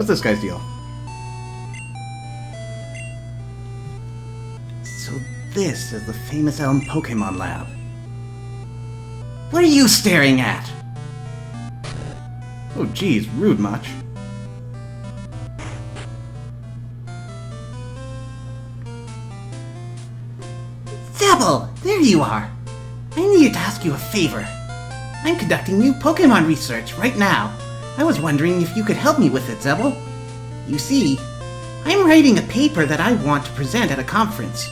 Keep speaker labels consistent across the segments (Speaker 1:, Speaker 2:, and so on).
Speaker 1: What's this guy's deal? So this is the famous Elm Pokémon Lab. What are you staring at? Oh geez, rude much. Zebel, there you are! I needed to ask you a favor. I'm conducting new Pokémon research right now. I was wondering if you could help me with it, Zebel. You see, I'm writing a paper that I want to present at a conference.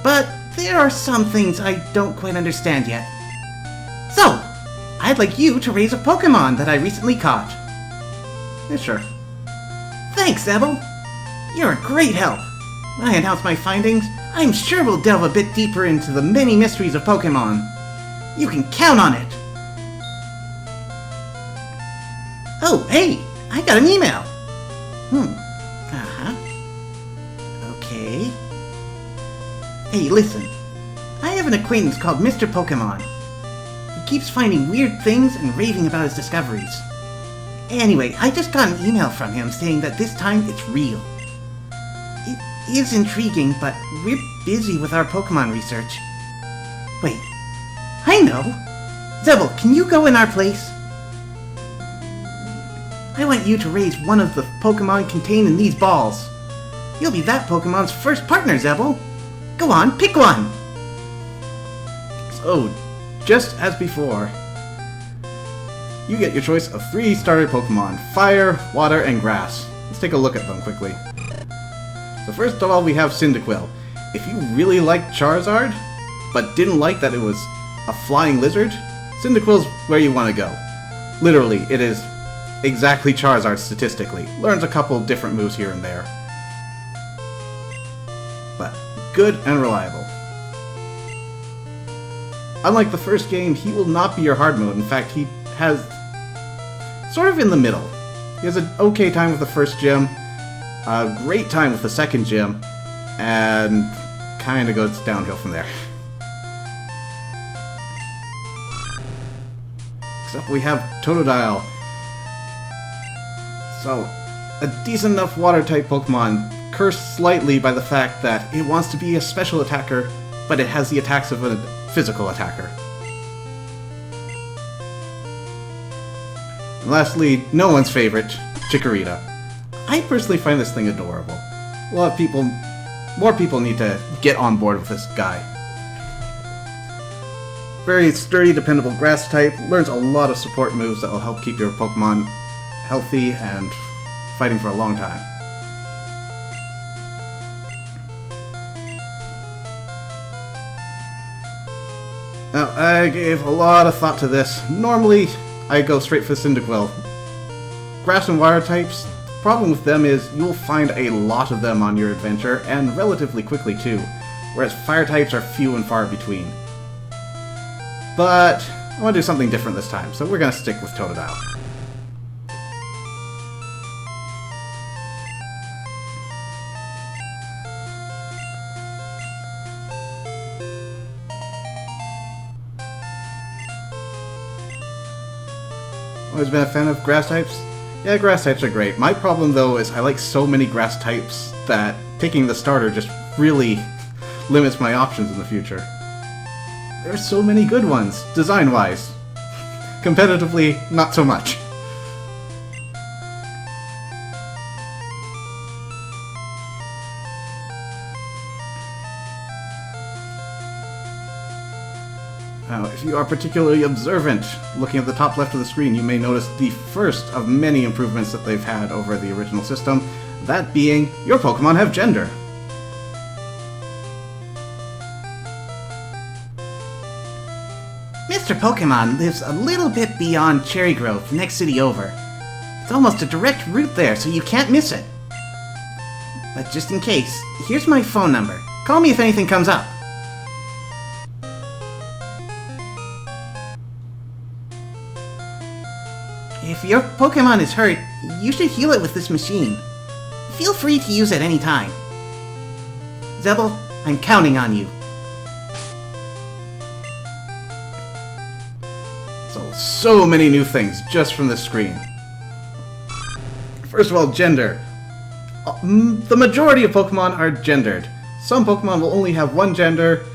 Speaker 1: But there are some things I don't quite understand yet. So, I'd like you to raise a Pokémon that I recently caught. Yeah, sure. Thanks, Zebel. You're a great help. When I announce my findings, I'm sure we'll delve a bit deeper into the many mysteries of Pokémon. You can count on it. Oh, hey! I got an email! Okay. Hey, listen. I have an acquaintance called Mr. Pokémon. He keeps finding weird things and raving about his discoveries. Anyway, I just got an email from him saying that this time it's real. It is intriguing, but we're busy with our Pokémon research. Wait. I know! Zebel, can you go in our place? I want you to raise one of the Pokémon contained in these balls. You'll be that Pokémon's first partner, Zebel. Go on, pick one! So, just as before, you get your choice of 3 starter Pokémon: Fire, Water, and Grass. Let's take a look at them quickly. So first of all, we have Cyndaquil. If you really liked Charizard, but didn't like that it was a flying lizard, Cyndaquil's where you want to go. Literally, it is exactly Charizard statistically. Learns a couple different moves here and there. But good and reliable. Unlike the first game, he will not be your hard mode. In fact, he has sort of in the middle. He has an okay time with the first gym, a great time with the second gym, and kind of goes downhill from there. Except we have Totodile. So, a decent enough water-type Pokemon, cursed slightly by the fact that it wants to be a special attacker, but it has the attacks of a physical attacker. And lastly, no one's favorite, Chikorita. I personally find this thing adorable. A lot of people, more people need to get on board with this guy. Very sturdy, dependable grass type, learns a lot of support moves that will help keep your Pokemon healthy and fighting for a long time. Now, I gave a lot of thought to this. Normally, I go straight for Cyndaquil. Grass and water types, the problem with them is you'll find a lot of them on your adventure, and relatively quickly too, whereas fire types are few and far between. But I want to do something different this time, so we're going to stick with Totodile. Always been a fan of grass types? Yeah, grass types are great. My problem though is I like so many grass types that picking the starter just really limits my options in the future. There are so many good ones, design-wise. Competitively, not so much. Now, if you are particularly observant, looking at the top left of the screen, you may notice the first of many improvements that they've had over the original system, that being, your Pokemon have gender. Mr. Pokémon lives a little bit beyond Cherry Grove, the next city over. It's almost a direct route there, so you can't miss it. But just in case, here's my phone number. Call me if anything comes up. If your Pokémon is hurt, you should heal it with this machine. Feel free to use it any time. Zebel, I'm counting on you. So many new things just from this screen. First of all, gender. The majority of Pokemon are gendered. Some Pokemon will only have one gender,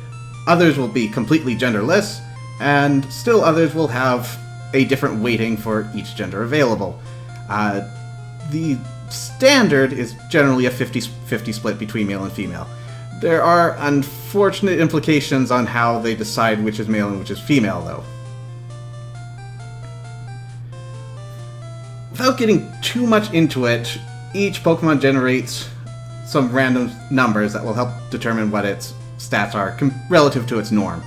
Speaker 1: others will be completely genderless, and still others will have a different weighting for each gender available. The standard is generally a 50-50 split between male and female. There are unfortunate implications on how they decide which is male and which is female, though. Without getting too much into it, each Pokemon generates some random numbers that will help determine what its stats are relative to its norm.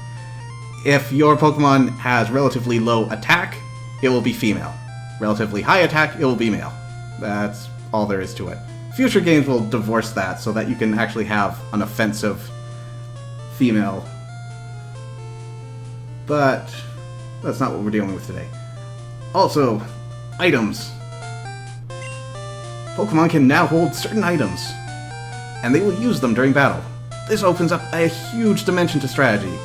Speaker 1: If your Pokemon has relatively low attack, it will be female. Relatively high attack, it will be male. That's all there is to it. Future games will divorce that so that you can actually have an offensive female. But that's not what we're dealing with today. Also, items. Pokemon can now hold certain items, and they will use them during battle. This opens up a huge dimension to strategy.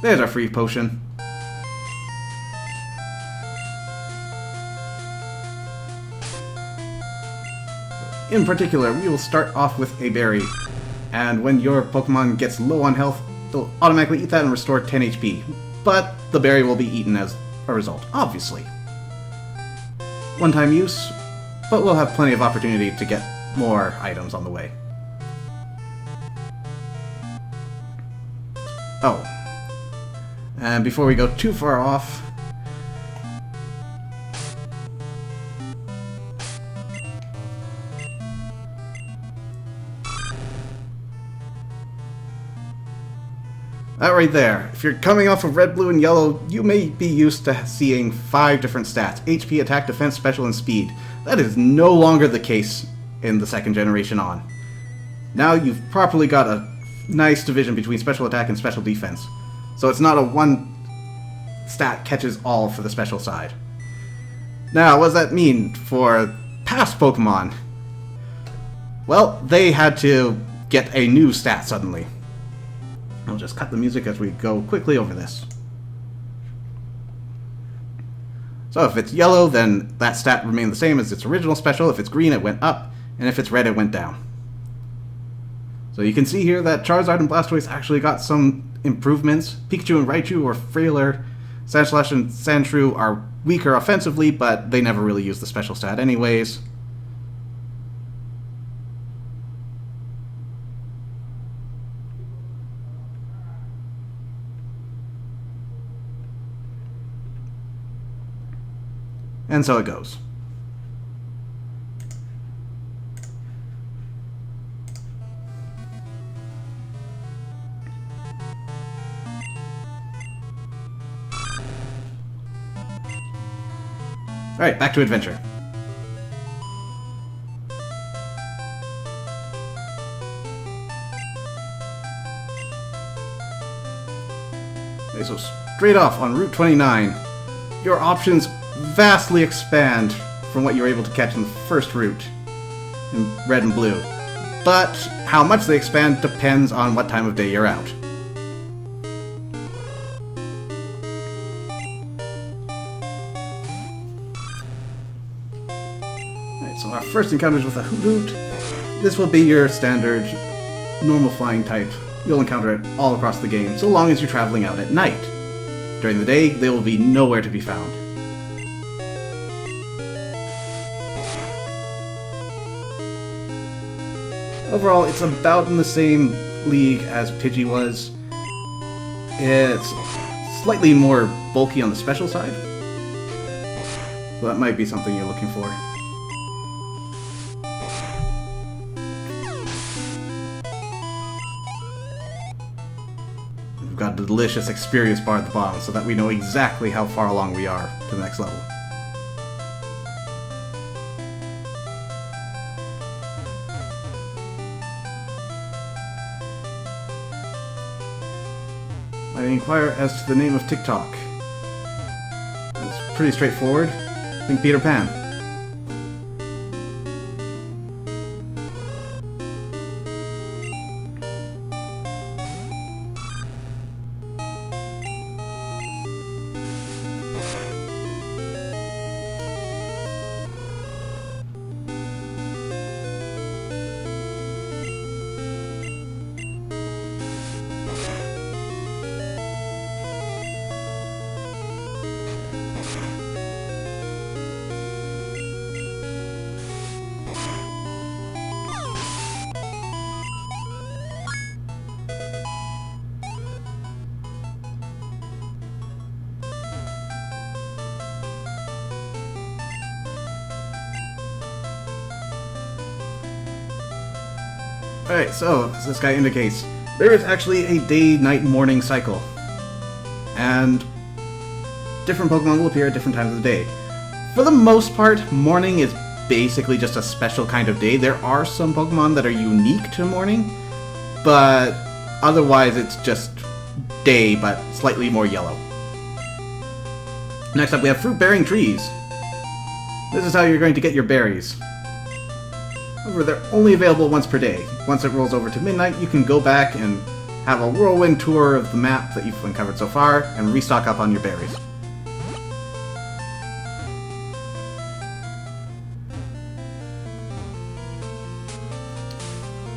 Speaker 1: There's our free potion. In particular, we will start off with a berry, and when your Pokemon gets low on health, they'll automatically eat that and restore 10 HP. But the berry will be eaten as a result, obviously. One-time use, but we'll have plenty of opportunity to get more items on the way. Oh. And before we go too far off, that right there. If you're coming off of red, blue, and yellow, you may be used to seeing 5 different stats: HP, attack, defense, special, and speed. That is no longer the case in the second generation on. Now you've properly got a nice division between special attack and special defense. So it's not a one stat catches all for the special side. Now, what does that mean for past Pokemon? Well, they had to get a new stat suddenly. I'll just cut the music as we go quickly over this. So if it's yellow, then that stat remained the same as its original special. If it's green, it went up, and if it's red, it went down. So you can see here that Charizard and Blastoise actually got some improvements. Pikachu and Raichu are frailer. Sandslash and Sandshrew are weaker offensively, but they never really use the special stat anyways. And so it goes. Alright, back to adventure. Okay, so straight off on Route 29, your options vastly expand from what you were able to catch in the first route in red and blue. But how much they expand depends on what time of day you're out. Alright, so our first encounter is with a Hoot. This will be your standard normal flying type. You'll encounter it all across the game, so long as you're traveling out at night. During the day, they will be nowhere to be found. Overall, it's about in the same league as Pidgey was. It's slightly more bulky on the special side. So that might be something you're looking for. We've got a delicious experience bar at the bottom so that we know exactly how far along we are to the next level. I inquire as to the name of TikTok. It's pretty straightforward. Think Peter Pan. Alright, so, as this guy indicates, there is actually a day, night, morning cycle. And different Pokemon will appear at different times of the day. For the most part, morning is basically just a special kind of day. There are some Pokemon that are unique to morning, but otherwise it's just day, but slightly more yellow. Next up we have fruit-bearing trees. This is how you're going to get your berries. However, they're only available once per day. Once it rolls over to midnight, you can go back and have a whirlwind tour of the map that you've uncovered so far, and restock up on your berries.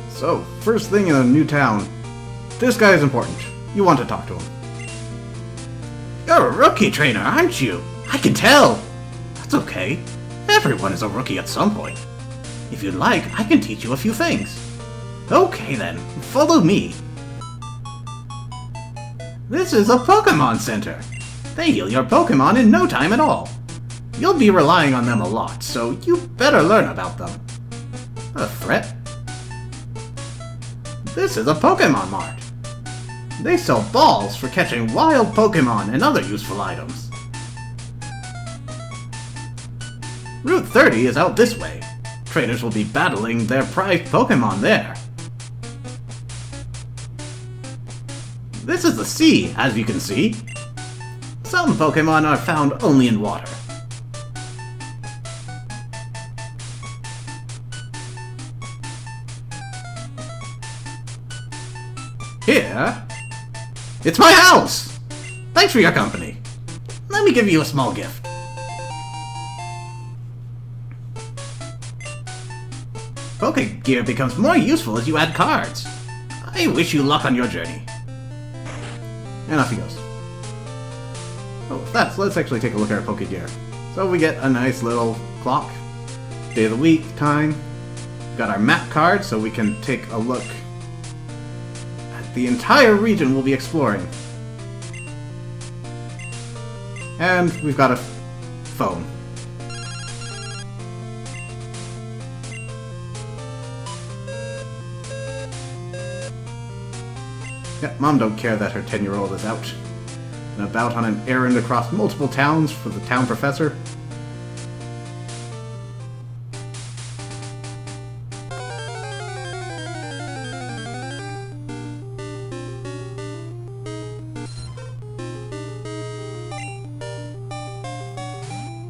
Speaker 1: So, first thing in a new town. This guy is important. You want to talk to him. You're a rookie trainer, aren't you? I can tell! That's okay. Everyone is a rookie at some point. If you'd like, I can teach you a few things. Okay then, follow me. This is a Pokémon Center. They heal your Pokémon in no time at all. You'll be relying on them a lot, so you better learn about them. A threat? This is a Pokémon Mart. They sell balls for catching wild Pokémon and other useful items. Route 30 is out this way. Trainers will be battling their prized Pokémon there. This is the sea, as you can see. Some Pokémon are found only in water. Here? It's my house! Thanks for your company. Let me give you a small gift. Pokegear becomes more useful as you add cards. I wish you luck on your journey. And off he goes. Oh, with that, so let's actually take a look at our Pokegear. So we get a nice little clock, day of the week, time. We've got our map card, so we can take a look at the entire region we'll be exploring. And we've got a phone. Yep, Mom don't care that her 10-year-old is out and about on an errand across multiple towns for the town professor.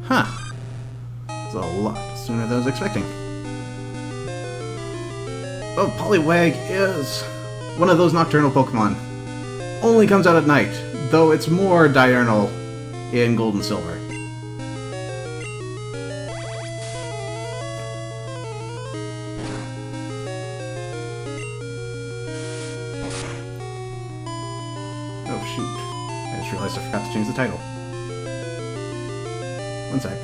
Speaker 1: Huh. It's a lot sooner than I was expecting. Oh, Poliwag is one of those nocturnal Pokemon. Only comes out at night, though it's more diurnal in Gold and Silver. Oh shoot, I just realized I forgot to change the title. One sec.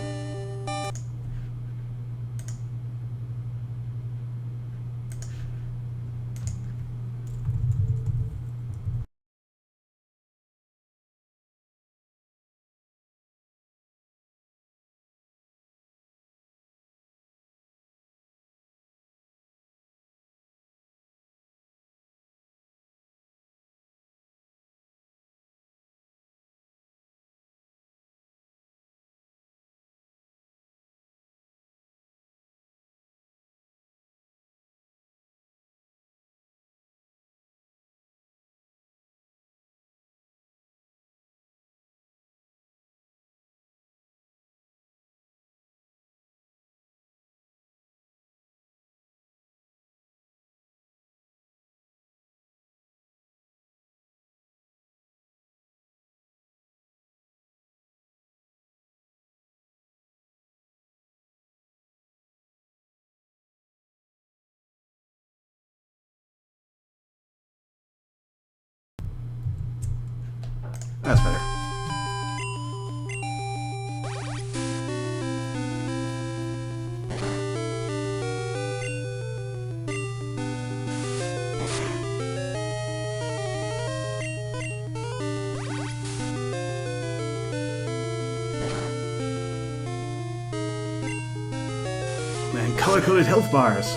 Speaker 1: That's better. And color-coded health bars.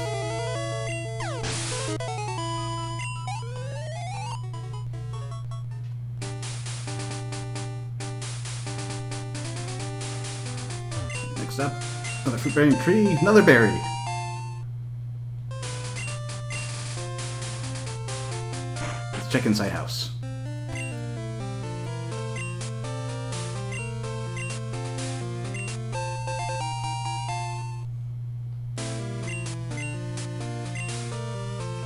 Speaker 1: Next up, another fruit-bearing tree, another berry. Let's check inside house.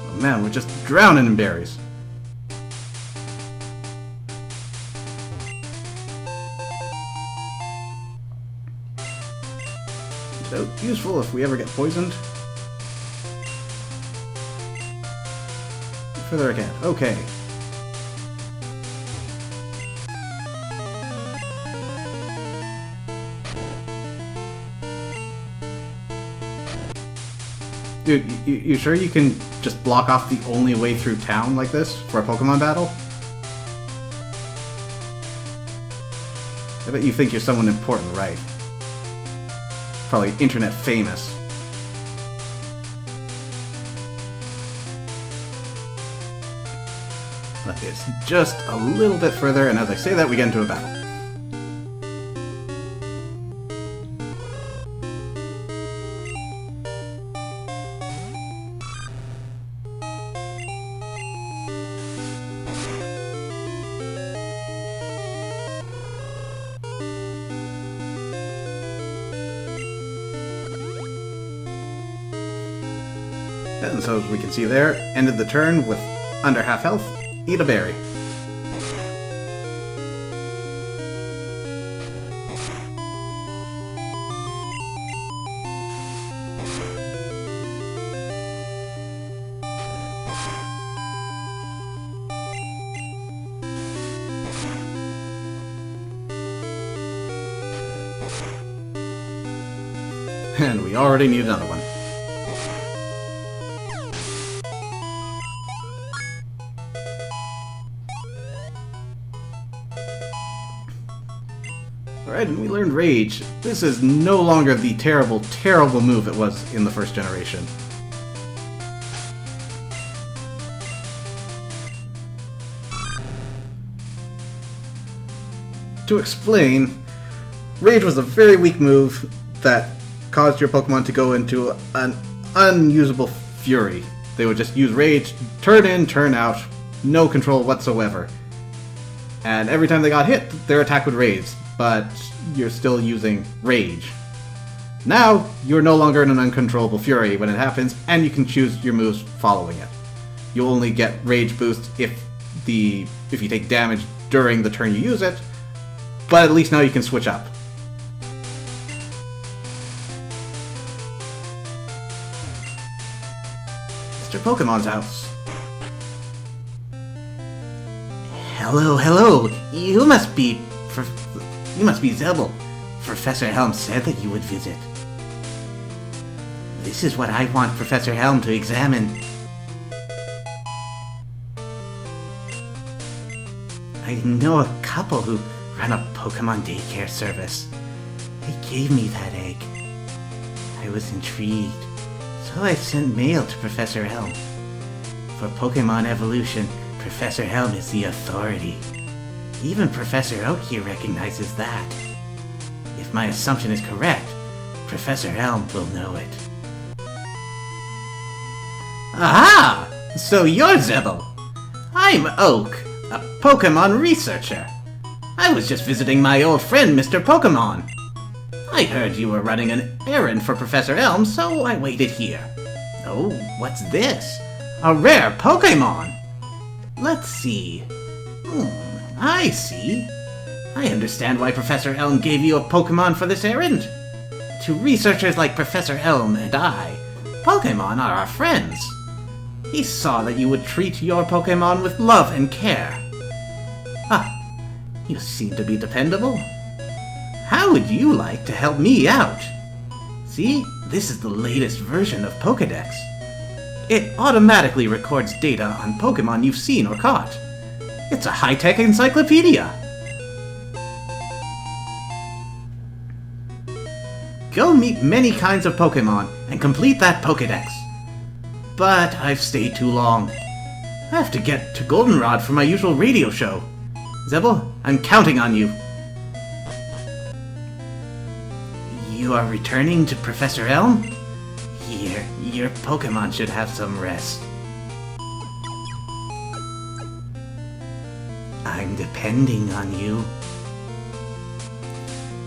Speaker 1: Oh man, we're just drowning in berries. So useful if we ever get poisoned. Further I can. Okay. Dude, you sure you can just block off the only way through town like this for a Pokemon battle? I bet you think you're someone important, right? Probably internet famous. But it's just a little bit further, and as I say that, we get into a battle. And so as we can see there, ended the turn with under half health. Eat a berry. And we already need another one. Alright, and we learned Rage. This is no longer the terrible, terrible move it was in the first generation. To explain, Rage was a very weak move that caused your Pokemon to go into an unusable fury. They would just use Rage, turn in, turn out, no control whatsoever. And every time they got hit, their attack would raise, but you're still using Rage. Now, you're no longer in an uncontrollable fury when it happens, and you can choose your moves following it. You'll only get Rage boost if you take damage during the turn you use it, but at least now you can switch up. Mr. Pokemon's house.
Speaker 2: Hello, hello. You must be Zebel. Professor Helm said that you would visit. This is what I want Professor Helm to examine. I know a couple who run a Pokemon daycare service. They gave me that egg. I was intrigued, so I sent mail to Professor Helm. For Pokemon evolution, Professor Helm is the authority. Even Professor Oak here recognizes that. If my assumption is correct, Professor Helm will know it.
Speaker 1: Aha! So you're Zebel. I'm Oak, a Pokemon researcher. I was just visiting my old friend, Mr. Pokemon. I heard you were running an errand for Professor Elm, so I waited here. Oh, what's this? A rare Pokemon! Let's see. I see. I understand why Professor Elm gave you a Pokemon for this errand. To researchers like Professor Elm and I, Pokemon are our friends. He saw that you would treat your Pokemon with love and care. Ah, you seem to be dependable. How would you like to help me out? See, this is the latest version of Pokédex. It automatically records data on Pokemon you've seen or caught. It's a high-tech encyclopedia. Go meet many kinds of Pokemon and complete that Pokédex. But I've stayed too long. I have to get to Goldenrod for my usual radio show. Zebel, I'm counting on you.
Speaker 2: You are returning to Professor Elm? Here, your Pokémon should have some rest. I'm depending on you.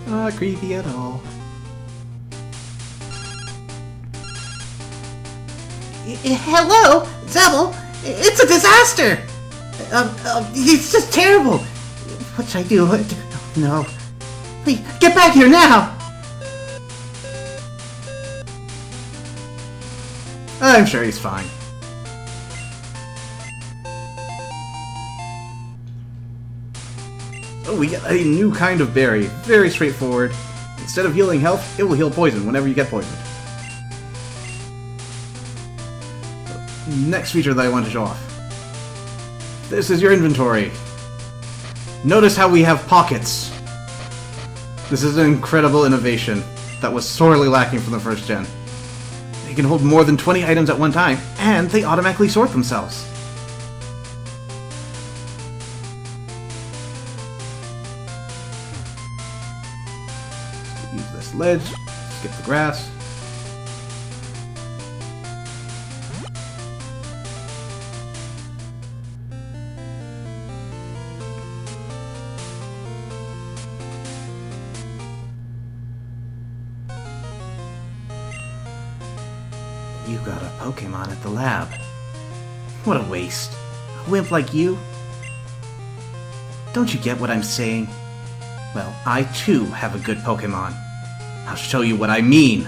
Speaker 3: Not creepy at all.
Speaker 1: Hello, Zebel. It's a disaster. It's just terrible. What should I do? Oh, no. Please, get back here now.
Speaker 3: I'm sure he's fine. Oh, we get a new kind of berry. Very straightforward. Instead of healing health, it will heal poison whenever you get poisoned. Next feature that I want to show off. This is your inventory. Notice how we have pockets. This is an incredible innovation that was sorely lacking from the first gen. They can hold more than 20 items at one time, and they automatically sort themselves. Use this ledge, skip the grass.
Speaker 2: You got a Pokémon at the lab. What a waste. A wimp like you? Don't you get what I'm saying? Well, I too have a good Pokémon. I'll show you what I mean.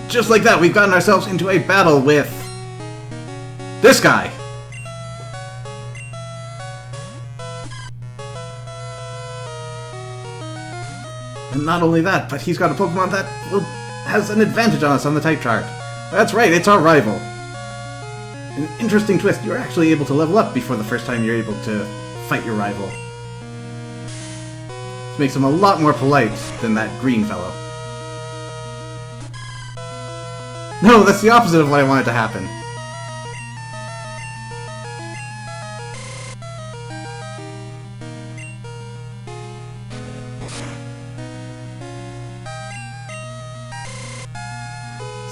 Speaker 3: Just like that, we've gotten ourselves into a battle with this guy. And not only that, but he's got a Pokemon that has an advantage on us on the type chart. That's right, it's our rival. An interesting twist, you're actually able to level up before the first time you're able to fight your rival. This makes him a lot more polite than that green fellow. No, that's the opposite of what I wanted to happen.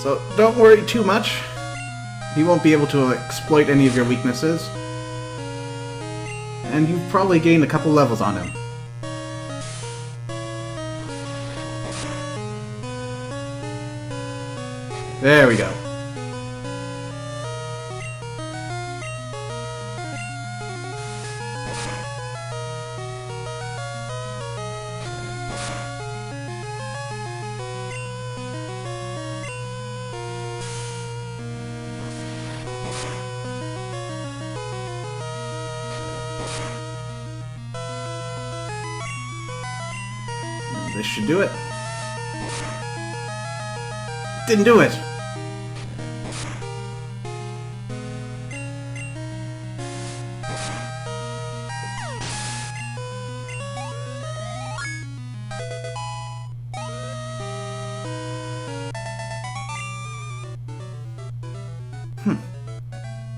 Speaker 3: So don't worry too much. He won't be able to exploit any of your weaknesses. And you've probably gained a couple levels on him. There we go. This should do it. Didn't do it.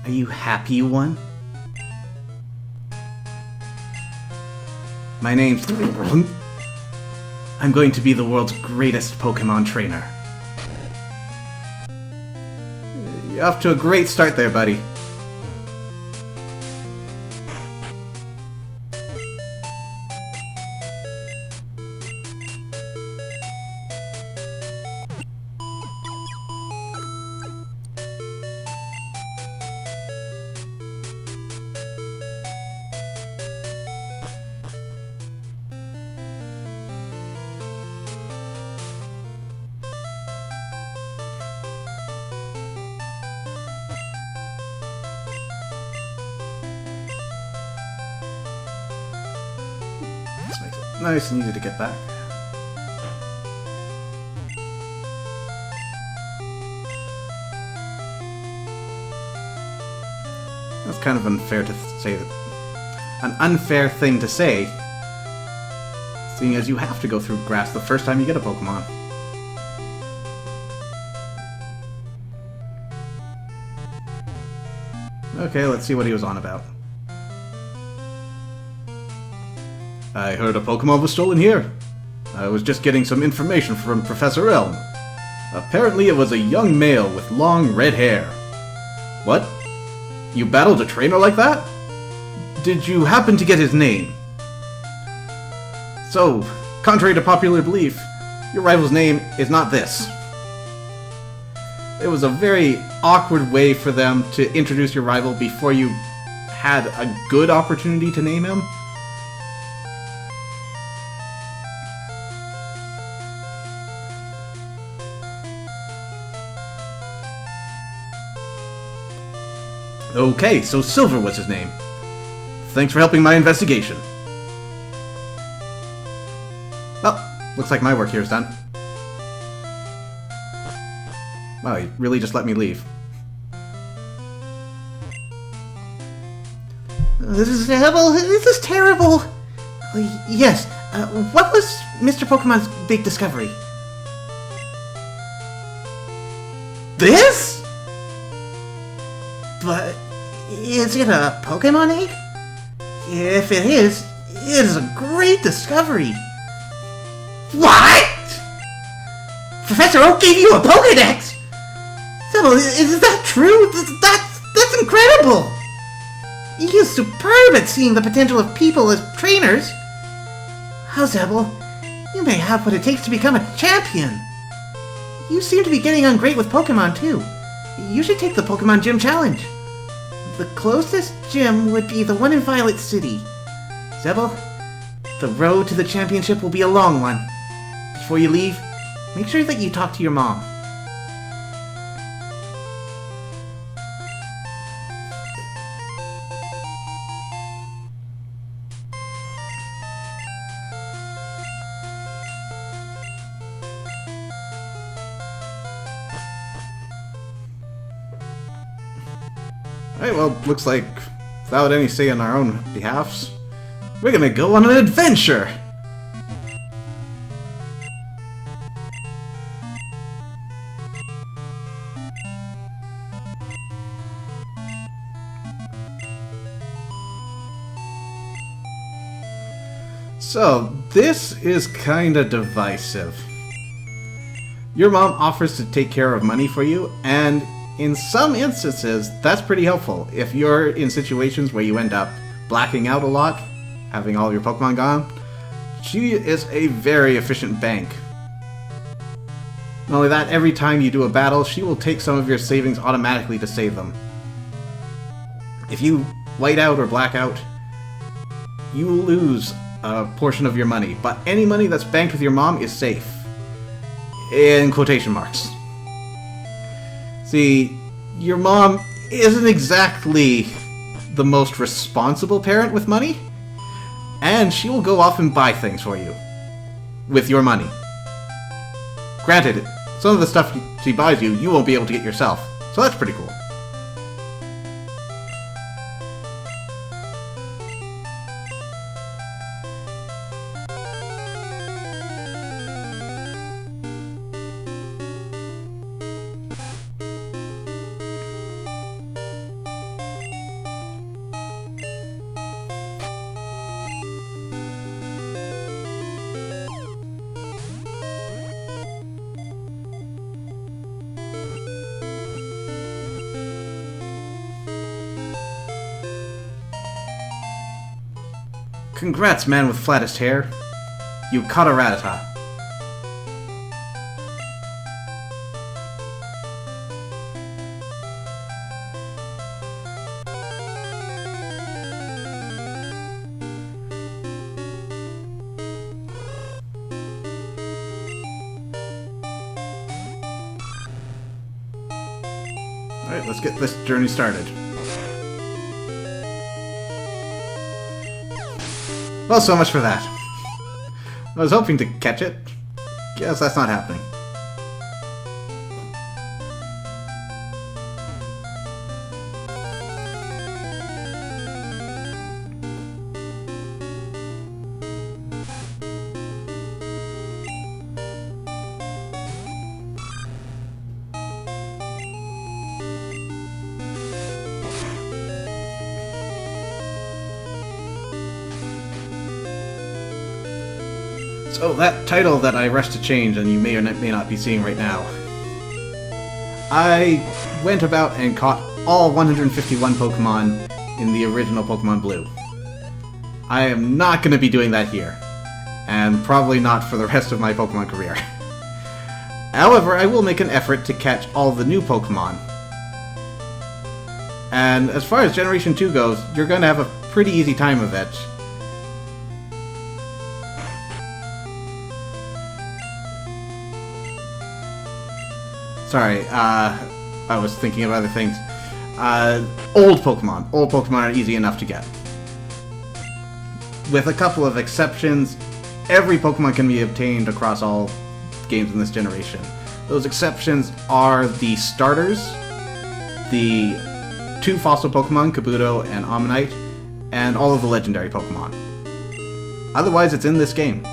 Speaker 2: Are you happy you won? My name's... I'm going to be the world's greatest Pokémon trainer.
Speaker 3: You're off to a great start there, buddy. Nice and easy to get back. That's kind of unfair to say that. An unfair thing to say, seeing as you have to go through grass the first time you get a Pokemon. Okay, let's see what he was on about. I heard a Pokemon was stolen here. I was just getting some information from Professor Elm. Apparently it was a young male with long red hair. What? You battled a trainer like that? Did you happen to get his name? So, contrary to popular belief, your rival's name is not this. It was a very awkward way for them to introduce your rival before you had a good opportunity to name him. Okay, so Silver was his name. Thanks for helping my investigation. Well, looks like my work here is done. Wow, he really just let me leave.
Speaker 1: This is terrible. This is terrible. Yes. What was Mr. Pokemon's big discovery?
Speaker 3: This?
Speaker 1: But is it a Pokemon egg? If it is a great discovery. What? Professor Oak gave you a Pokedex? Zebel, is that true? That's incredible! He is superb at seeing the potential of people as trainers. How, Zebel? You may have what it takes to become a champion. You seem to be getting on great with Pokemon, too. You should take the Pokemon Gym Challenge. The closest gym would be the one in Violet City. Zebel, the road to the championship will be a long one. Before you leave, make sure that you talk to your mom.
Speaker 3: Alright, well, looks like without any say on our own behalfs, we're gonna go on an adventure! So, this is kinda divisive. Your mom offers to take care of money for you, and in some instances, that's pretty helpful. If you're in situations where you end up blacking out a lot, having all your Pokemon gone, she is a very efficient bank. Not only that, every time you do a battle, she will take some of your savings automatically to save them. If you white out or black out, you will lose a portion of your money, but any money that's banked with your mom is safe. In quotation marks. See, your mom isn't exactly the most responsible parent with money, and she will go off and buy things for you with your money. Granted, some of the stuff she buys you, you won't be able to get yourself, so that's pretty cool. Congrats, man with flattest hair. You caught a Rattata. Alright, let's get this journey started. Well, so much for that. I was hoping to catch it. Guess that's not happening. So that title that I rushed to change and you may or may not be seeing right now, I went about and caught all 151 Pokemon in the original Pokemon Blue. I am not going to be doing that here, and probably not for the rest of my Pokemon career. However, I will make an effort to catch all the new Pokemon. And as far as Generation 2 goes, you're going to have a pretty easy time of it. Sorry, I was thinking of other things. Old Pokemon. Old Pokemon are easy enough to get. With a couple of exceptions, every Pokemon can be obtained across all games in this generation. Those exceptions are the starters, the 2 fossil Pokemon, Kabuto and Ammonite, and all of the legendary Pokemon. Otherwise, it's in this game.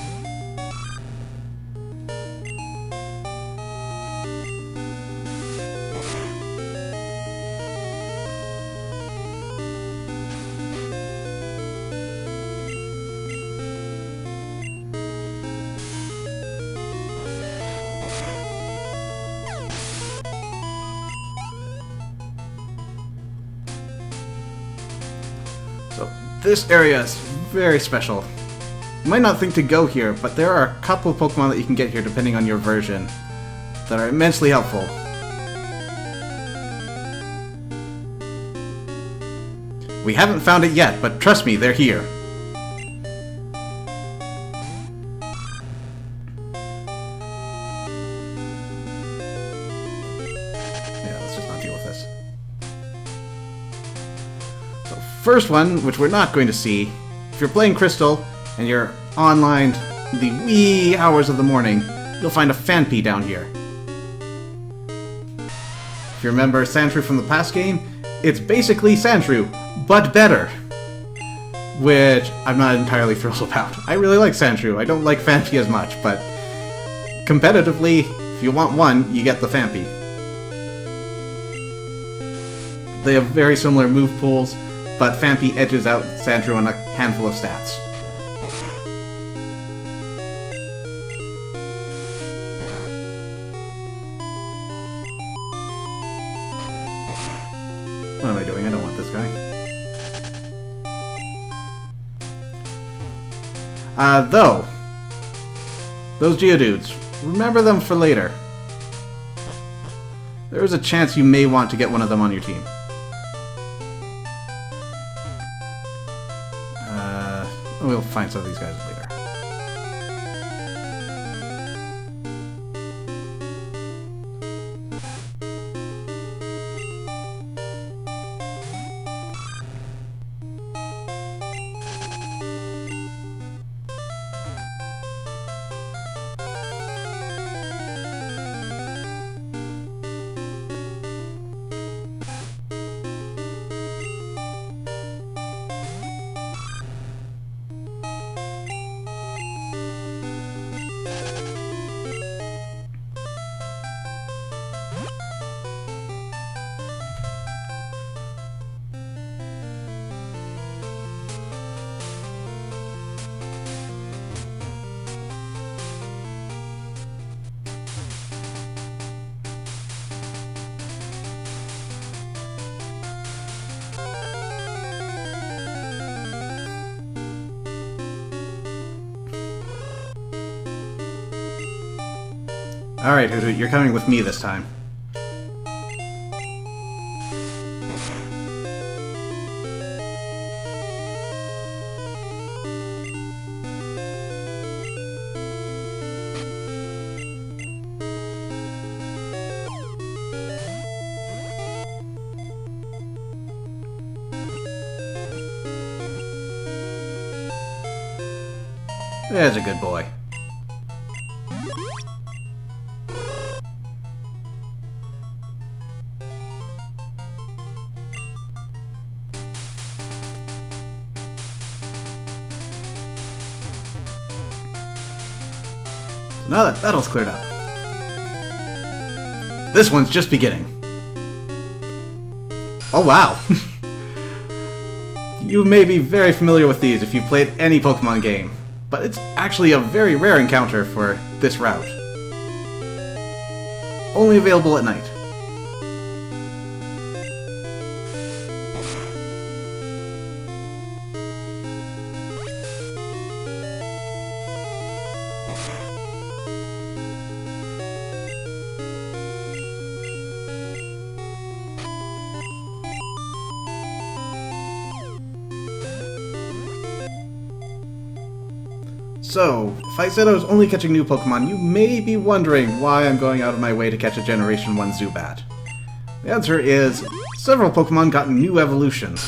Speaker 3: So, this area is very special. You might not think to go here, but there are a couple of Pokemon that you can get here depending on your version that are immensely helpful. We haven't found it yet, but trust me, they're here. Yeah, let's just not deal with this. So, first one, which we're not going to see, if you're playing Crystal and you're online the wee hours of the morning, you'll find a Phanpy down here. If you remember Sandshrew from the past game, it's basically Sandshrew, but better. Which I'm not entirely thrilled about. I really like Sandshrew. I don't like Phanpy as much, but competitively, if you want one, you get the Phanpy. They have very similar move pools, but Phanpy edges out Sandshrew on a handful of stats. What am I doing? I don't want this guy. Though, those Geodudes, remember them for later. There is a chance you may want to get one of them on your team. We'll find some of these guys later. Alright, Hoothoot, you're coming with me this time. There's a good boy. Now that battle's cleared up. This one's just beginning. Oh wow! You may be very familiar with these if you've played any Pokemon game. but it's actually a very rare encounter for this route. Only available at night. So, if I said I was only catching new Pokemon, you may be wondering why I'm going out of my way to catch a Generation 1 Zubat. The answer is, several Pokemon got new evolutions.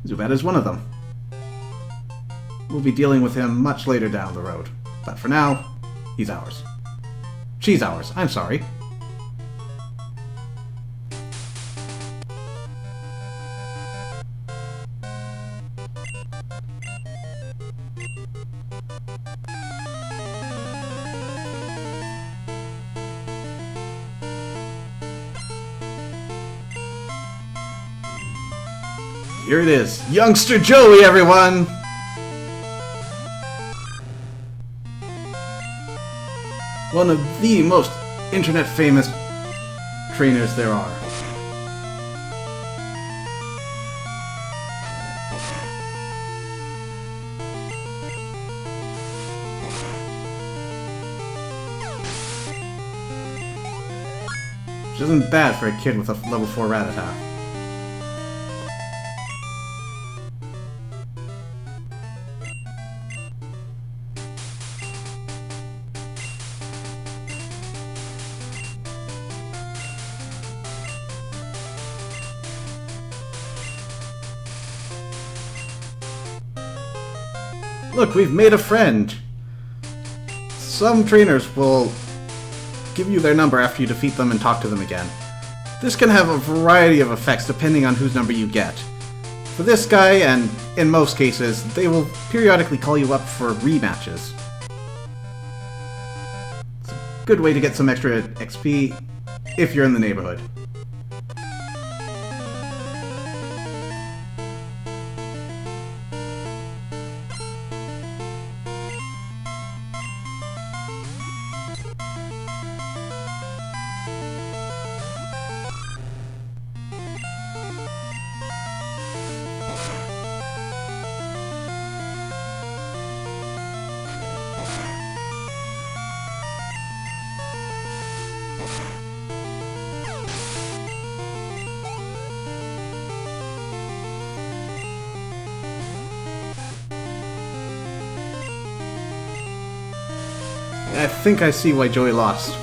Speaker 3: Zubat is one of them. We'll be dealing with him much later down the road. But for now, he's ours. She's ours, I'm sorry. Here it is, Youngster Joey, everyone! One of the most internet-famous trainers there are. Which isn't bad for a kid with a level 4 Rattata. Look, we've made a friend! Some trainers will give you their number after you defeat them and talk to them again. This can have a variety of effects depending on whose number you get. For this guy, and in most cases, they will periodically call you up for rematches. It's a good way to get some extra XP if you're in the neighborhood. I think I see why Joey lost.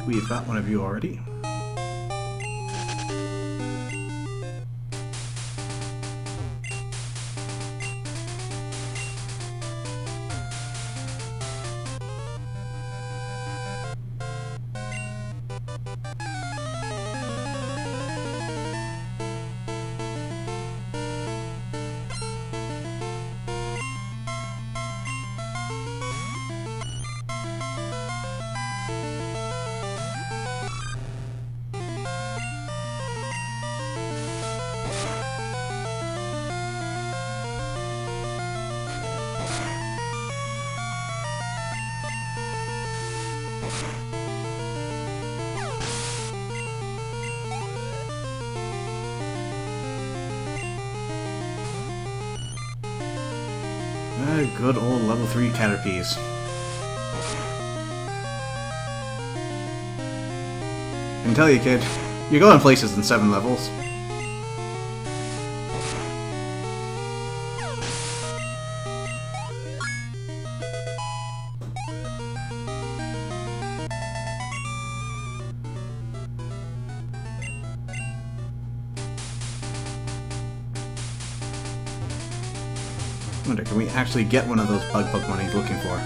Speaker 3: We've got one of you already. Good old level 3 Caterpies. I can tell you, kid, you're going places in 7 levels. wonder, can we actually get one of those bug Pokemon he's looking for?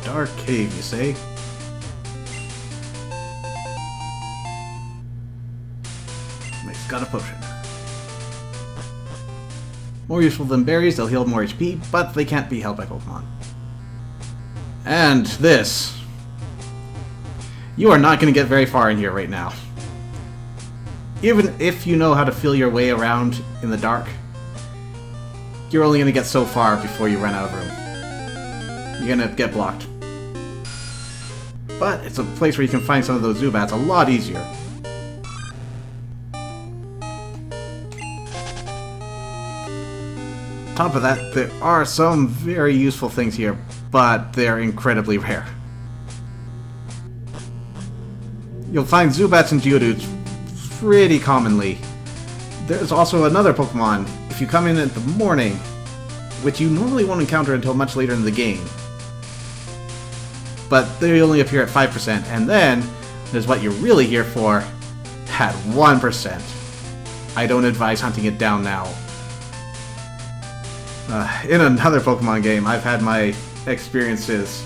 Speaker 3: Dark cave, you say? It's got a potion. More useful than berries, they'll heal more HP, but they can't be held by Pokemon. And this. You are not going to get very far in here right now. Even if you know how to feel your way around in the dark, you're only going to get so far before you run out of room. You're going to get blocked. But it's a place where you can find some of those Zubats a lot easier. On top of that, there are some very useful things here, but they're incredibly rare. You'll find Zubats and Geodudes pretty commonly. There's also another Pokemon, if you come in the morning, which you normally won't encounter until much later in the game. But they only appear at 5%, and then there's what you're really here for at 1%. I don't advise hunting it down now. In another Pokemon game, I've had my experiences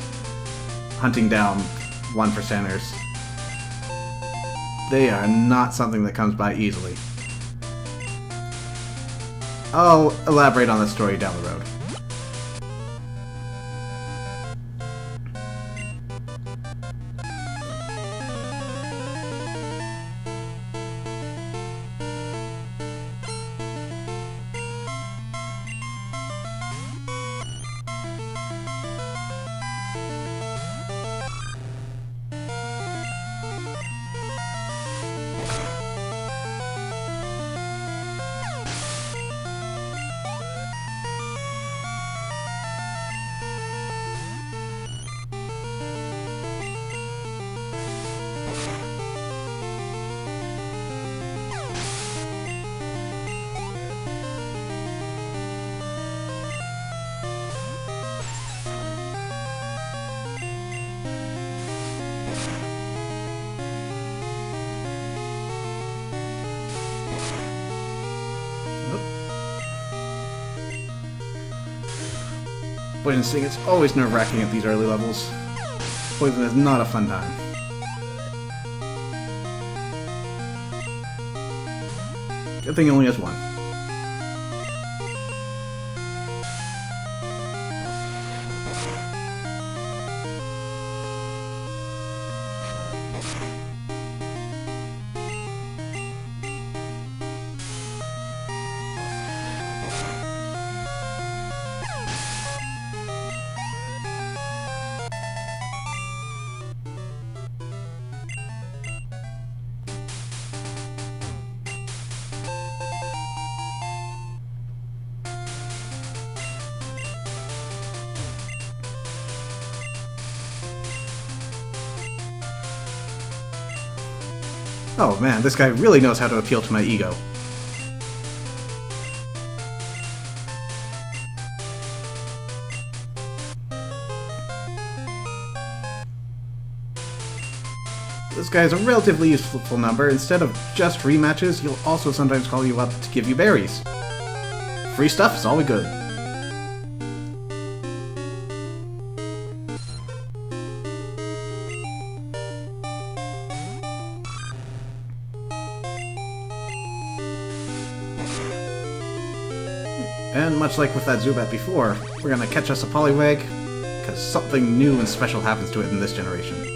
Speaker 3: hunting down 1%ers. They are not something that comes by easily. I'll elaborate on the story down the road. Poison Sting, it's always nerve-wracking at these early levels. Poison is not a fun time. Good thing he only has one. Oh man, this guy really knows how to appeal to my ego. This guy is a relatively useful number. Instead of just rematches, he'll also sometimes call you up to give you berries. Free stuff is always good. And much like with that Zubat before, we're gonna catch us a Poliwag, because something new and special happens to it in this generation.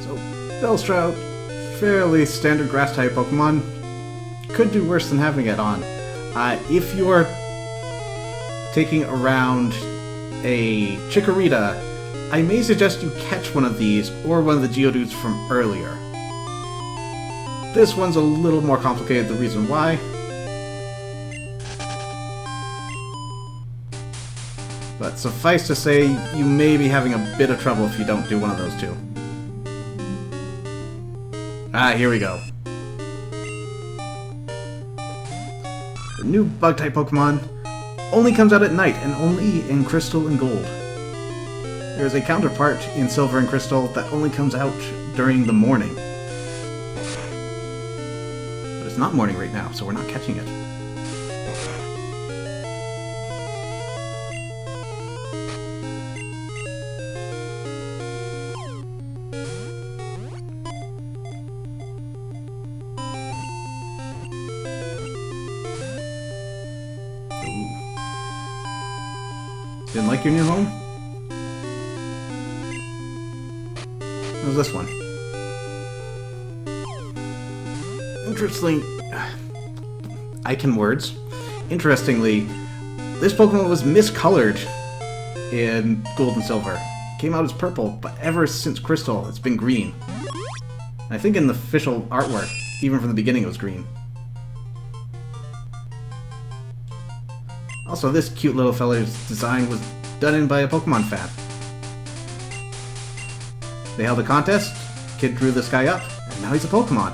Speaker 3: So, Bellsprout, fairly standard grass-type Pokemon. Could do worse than having it on. If you're taking around a Chikorita, I may suggest you catch one of these or one of the Geodudes from earlier. This one's a little more complicated, the reason why. But suffice to say, you may be having a bit of trouble if you don't do one of those two. Here we go. The new Bug-type Pokemon only comes out at night and only in Crystal and Gold. There's a counterpart in Silver and Crystal that only comes out during the morning. But it's not morning right now, so we're not catching it. Didn't like your new home? How's this one? Interesting. I can words. Interestingly, this Pokemon was miscolored in Gold and Silver. Came out as purple, but ever since Crystal, it's been green. And I think in the official artwork, even from the beginning, it was green. Also, this cute little fella's design was done in by a Pokemon fan. They held a contest, kid drew this guy up, and now he's a Pokemon.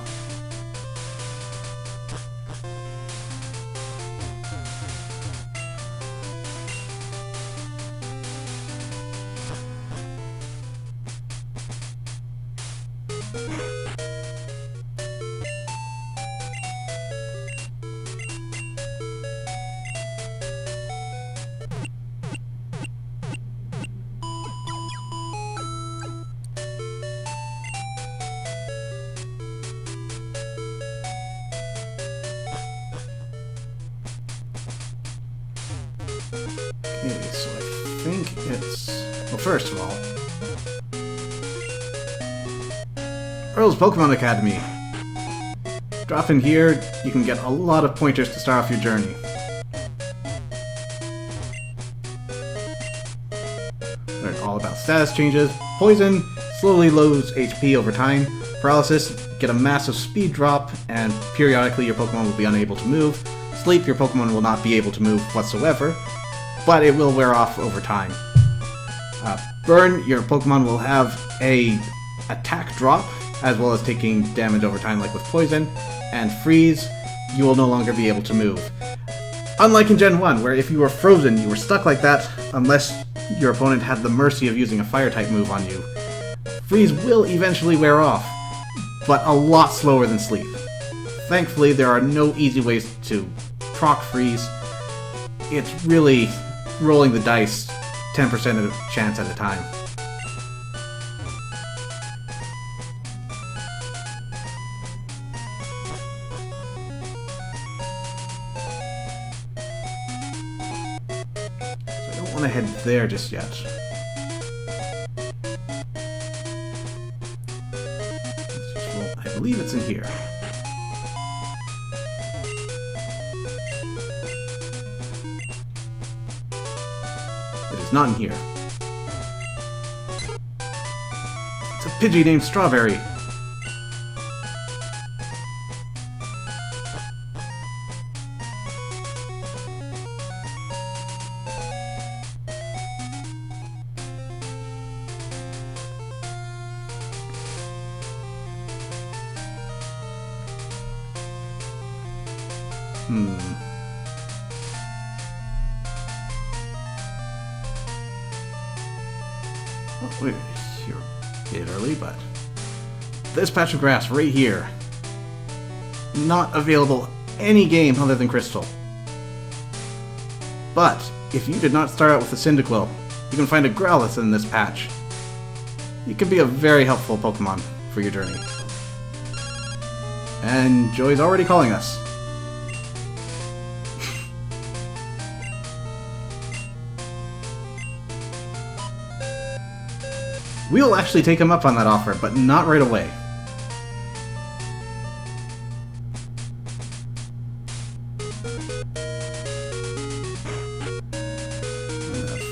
Speaker 3: Okay, so I think it's... Well, first of all... Earl's Pokemon Academy. Drop in here, you can get a lot of pointers to start off your journey. Learn all about status changes. Poison slowly loses HP over time. Paralysis, get a massive speed drop, and periodically your Pokemon will be unable to move. Sleep, your Pokemon will not be able to move whatsoever, but it will wear off over time. Burn, your Pokemon will have a attack drop, as well as taking damage over time like with Poison. And Freeze, you will no longer be able to move. Unlike in Gen 1, where if you were frozen, you were stuck like that unless your opponent had the mercy of using a Fire-type move on you. Freeze will eventually wear off, but a lot slower than Sleep. Thankfully, there are no easy ways to proc Freeze. It's really rolling the dice 10% of chance at a time. So I don't want to head there just yet. Well, I believe it's in here. Not in here. It's a Pidgey named Strawberry. Oh, wait, you're a bit early, but... This patch of grass right here. Not available any game other than Crystal. But, if you did not start out with a Cyndaquil, you can find a Growlithe in this patch. It can be a very helpful Pokemon for your journey. And Joey's already calling us. We'll actually take him up on that offer, but not right away.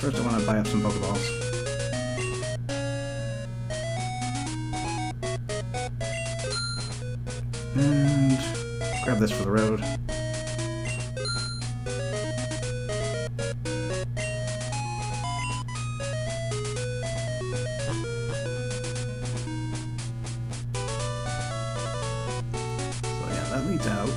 Speaker 3: First I want to buy up some Pokeballs. And grab this for the road. So yeah, that leads out.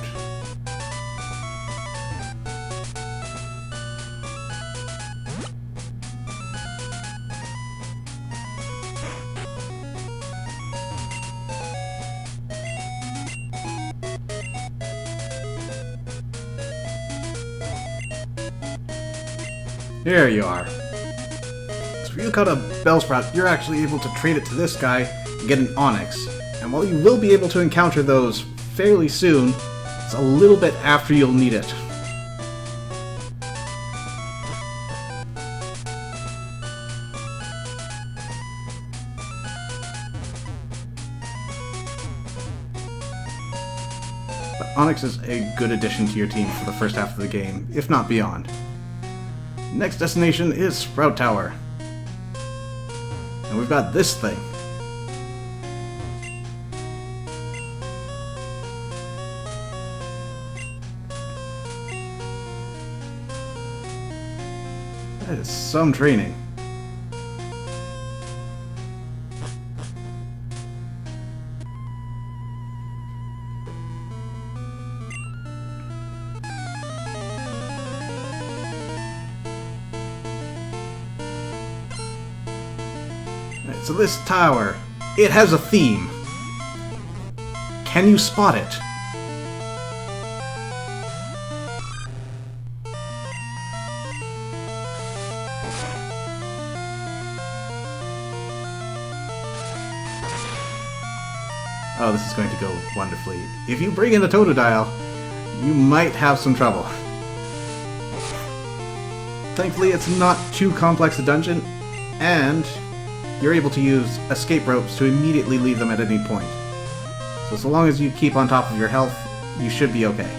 Speaker 3: There you are. So if you caught a Bellsprout, you're actually able to trade it to this guy and get an Onyx. And while you will be able to encounter those fairly soon, it's a little bit after you'll need it. But Onyx is a good addition to your team for the first half of the game, if not beyond. Next destination is Sprout Tower. And we've got this thing. That is some training. So this tower, it has a theme. Can you spot it? Oh, this is going to go wonderfully. If you bring in a Totodile, you might have some trouble. Thankfully, it's not too complex a dungeon, and you're able to use escape ropes to immediately leave them at any point. So long as you keep on top of your health, you should be okay.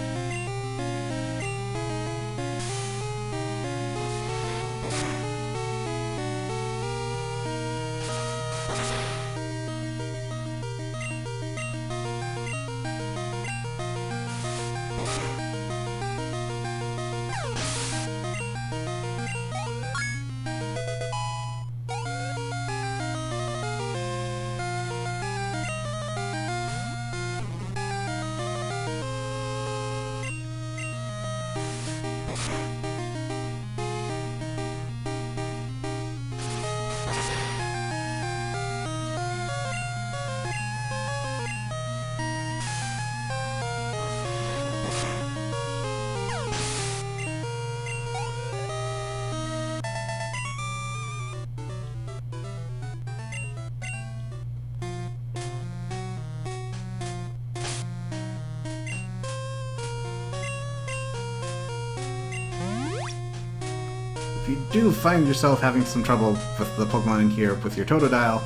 Speaker 3: If you do find yourself having some trouble with the Pokemon in here with your Totodile,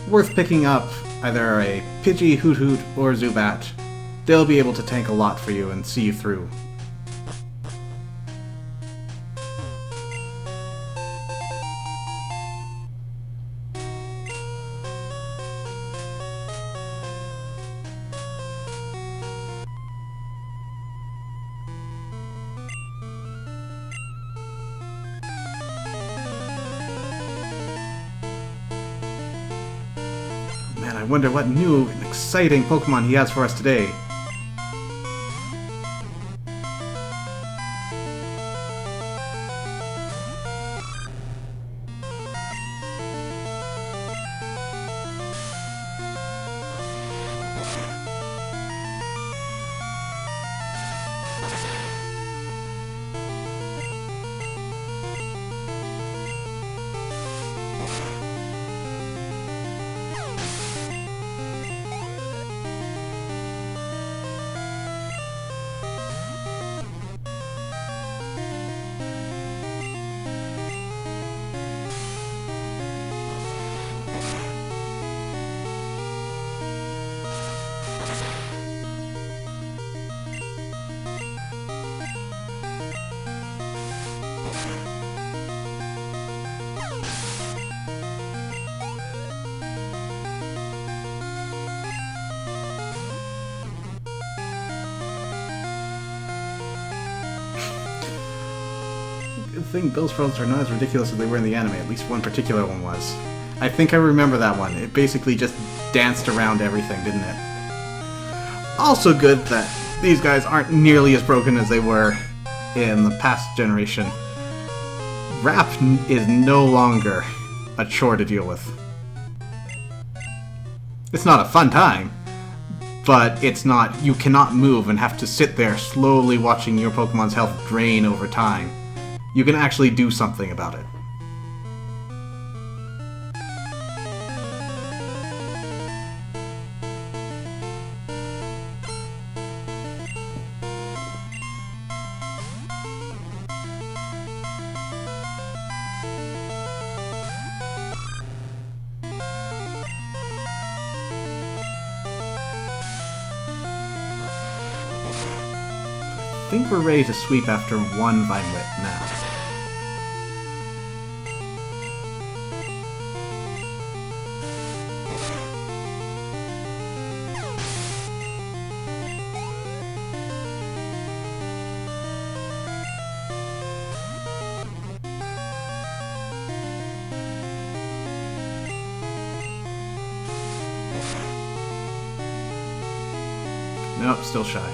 Speaker 3: worth picking up either a Pidgey, Hoot, or Zubat. They'll be able to tank a lot for you and see you through. Man, I wonder what new and exciting Pokemon he has for us today. thing, Bellsprouts are not as ridiculous as they were in the anime. At least one particular one was. I think I remember that one. It basically just danced around everything, didn't it? Also good that these guys aren't nearly as broken as they were in the past generation. Rap is no longer a chore to deal with. It's not a fun time, but it's not, you cannot move and have to sit there slowly watching your Pokemon's health drain over time. You can actually do something about it. I think we're ready to sweep after one Vine-Whip now. Nope, still shy.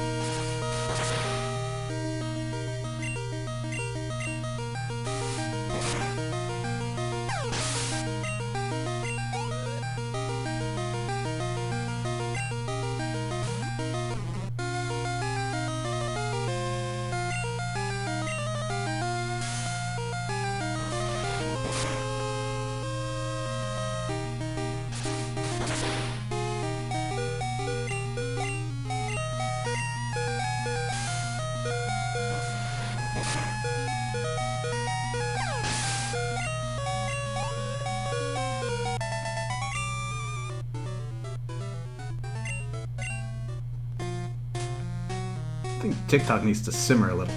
Speaker 3: I think TikTok needs to simmer a little.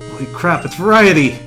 Speaker 3: Holy crap, it's Variety!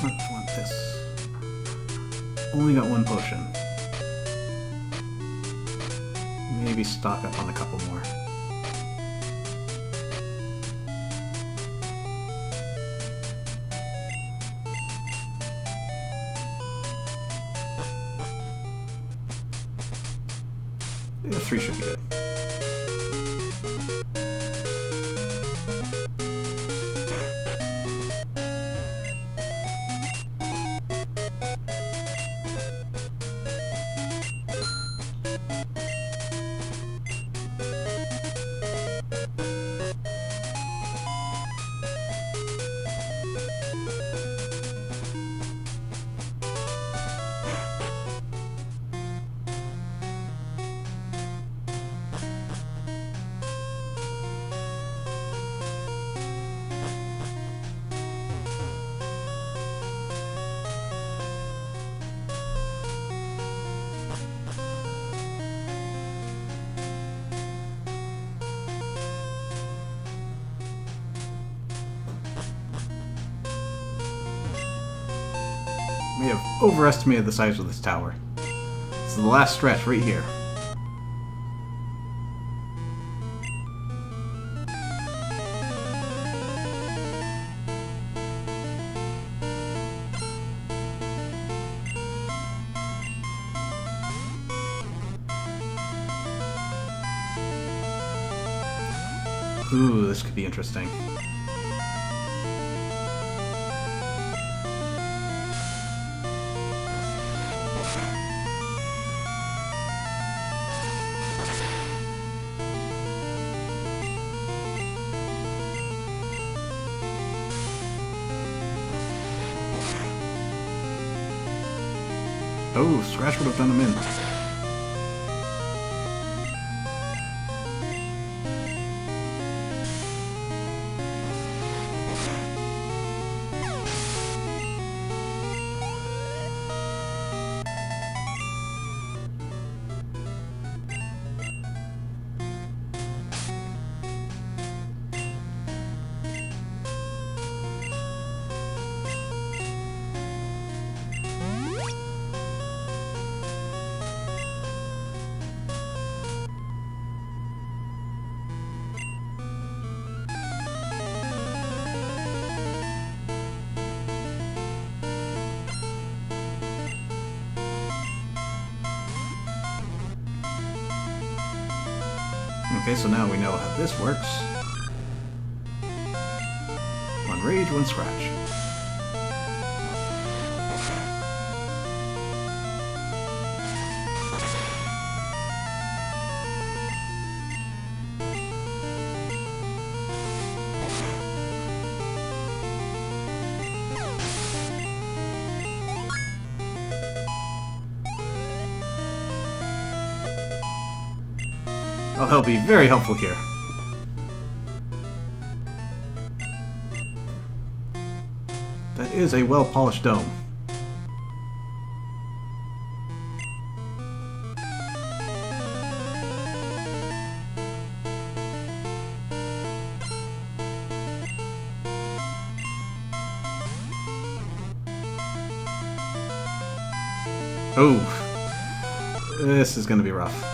Speaker 3: I want this. Only got one potion. Maybe stock up on a couple more. Yeah, 3 should be good. May have overestimated the size of this tower. This is the last stretch right here. Ooh, this could be interesting. Oh, Scratch would have done him in. Okay, so now we know how this works. One Rage, one Scratch. Oh, he'll be very helpful here. That is a well-polished dome. Oh, this is going to be rough.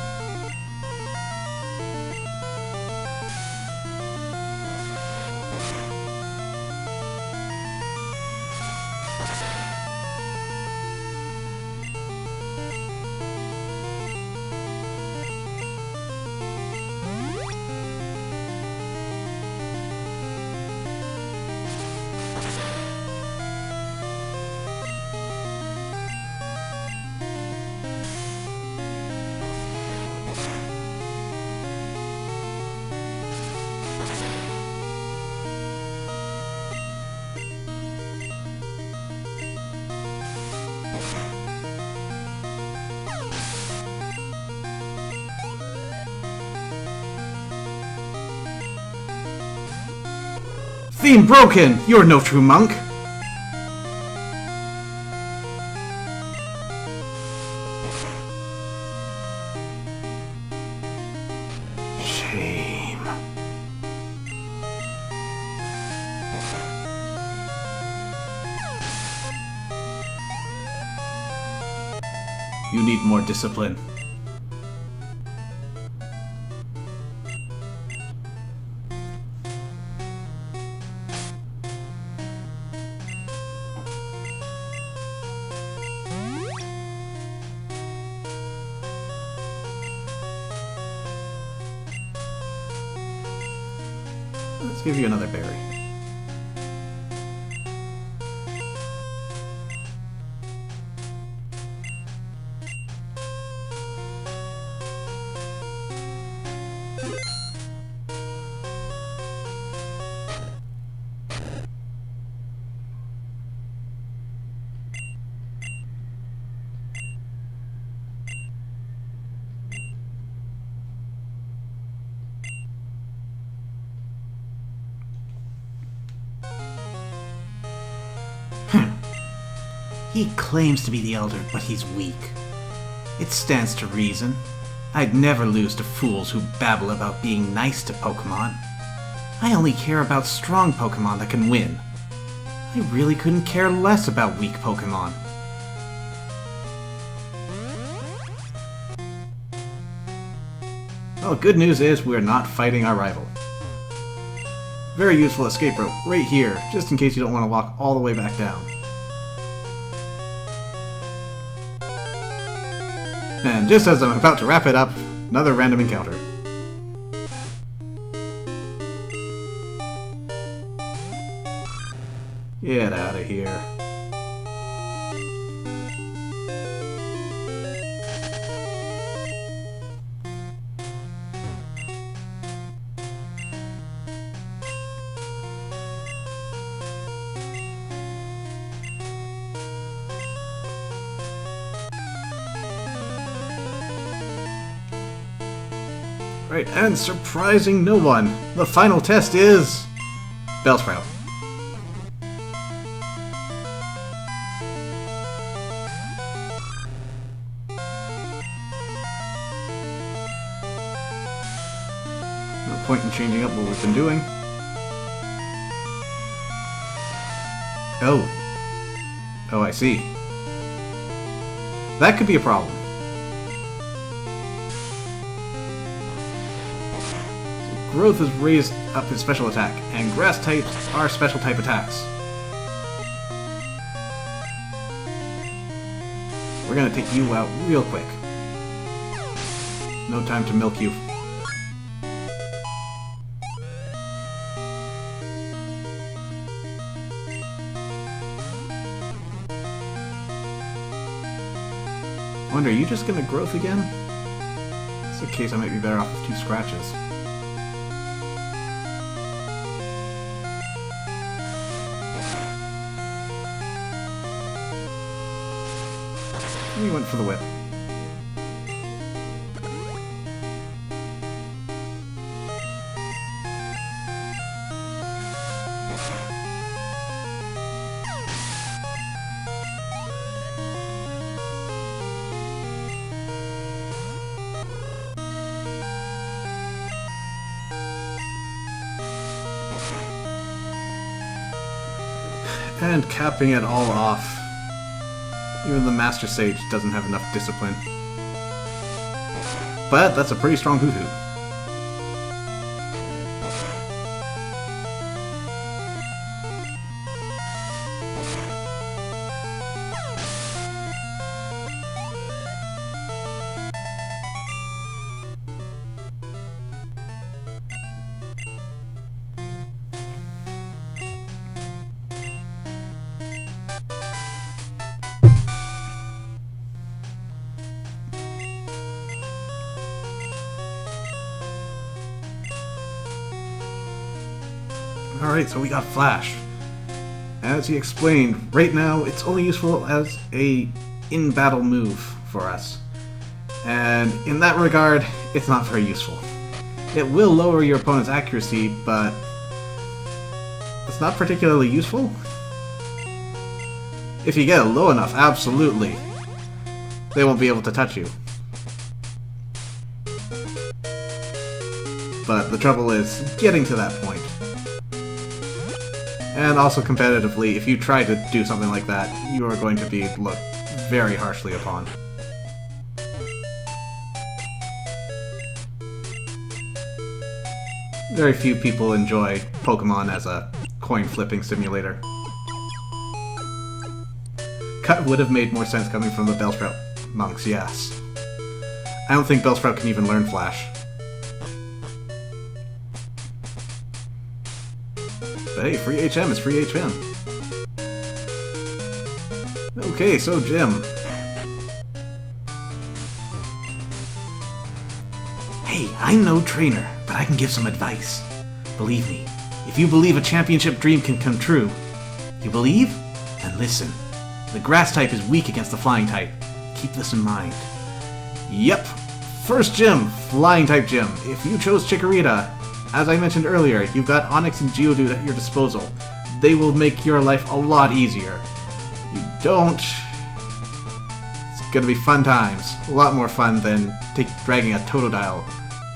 Speaker 3: Theme broken! You're no true monk! Shame. You need more discipline. Let's give you another berry.
Speaker 2: He claims to be the Elder, but he's weak. It stands to reason. I'd never lose to fools who babble about being nice to Pokémon. I only care about strong Pokémon that can win. I really couldn't care less about weak Pokémon.
Speaker 3: Well, good news is we're not fighting our rival. Very useful escape rope right here, just in case you don't want to walk all the way back down. And just as I'm about to wrap it up, another random encounter. Get out of here. Right, and surprising no one, the final test is Bellsprout. No point in changing up what we've been doing. Oh. Oh, I see. That could be a problem. Growth has raised up his special attack, and grass types are special type attacks. We're gonna take you out real quick. No time to milk you. I wonder, are you just gonna growth again? In this case, I might be better off with 2 scratches. He went for the whip. And capping it all off. Even the Master Sage doesn't have enough discipline. But that's a pretty strong Hoot-Hoot. Alright, so we got Flash. As he explained, right now it's only useful as a in-battle move for us. And in that regard, it's not very useful. It will lower your opponent's accuracy, but it's not particularly useful. If you get it low enough, absolutely. They won't be able to touch you. But the trouble is getting to that point. And also competitively, if you try to do something like that, you are going to be looked very harshly upon. Very few people enjoy Pokemon as a coin-flipping simulator. Cut would have made more sense coming from the Bellsprout monks, yes. I don't think Bellsprout can even learn Flash. But hey, free HM is free HM. Okay, so Jim.
Speaker 2: Hey, I'm no trainer, but I can give some advice. Believe me, if you believe a championship dream can come true, you believe? Then listen. The grass type is weak against the flying type. Keep this in mind.
Speaker 3: Yep. First gym, flying type gym. If you chose Chikorita, as I mentioned earlier, you've got Onix and Geodude at your disposal. They will make your life a lot easier. You don't... It's gonna be fun times. A lot more fun than dragging a Totodile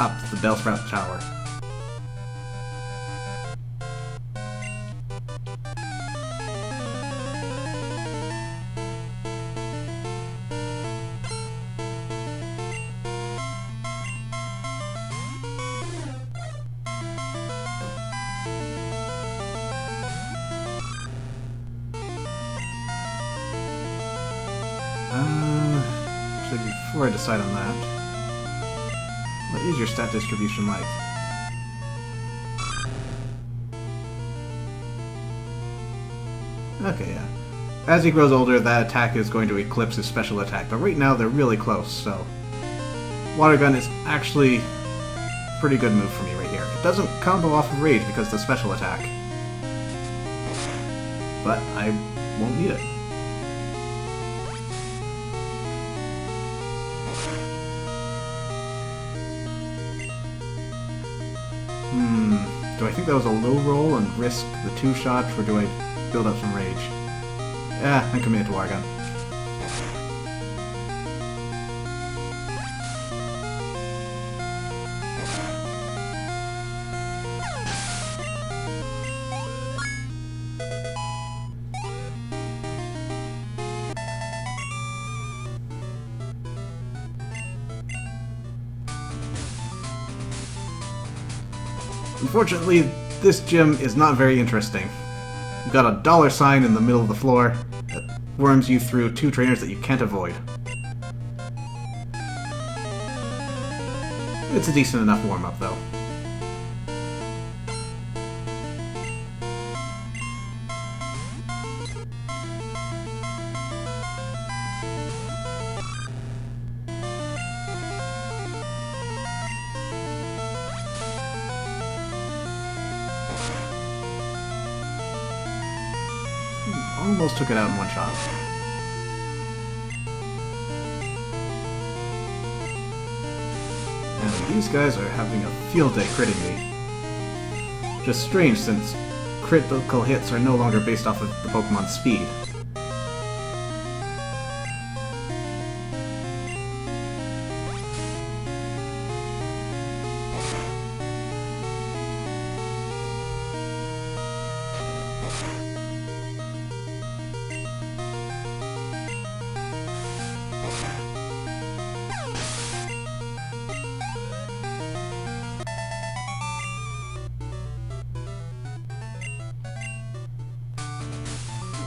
Speaker 3: up the Bellsprout Tower. Actually, before I decide on that, what is your stat distribution like? Okay, yeah. As he grows older, that attack is going to eclipse his special attack, but right now they're really close, so... Water Gun is actually a pretty good move for me right here. It doesn't combo off of Rage because of the special attack. But I won't need it. Do I think that was a low roll and risk the 2 shots, or do I build up some rage? I'm committed to Water Gun. Unfortunately, this gym is not very interesting. You've got a $sign in the middle of the floor that worms you through 2 trainers that you can't avoid. It's a decent enough warm-up, though. Almost took it out in 1 shot. And these guys are having a field day critting me. Just strange since critical hits are no longer based off of the Pokemon's speed.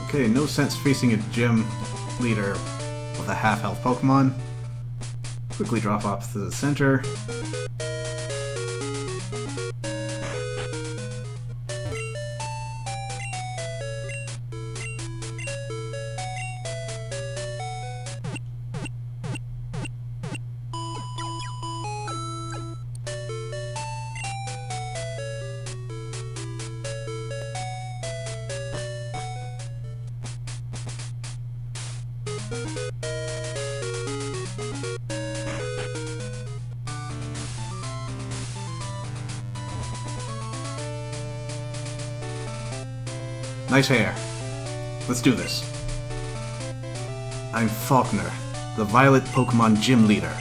Speaker 3: Okay, no sense facing a gym leader with a half-health Pokemon. Quickly drop off to the center. Nice hair. Let's do this. I'm Faulkner, the Violet Pokemon Gym Leader.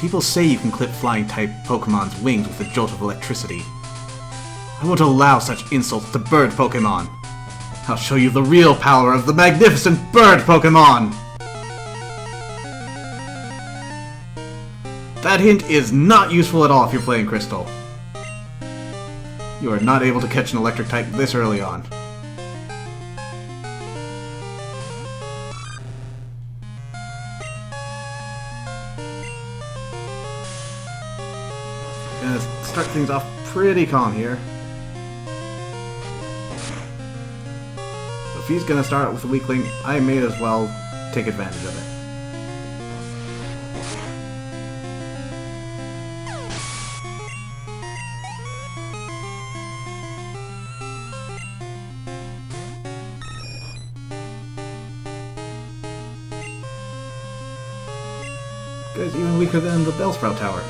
Speaker 3: People say you can clip flying-type Pokemon's wings with a jolt of electricity. I won't allow such insults to bird Pokemon. I'll show you the real power of the magnificent bird Pokemon! That hint is not useful at all if you're playing Crystal. You are not able to catch an electric type this early on. Gonna start things off pretty calm here. If he's gonna start with a weakling, I may as well take advantage of it. Guy's even weaker than the Bellsprout Tower.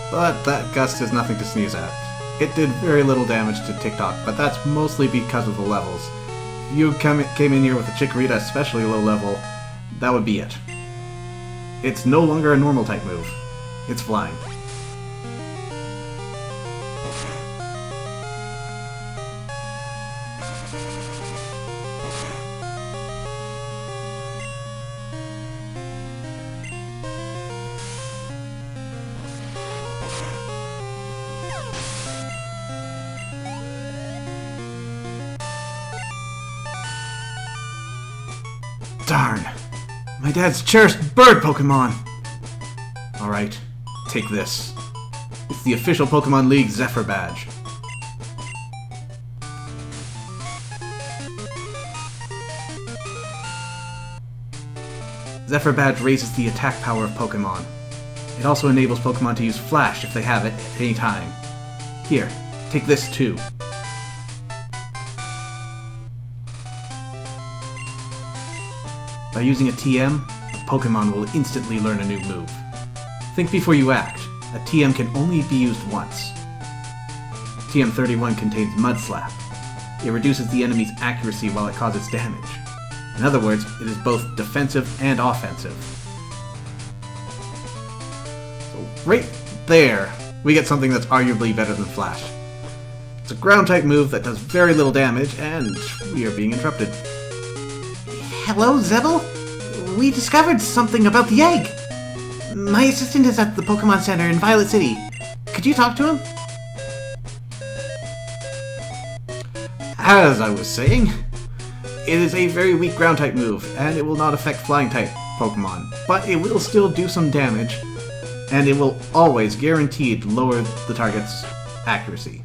Speaker 3: But that gust is nothing to sneeze at. It did very little damage to TikTok, but that's mostly because of the levels. If you came in here with a Chikorita especially low level, that would be it. It's no longer a normal type move. It's flying. Darn! My dad's cherished bird Pokemon! Alright, take this. It's the official Pokemon League Zephyr badge. Zephyr badge raises the attack power of Pokemon. It also enables Pokemon to use Flash if they have it at any time. Here, take this too. By using a TM, a Pokemon will instantly learn a new move. Think before you act. A TM can only be used once. TM31 contains Mud Slap. It reduces the enemy's accuracy while it causes damage. In other words, it is both defensive and offensive. So right there, we get something that's arguably better than Flash. It's a ground-type move that does very little damage, and we are being interrupted.
Speaker 1: Hello, Zebel? We discovered something about the egg. My assistant is at the Pokemon Center in Violet City. Could you talk to him?
Speaker 3: As I was saying, it is a very weak ground-type move, and it will not affect flying-type Pokemon, but it will still do some damage, and it will always guaranteed lower the target's accuracy.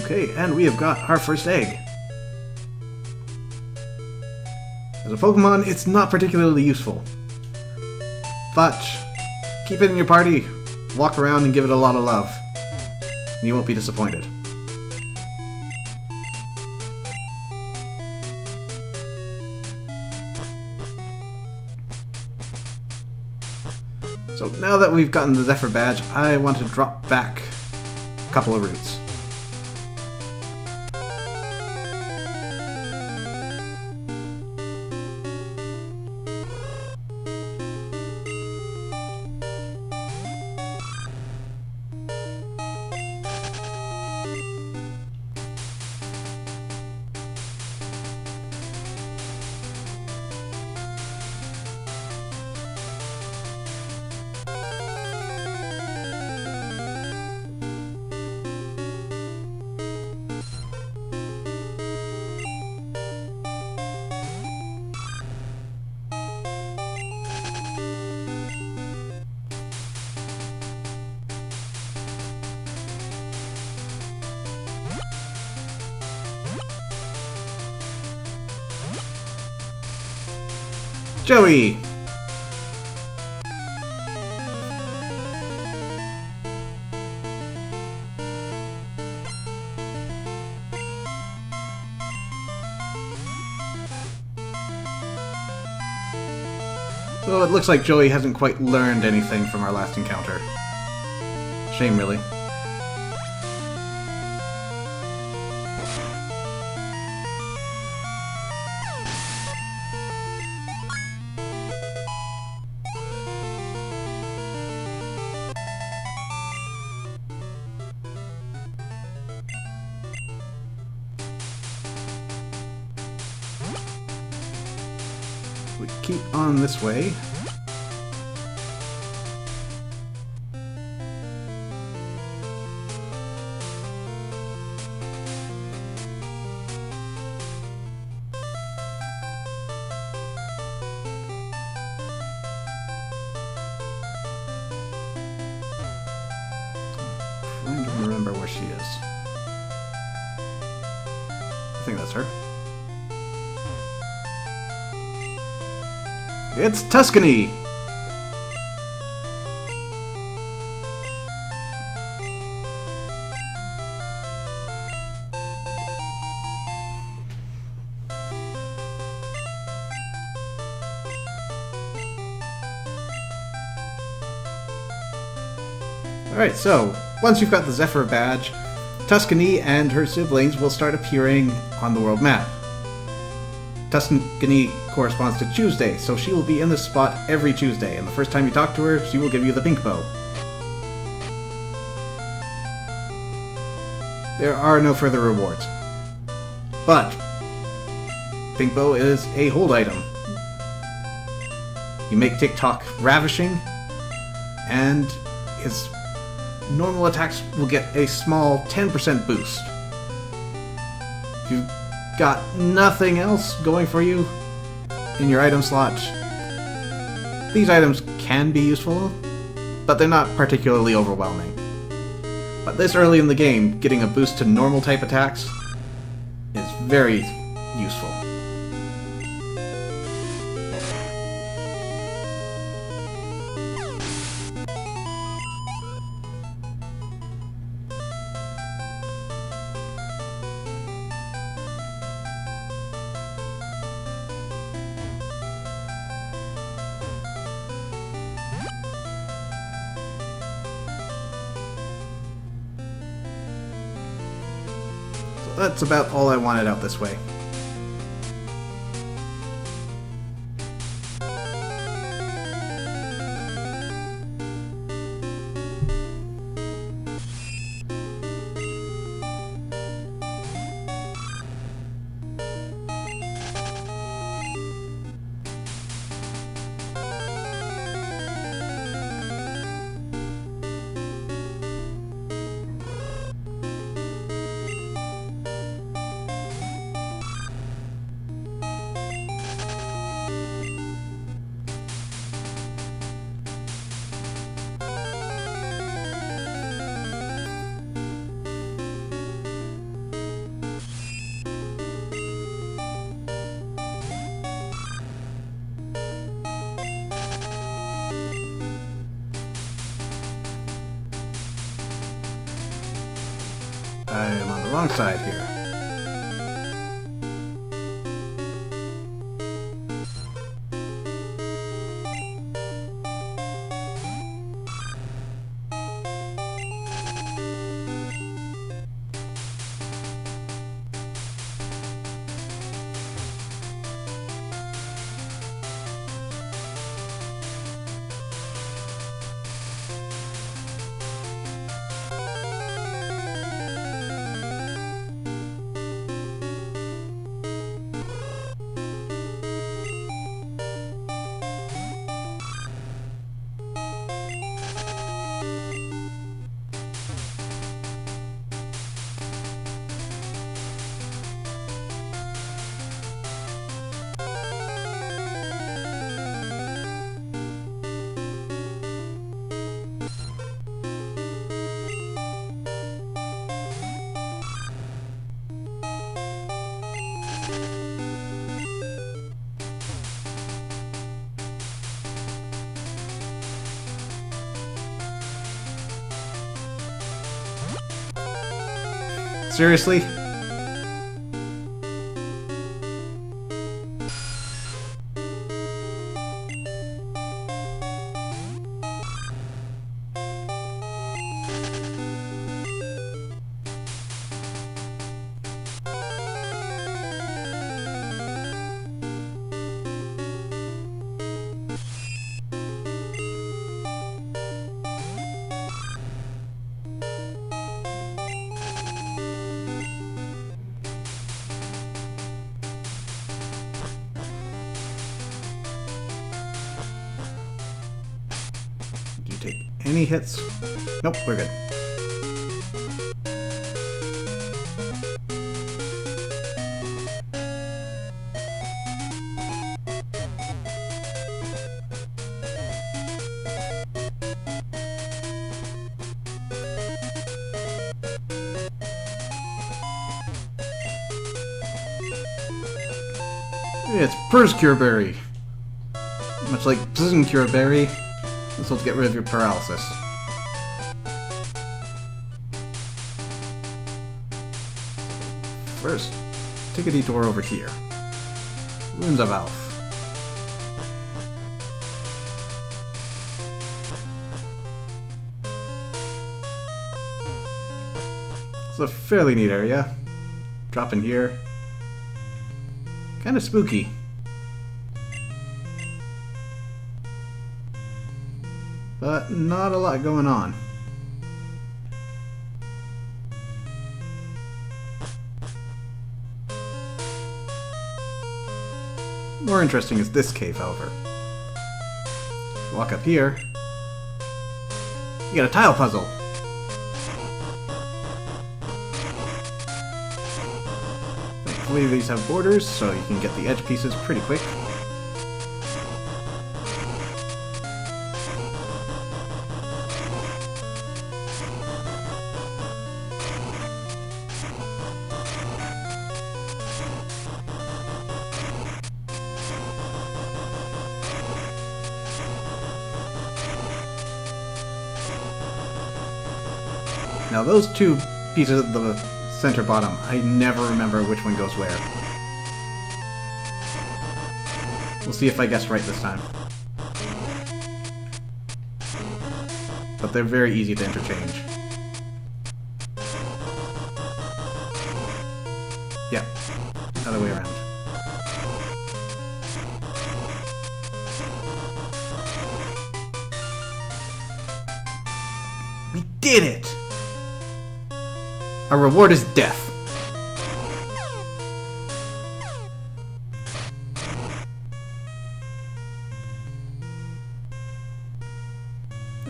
Speaker 3: Okay, and we have got our first egg. As a Pokemon, it's not particularly useful. But keep it in your party, walk around and give it a lot of love. And you won't be disappointed. So now that we've gotten the Zephyr badge, I want to drop back a couple of routes. Joey! So it looks like Joey hasn't quite learned anything from our last encounter. Shame, really. We keep on this way. Trying to remember where she is. I think that's her. It's Tuscany! Alright, so, once you've got the Zephyr badge, Tuscany and her siblings will start appearing on the world map. Tuscany corresponds to Tuesday, so she will be in this spot every Tuesday, and the first time you talk to her, she will give you the pink bow. There are no further rewards. But pink bow is a hold item. You make TikTok ravishing, and his normal attacks will get a small 10% boost. If you've got nothing else going for you in your item slot, these items can be useful, but they're not particularly overwhelming. But this early in the game, getting a boost to normal type attacks is very useful. That's about all I wanted out this way. I am on the wrong side here. Seriously? Take any hits? Nope, we're good. It's Purr's Cure Berry. Much like Precision Cure Berry, this will get rid of your paralysis. First, take a detour over here. Ruins of Alph. a fairly neat area. Drop in here. Kind of spooky. But not a lot going on. More interesting is this cave, however. Walk up here. You got a tile puzzle. Thankfully these have borders, so you can get the edge pieces pretty quick. Now those two pieces at the center bottom, I never remember which one goes where. We'll see if I guess right this time. But they're very easy to interchange. Yeah, other way around. We did it! Our reward is death.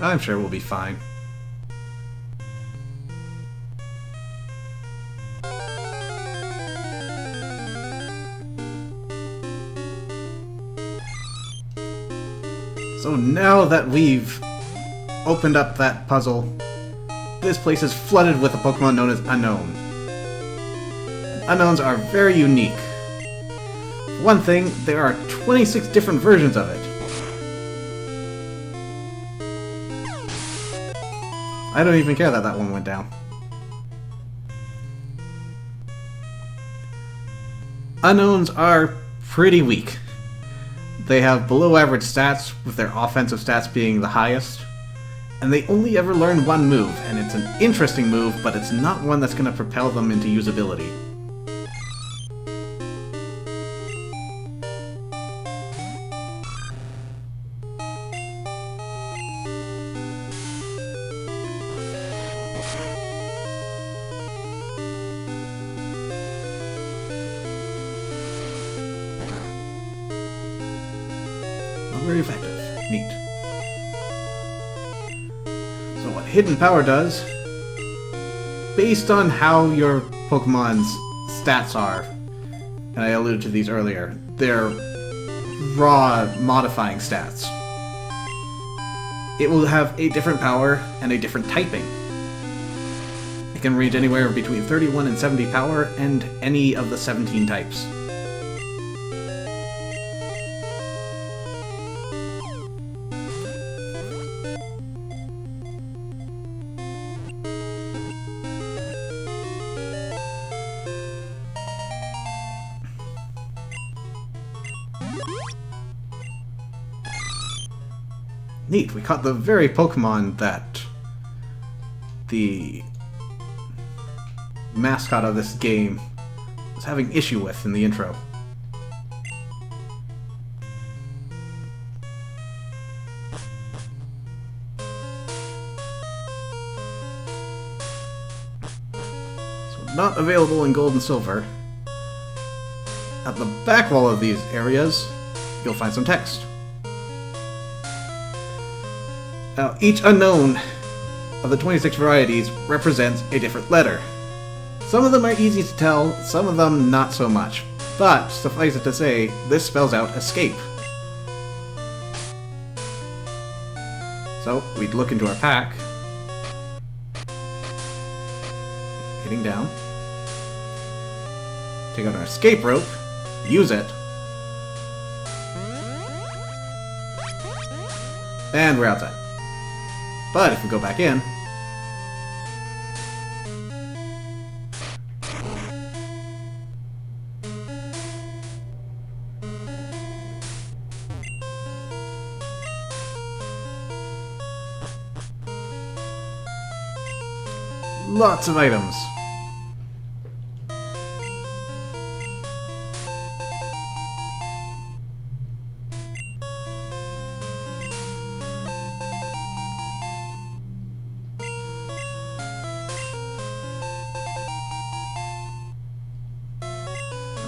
Speaker 3: I'm sure we'll be fine. So now that we've opened up that puzzle, this place is flooded with a Pokemon known as Unknown. Unknowns are very unique. For one thing, there are 26 different versions of it. I don't even care that that one went down. Unknowns are pretty weak. They have below average stats, with their offensive stats being the highest. And they only ever learn one move, and it's an interesting move, but it's not one that's going to propel them into usability. Not very effective. Neat. So what Hidden Power does, based on how your Pokemon's stats are, and I alluded to these earlier, they're raw modifying stats. It will have a different power and a different typing. It can range anywhere between 31 and 70 power and any of the 17 types. Neat, we caught the very Pokemon that the mascot of this game was having issue with in the intro. So not available in Gold and Silver. At the back wall of these areas, you'll find some text. Now, each unknown of the 26 varieties represents a different letter. Some of them are easy to tell, some of them not so much. But, suffice it to say, this spells out escape. So, we'd look into our pack. Hitting down. Take out our escape rope. Use it. And we're outside. But if we go back in, lots of items.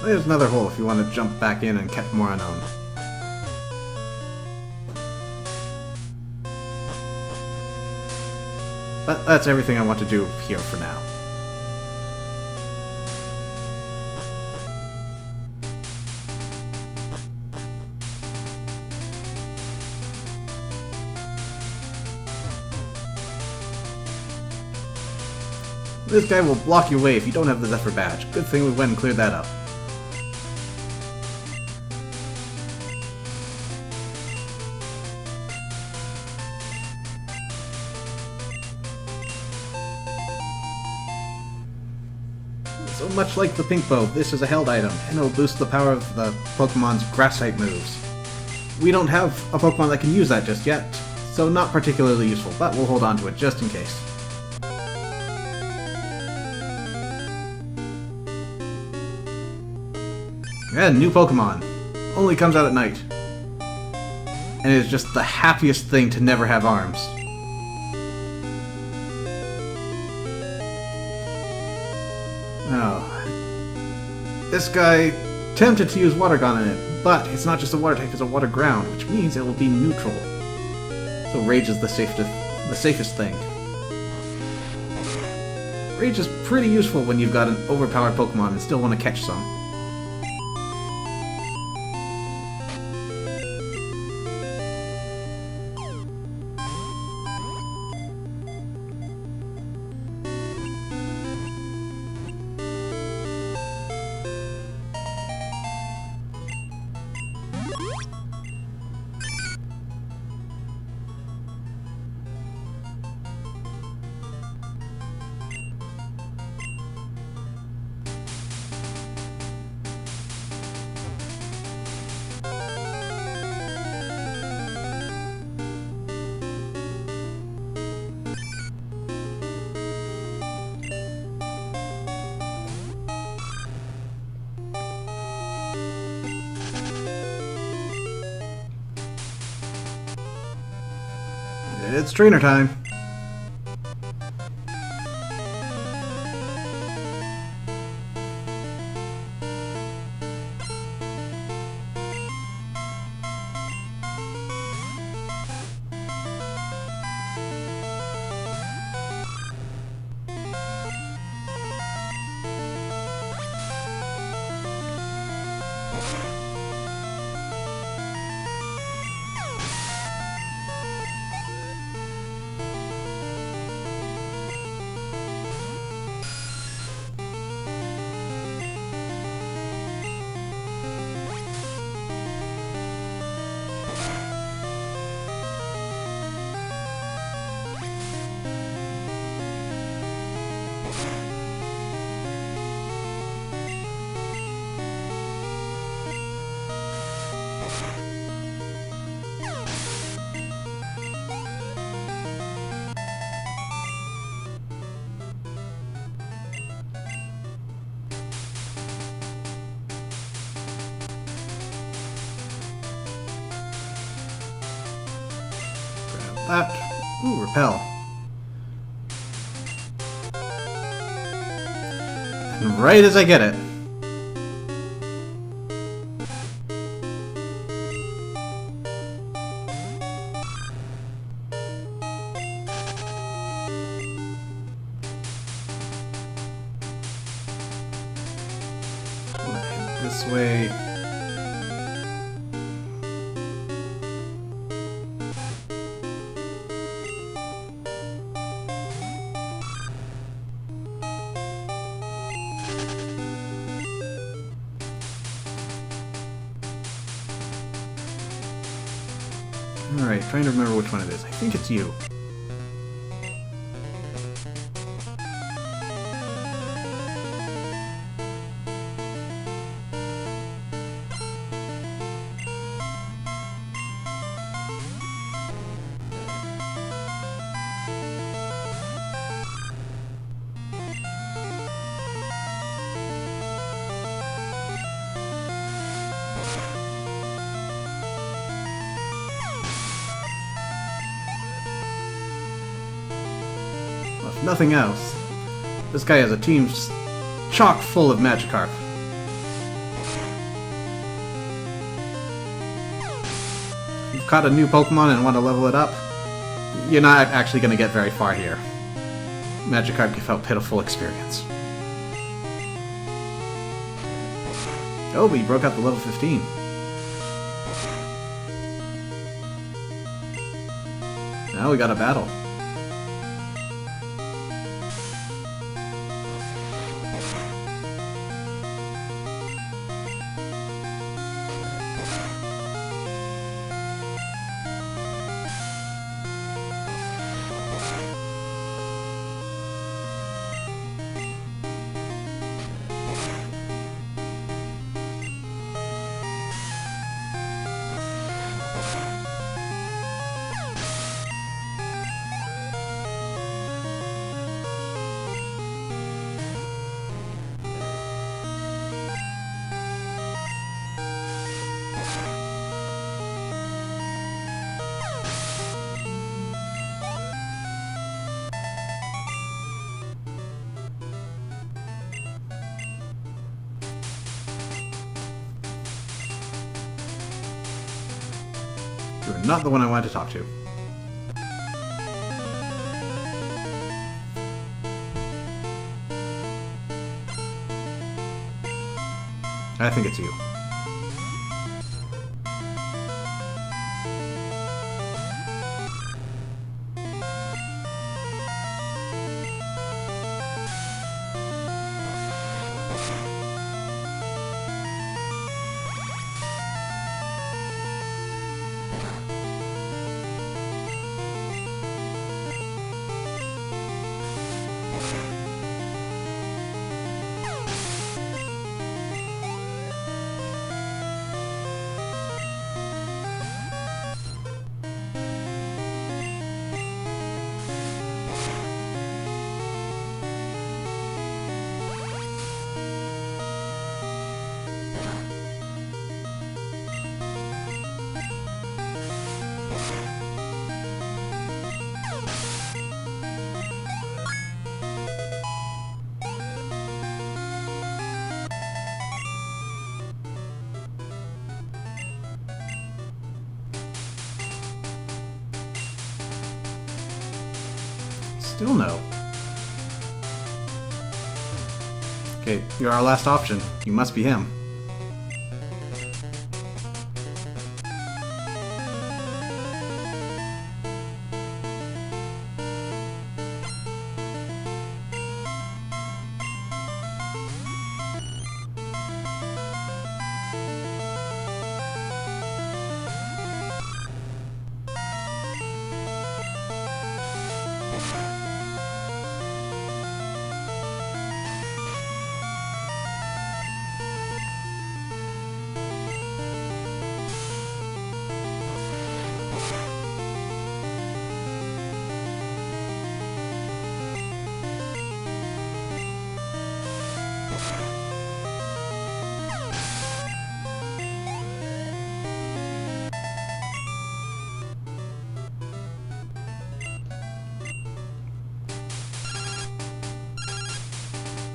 Speaker 3: there's another hole if you want to jump back in and catch more unknown. But that's everything I want to do here for now. This guy will block your way if you don't have the Zephyr badge. Good thing we went and cleared that up. So much like the Pink Bow, this is a held item, and it'll boost the power of the Pokemon's Grass-type moves. We don't have a Pokemon that can use that just yet, so not particularly useful, but we'll hold on to it just in case. And new Pokemon. Only comes out at night. And it is just the happiest thing to never have arms. Oh. This guy tempted to use Water Gun in it, but it's not just a water type, it's a water ground, which means it will be neutral. So Rage is the safest thing. Rage is pretty useful when you've got an overpowered Pokemon and still want to catch some. It's trainer time. That. Ooh, repel. And right as I get it. This way. Alright, trying to remember which one it is. I think it's you. If nothing else, this guy has a team chock full of Magikarp. you've caught a new Pokemon and want to level it up, you're not actually going to get very far here. Magikarp give out pitiful experience. Oh, but you broke out the level 15. Now we got a battle. You're not the one I wanted to talk to. I think it's you. Still no. Okay, you're our last option. You must be him.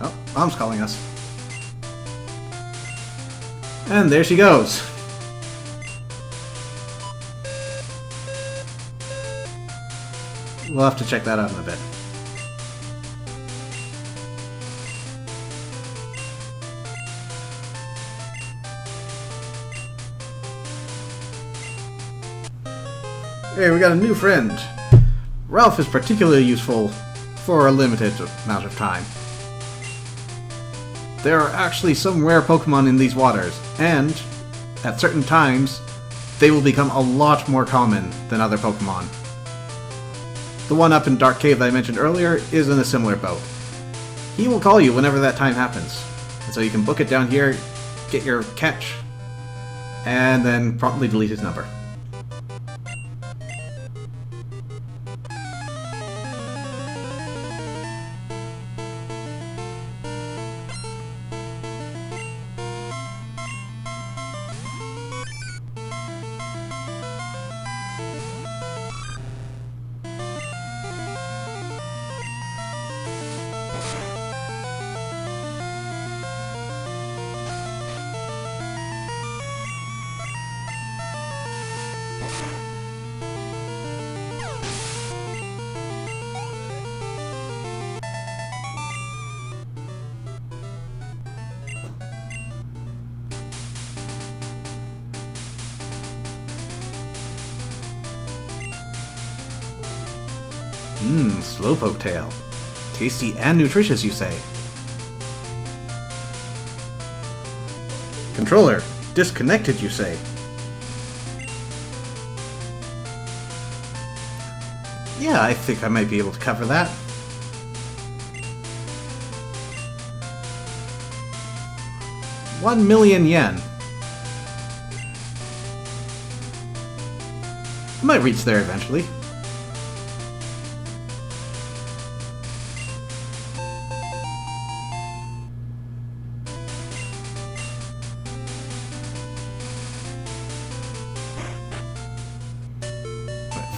Speaker 3: Oh, Mom's calling us. And there she goes. We'll have to check that out in a bit. Hey, we got a new friend. Ralph is particularly useful for a limited amount of time. There are actually some rare Pokemon in these waters, and at certain times, they will become a lot more common than other Pokemon. The one up in Dark Cave that I mentioned earlier is in a similar boat. He will call you whenever that time happens, and so you can book it down here, get your catch, and then promptly delete his number. Slowpoke tail. Tasty and nutritious, you say? Controller, disconnected, you say? Yeah, I think I might be able to cover that. ¥1,000,000. I might reach there eventually.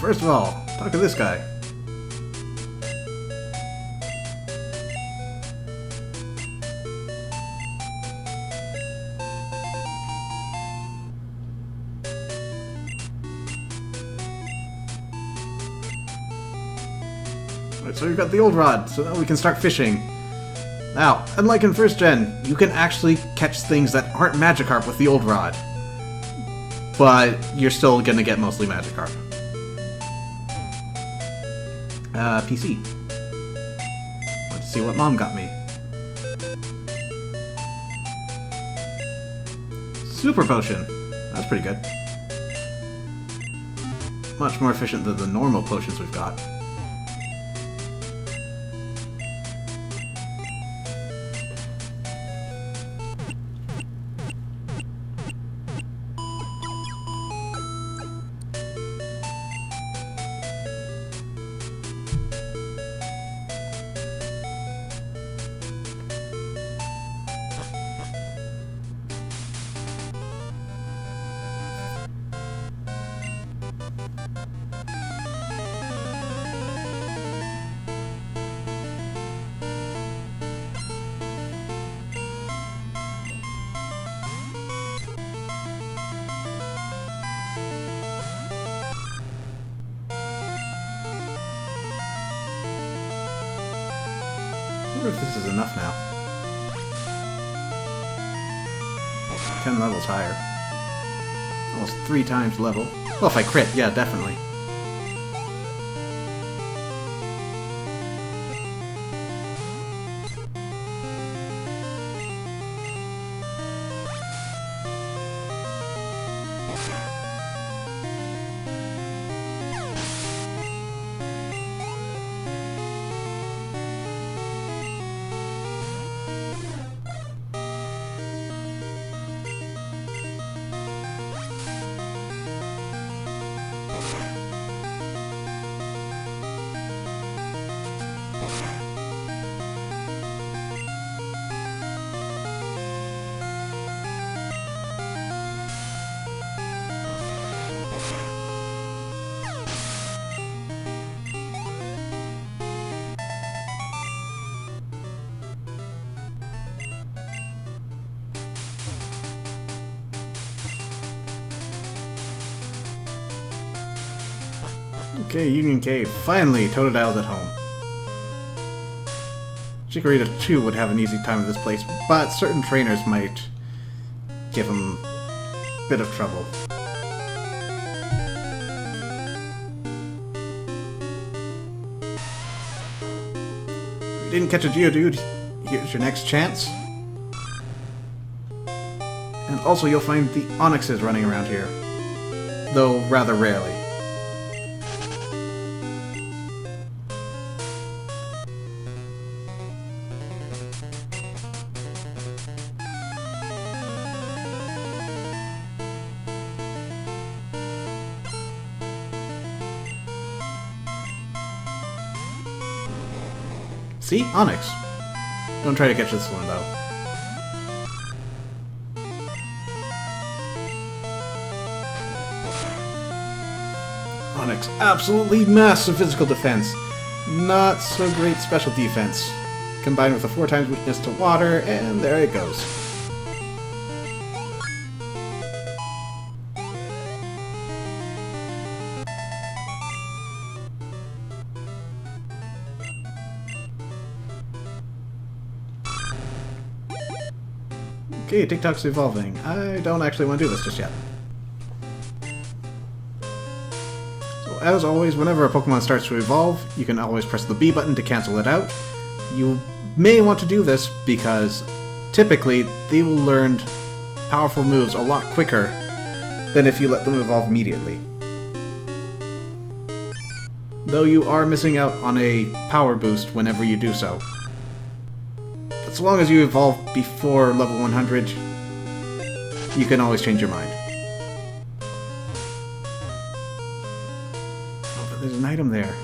Speaker 3: First of all, talk to this guy. Alright, so we've got the old rod, so now we can start fishing. Now, unlike in first gen, you can actually catch things that aren't Magikarp with the old rod. But you're still gonna get mostly Magikarp. PC. Let's see what Mom got me. Super Potion. That's pretty good. Much more efficient than the normal potions we've got. I wonder if this is enough now. 10 levels higher. Almost 3 times level. Well, if I crit, yeah, definitely. Okay, Union Cave. Finally, Totodile's at home. Chikorita too would have an easy time at this place, but certain trainers might give him a bit of trouble. If you didn't catch a Geodude, here's your next chance. And also you'll find the Onyxes running around here, though rather rarely. See? Onyx. Don't try to catch this one, though. Onyx, absolutely massive physical defense. Not so great special defense. Combined with a 4 times weakness to water, and there it goes. Okay, TikTok's evolving. I don't actually want to do this just yet. So as always, whenever a Pokemon starts to evolve, you can always press the B button to cancel it out. You may want to do this because typically they will learn powerful moves a lot quicker than if you let them evolve immediately. Though you are missing out on a power boost whenever you do so. As long as you evolve before level 100, you can always change your mind. Oh, but there's an item there.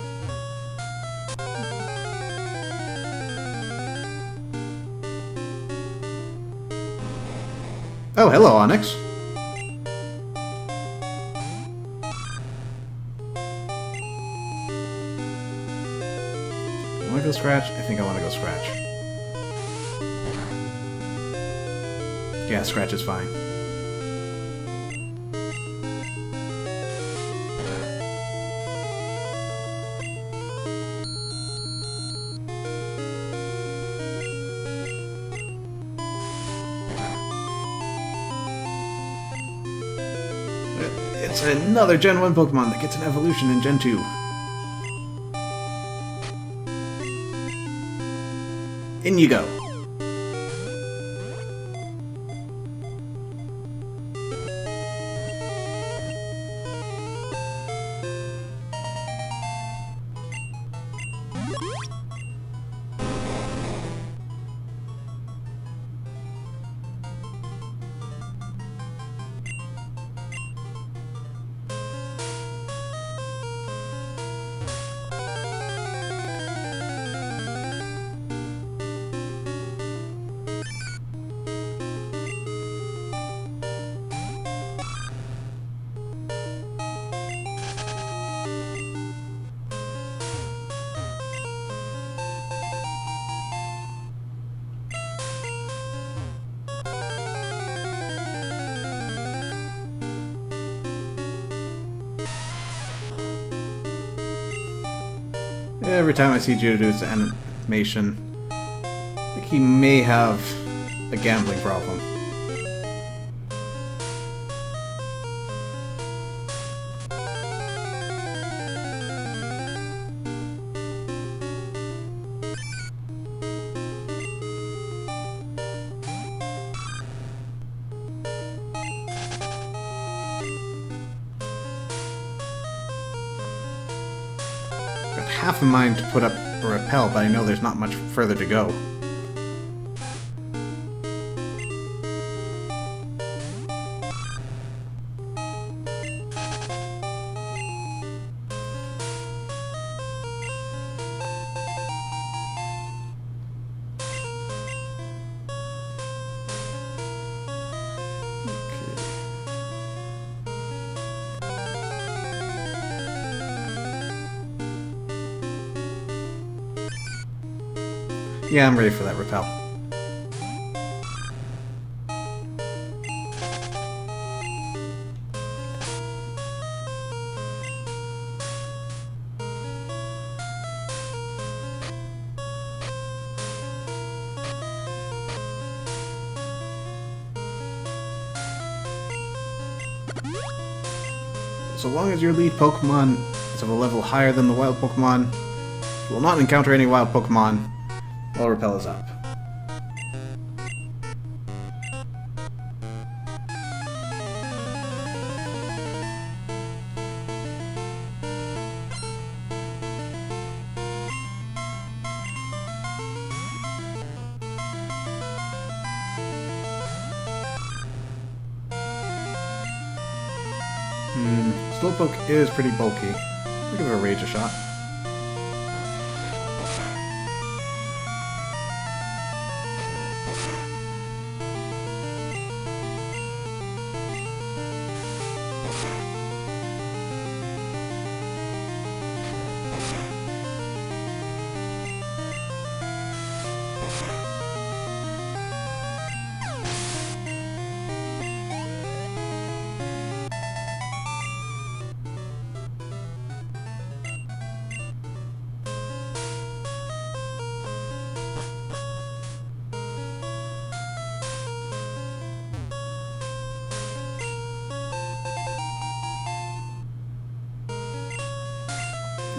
Speaker 3: Oh, hello, Onyx. Want to go scratch? I think I want to go scratch. Yeah, scratch is fine. It's another Gen 1 Pokemon that gets an evolution in Gen 2. In you go. Every time I see Geodude's animation, I think he may have a gambling problem. Half a mind to put up a repel, but I know there's not much further to go. Yeah, I'm ready for that repel. So long as your lead Pokemon is of a level higher than the wild Pokemon, you will not encounter any wild Pokemon while repel is up. Slowpoke is pretty bulky. I'll give it a Rage a shot.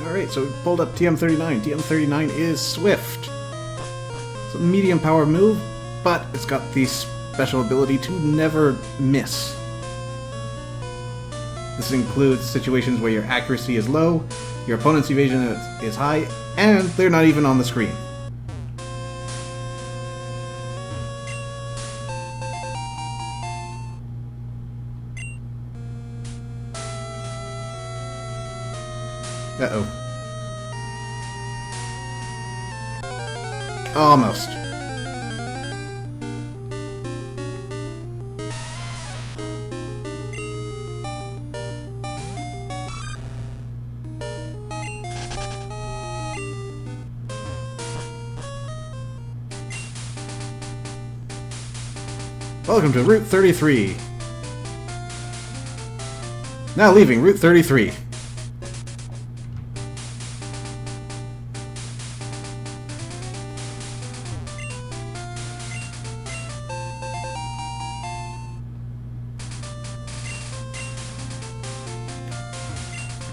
Speaker 3: Alright, so we pulled up TM39. TM39 is Swift. It's a medium power move, but it's got the special ability to never miss. This includes situations where your accuracy is low, your opponent's evasion is high, and they're not even on the screen. Uh-oh. Almost. Welcome to Route 33. Now leaving Route 33.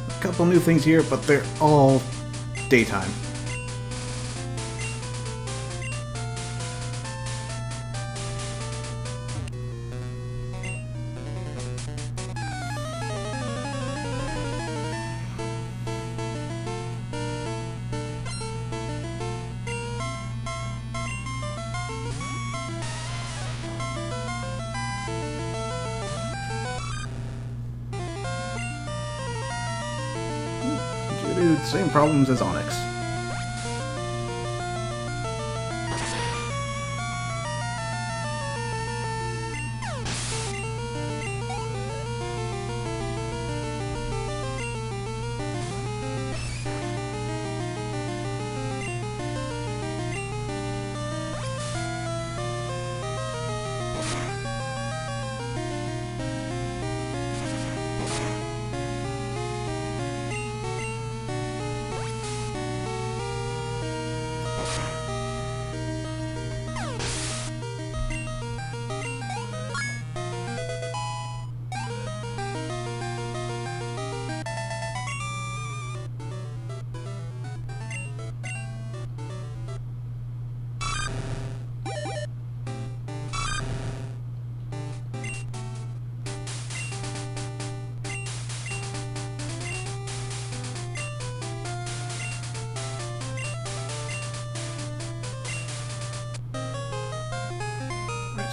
Speaker 3: A couple new things here, but they're all daytime. Dude, same problems as Onyx.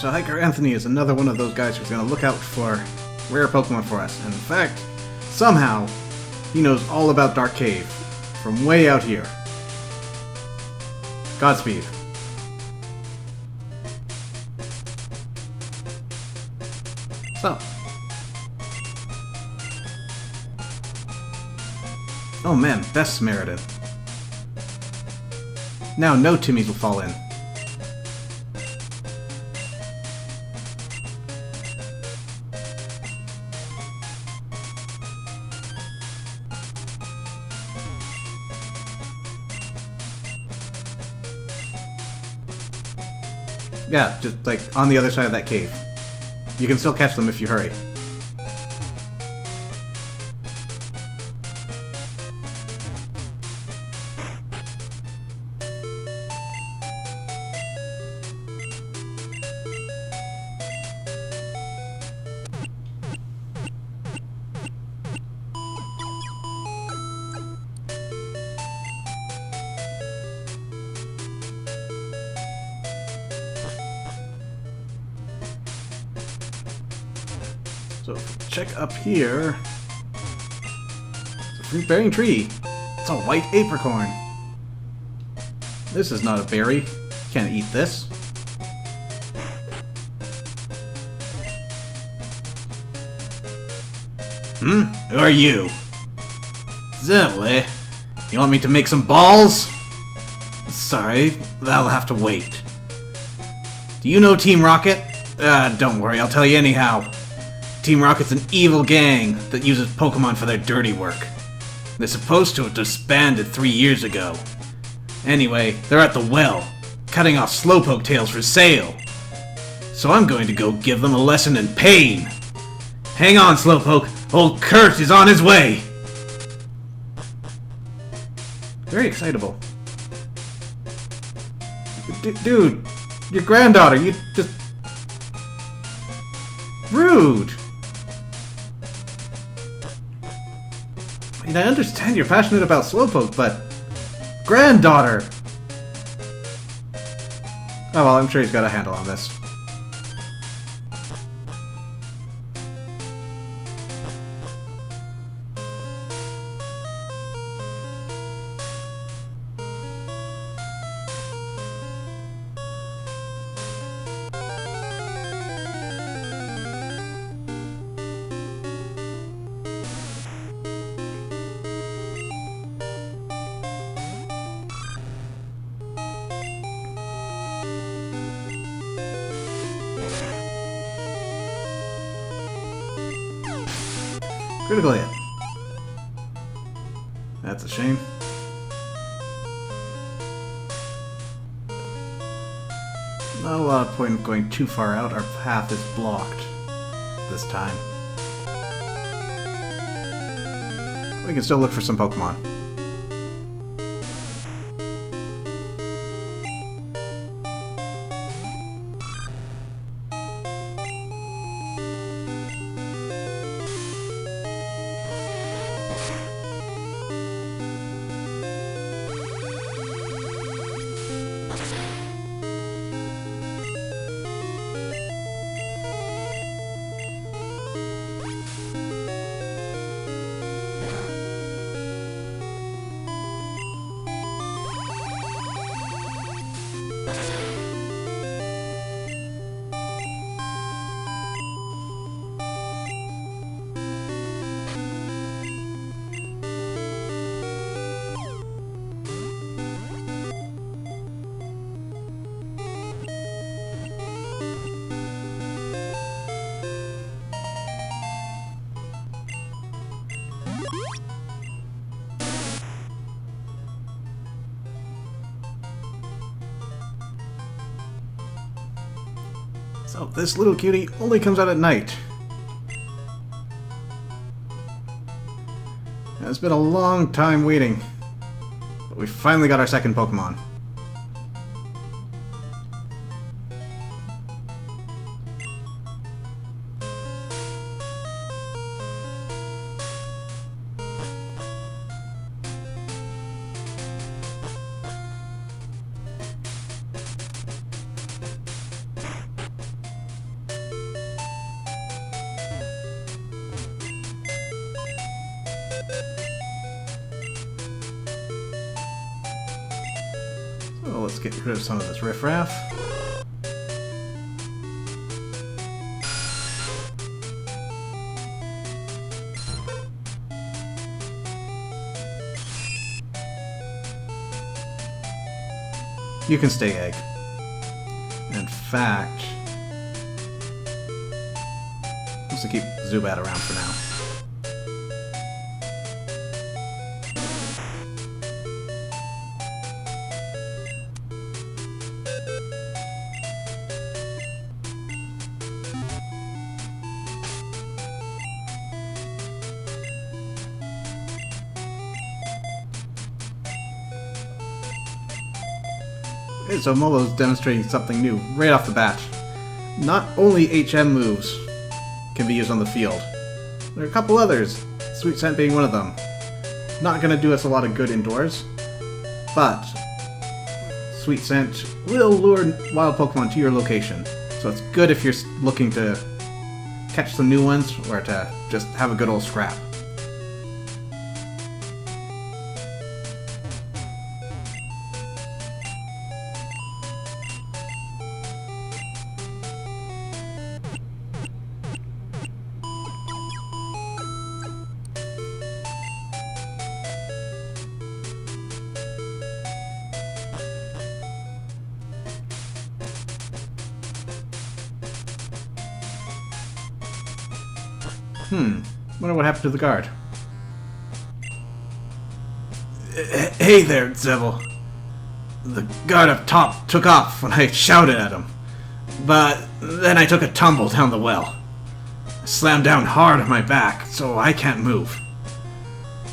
Speaker 3: So Hiker Anthony is another one of those guys who's going to look out for rare Pokemon for us. And in fact, somehow, he knows all about Dark Cave from way out here. Godspeed. So. Oh man, Best Merited. Now no Timmies will fall in. Yeah, just like on the other side of that cave. You can still catch them if you hurry. So, check up here. It's a fruit-bearing tree. It's a white apricorn. This is not a berry. Can't eat this. Who are you? Zebly, you want me to make some balls? Sorry, that'll have to wait. Do you know Team Rocket? Don't worry, I'll tell you anyhow. Team Rocket's an evil gang that uses Pokemon for their dirty work. They're supposed to have disbanded 3 years ago. Anyway, they're at the well, cutting off Slowpoke tails for sale. So I'm going to go give them a lesson in pain. Hang on, Slowpoke. Old Kurt is on his way. Very excitable. Dude, your granddaughter, you just... Rude! I mean, I understand you're passionate about Slowpoke, but... Granddaughter! Oh well, I'm sure he's got a handle on this. Critical hit. That's a shame. Not a lot of point of going too far out. Our path is blocked this time. We can still look for some Pokemon. So this little cutie only comes out at night. And it's been a long time waiting, but we finally got our second Pokemon. So let's get rid of some of this riffraff. You can stay, Egg. In fact, let's keep Zubat around for now. Okay, so Molo's demonstrating something new right off the bat. Not only HM moves can be used on the field. There are a couple others, Sweet Scent being one of them. Not gonna do us a lot of good indoors, but Sweet Scent will lure wild Pokemon to your location. So it's good if you're looking to catch some new ones or to just have a good old scrap. Wonder what happened to the guard. Hey there, Zevil. The guard up top took off when I shouted at him. But then I took a tumble down the well. I slammed down hard on my back, so I can't move.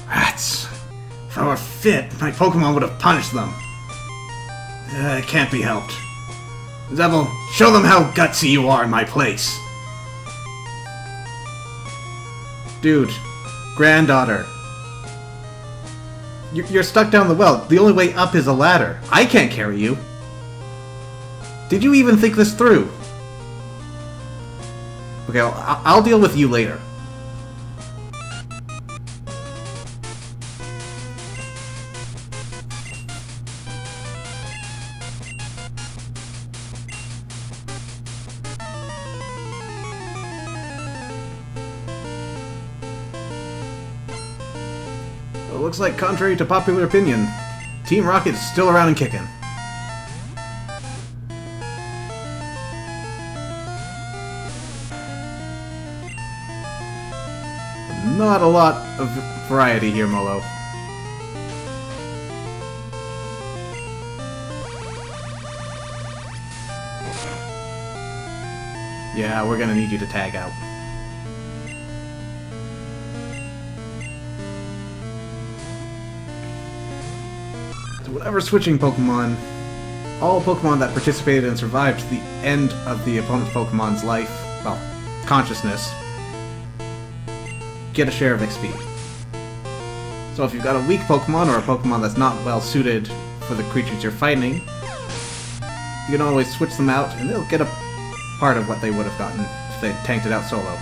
Speaker 3: Rats. If I were fit, my Pokemon would have punished them. It can't be helped. Zebel, show them how gutsy you are in my place. Dude, granddaughter. You're stuck down the well. The only way up is a ladder. I can't carry you. Did you even think this through? Okay, I'll deal with you later. Well, looks like, contrary to popular opinion, Team Rocket's still around and kicking. Not a lot of variety here, Molo. Yeah, we're gonna need you to tag out. So whenever switching Pokemon, all Pokemon that participated and survived to the end of the opponent's Pokemon's life, well, consciousness, get a share of XP. So if you've got a weak Pokemon or a Pokemon that's not well suited for the creatures you're fighting, you can always switch them out and they'll get a part of what they would have gotten if they tanked it out solo.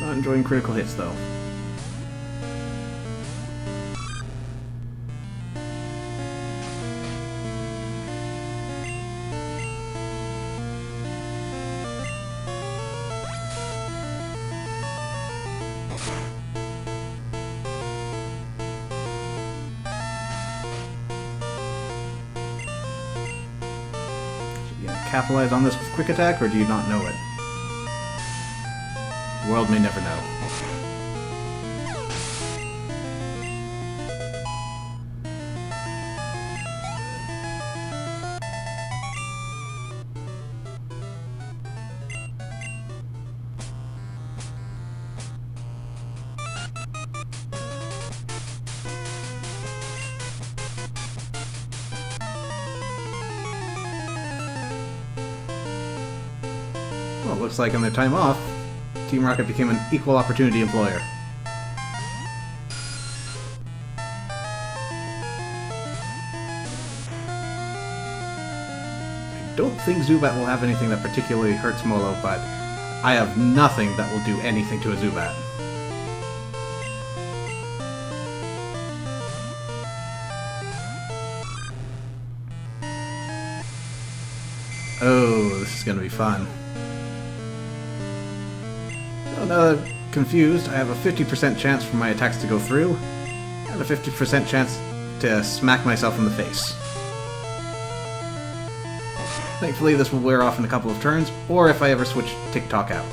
Speaker 3: Not enjoying critical hits, though. Should you capitalize on this with quick attack, or do you not know it? The world may never know. Well, it looks like on their time off, Team Rocket became an equal opportunity employer. I don't think Zubat will have anything that particularly hurts Molo, but I have nothing that will do anything to a Zubat. Oh, this is gonna be fun. So now that I'm confused, I have a 50% chance for my attacks to go through, and a 50% chance to smack myself in the face. Thankfully, this will wear off in a couple of turns, or if I ever switch TikTok out.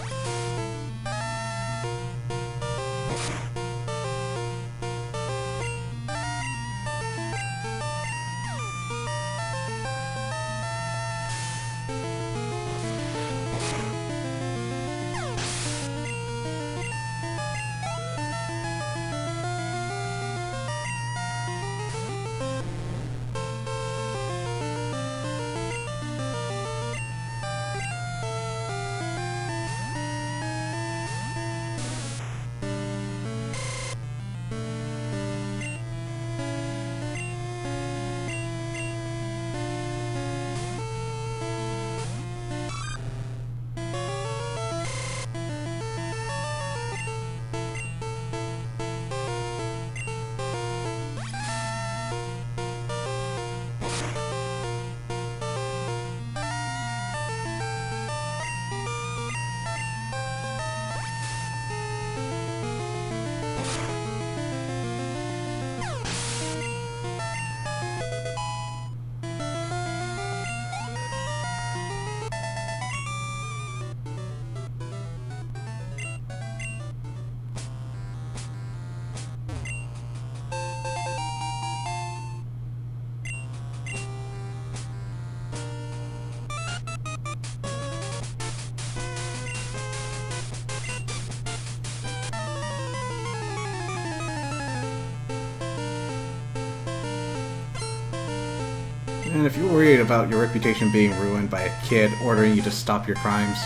Speaker 3: And if you're worried about your reputation being ruined by a kid ordering you to stop your crimes,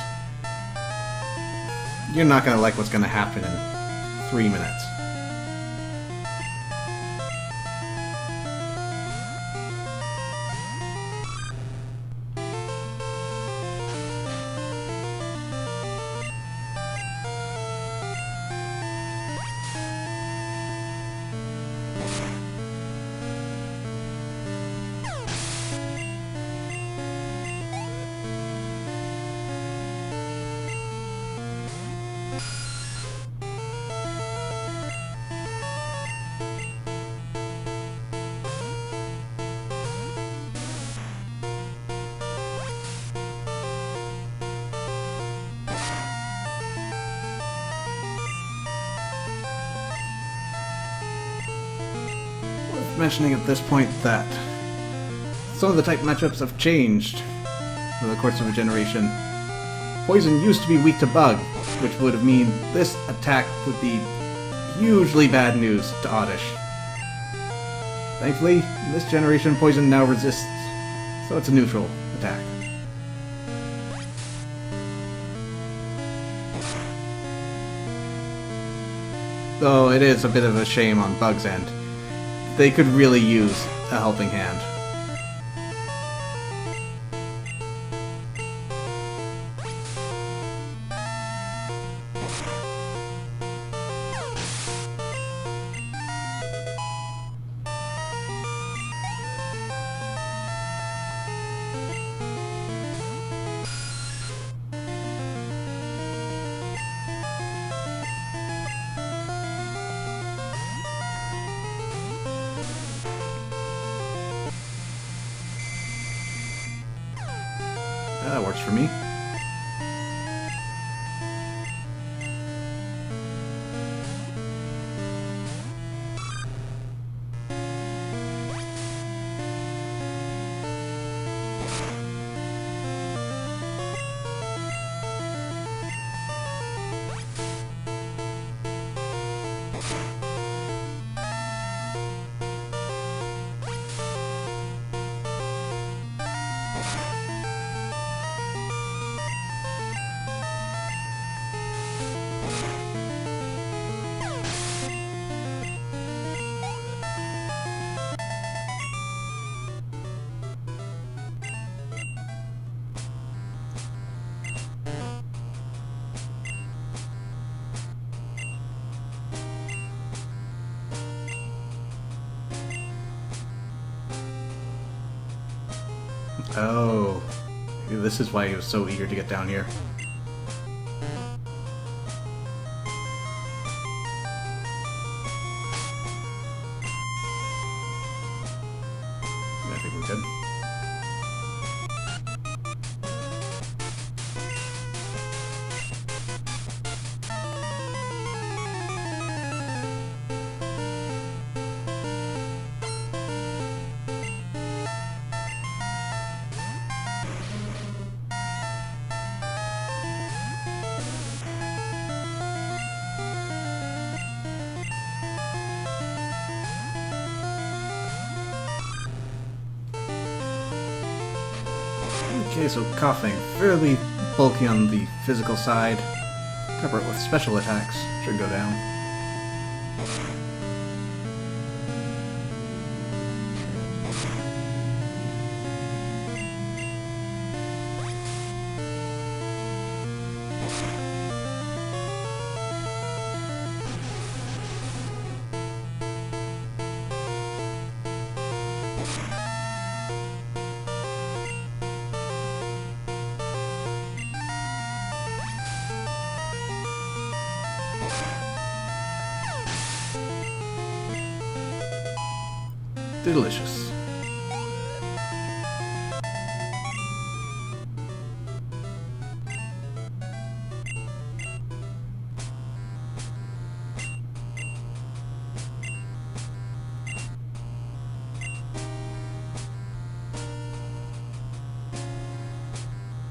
Speaker 3: you're not gonna like what's gonna happen in 3 minutes. Mentioning at this point that some of the type matchups have changed over the course of a generation. Poison used to be weak to bug, which would mean this attack would be hugely bad news to Oddish. Thankfully, in this generation, Poison now resists, so it's a neutral attack. Though it is a bit of a shame on Bug's end. They could really use a helping hand. That works for me. Oh, this is why he was so eager to get down here. I think we're good. Okay, so coughing, fairly bulky on the physical side. Cover it with special attacks, should go down. Delicious.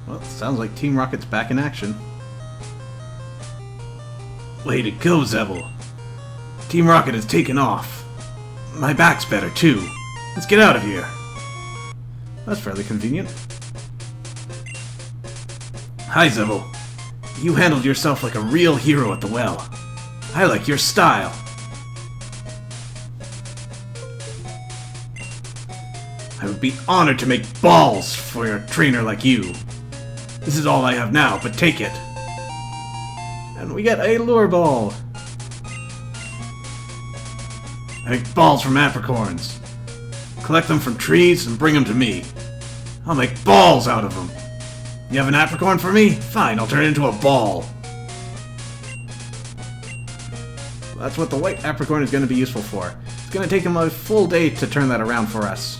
Speaker 3: Well, it sounds like Team Rocket's back in action. Way to go, Zebel. Team Rocket has taken off. My back's better, too. Let's get out of here. That's fairly convenient. Hi, Zebel. You handled yourself like a real hero at the well. I like your style. I would be honored to make balls for a trainer like you. This is all I have now, but take it. And we get a lure ball. I make balls from apricorns. Collect them from trees and bring them to me. I'll make balls out of them. You have an apricorn for me? Fine, I'll turn it into a ball. That's what the white apricorn is going to be useful for. It's going to take him a full day to turn that around for us.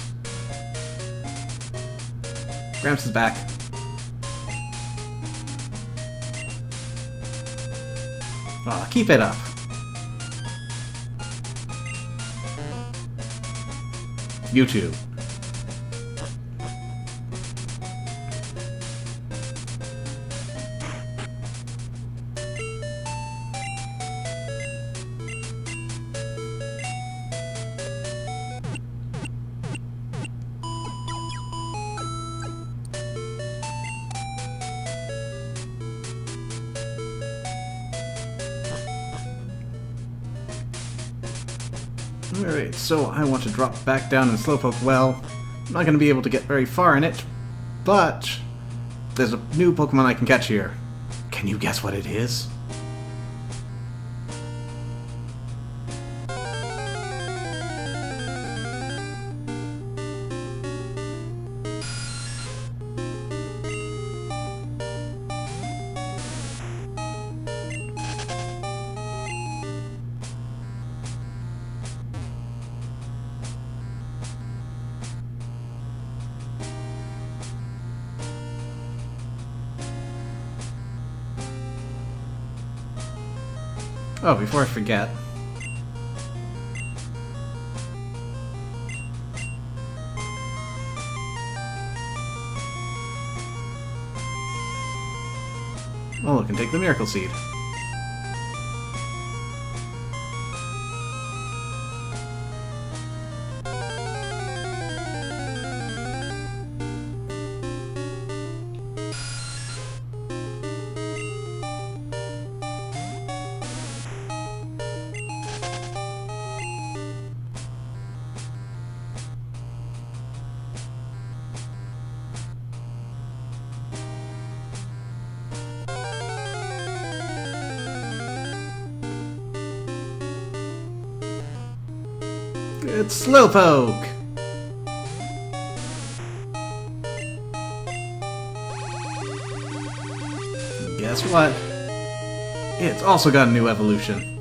Speaker 3: Gramps is back. Aw, keep it up. You too. Alright, so I want to drop back down in Slowpoke Well. I'm not going to be able to get very far in it, but there's a new Pokemon I can catch here. Can you guess what it is? Oh, before I forget. Oh, look, and take the Miracle Seed. It's Slowpoke! Guess what? It's also got a new evolution.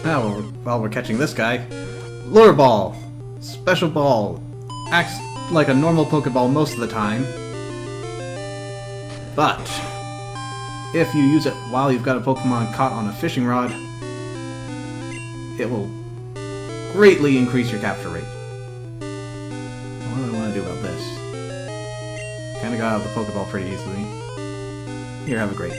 Speaker 3: Now, while we're catching this guy, Lure Ball! Special Ball. Acts like a normal Pokeball most of the time, but if you use it while you've got a Pokemon caught on a fishing rod, it will greatly increase your capture rate. What do I want to do about this? Kinda got out of the Pokeball pretty easily. Here, have a great.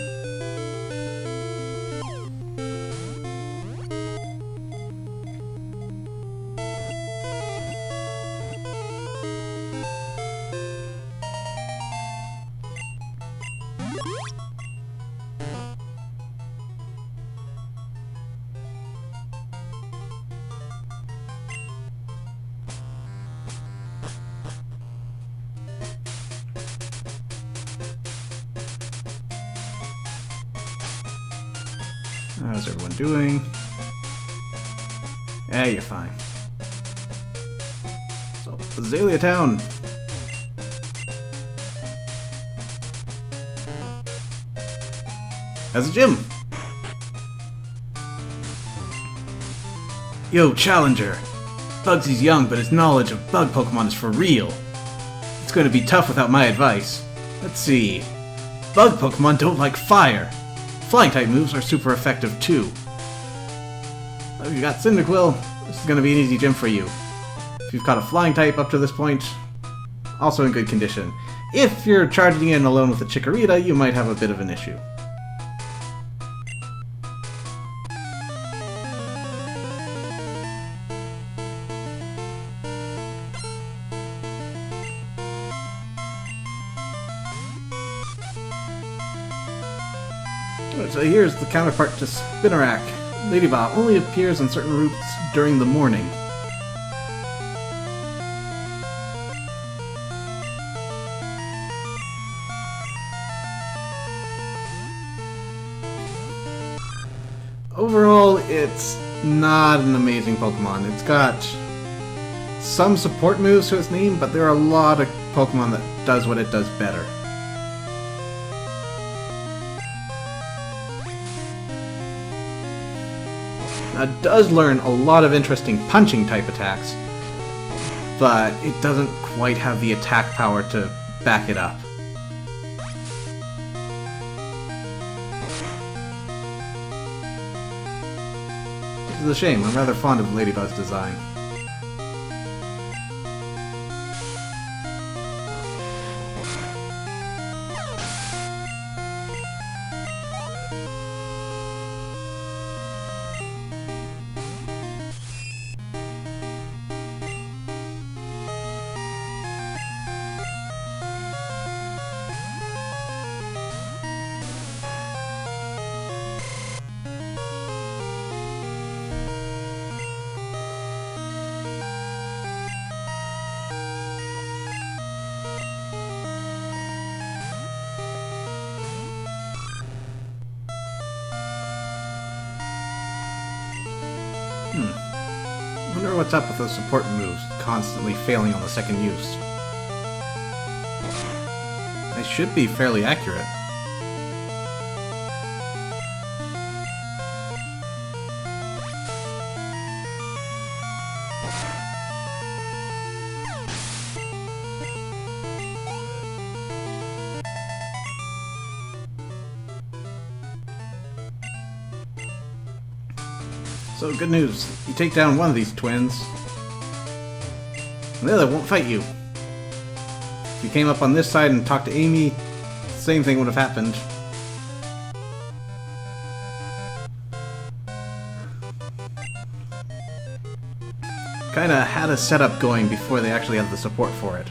Speaker 3: How's everyone doing? Yeah, you're fine. So, Azalea Town. As a gym. Yo, Challenger. Bugsy's young, but his knowledge of bug Pokemon is for real. It's going to be tough without my advice. Let's see. Bug Pokemon don't like fire. Flying-type moves are super effective too. If you got Cyndaquil, this is going to be an easy gym for you. If you've caught a flying type up to this point, also in good condition. If you're charging in alone with a Chikorita, you might have a bit of an issue. So here's the counterpart to Spinarak. Ladybot only appears on certain routes during the morning. Overall, it's not an amazing Pokemon. It's got some support moves to its name, but there are a lot of Pokemon that does what it does better. It does learn a lot of interesting punching type attacks, but it doesn't quite have the attack power to back it up. Which is a shame. I'm rather fond of Ladybug's design. Wonder what's up with those support moves constantly failing on the second use. They should be fairly accurate. So, good news. You take down one of these twins, and the other won't fight you. If you came up on this side and talked to Amy, the same thing would have happened. Kinda had a setup going before they actually had the support for it.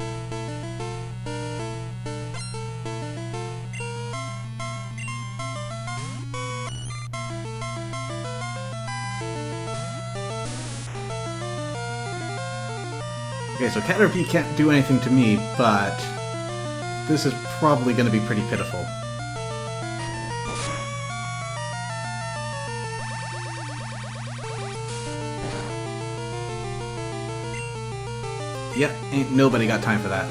Speaker 3: Okay, so Caterpie can't do anything to me, but this is probably going to be pretty pitiful. Yep, ain't nobody got time for that.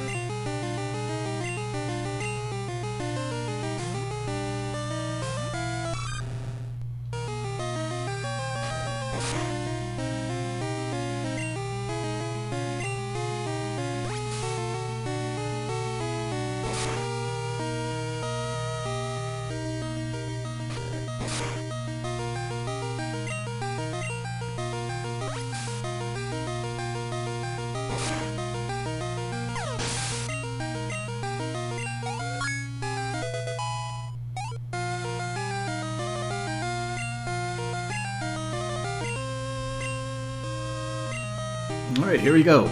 Speaker 3: Alright, here we go.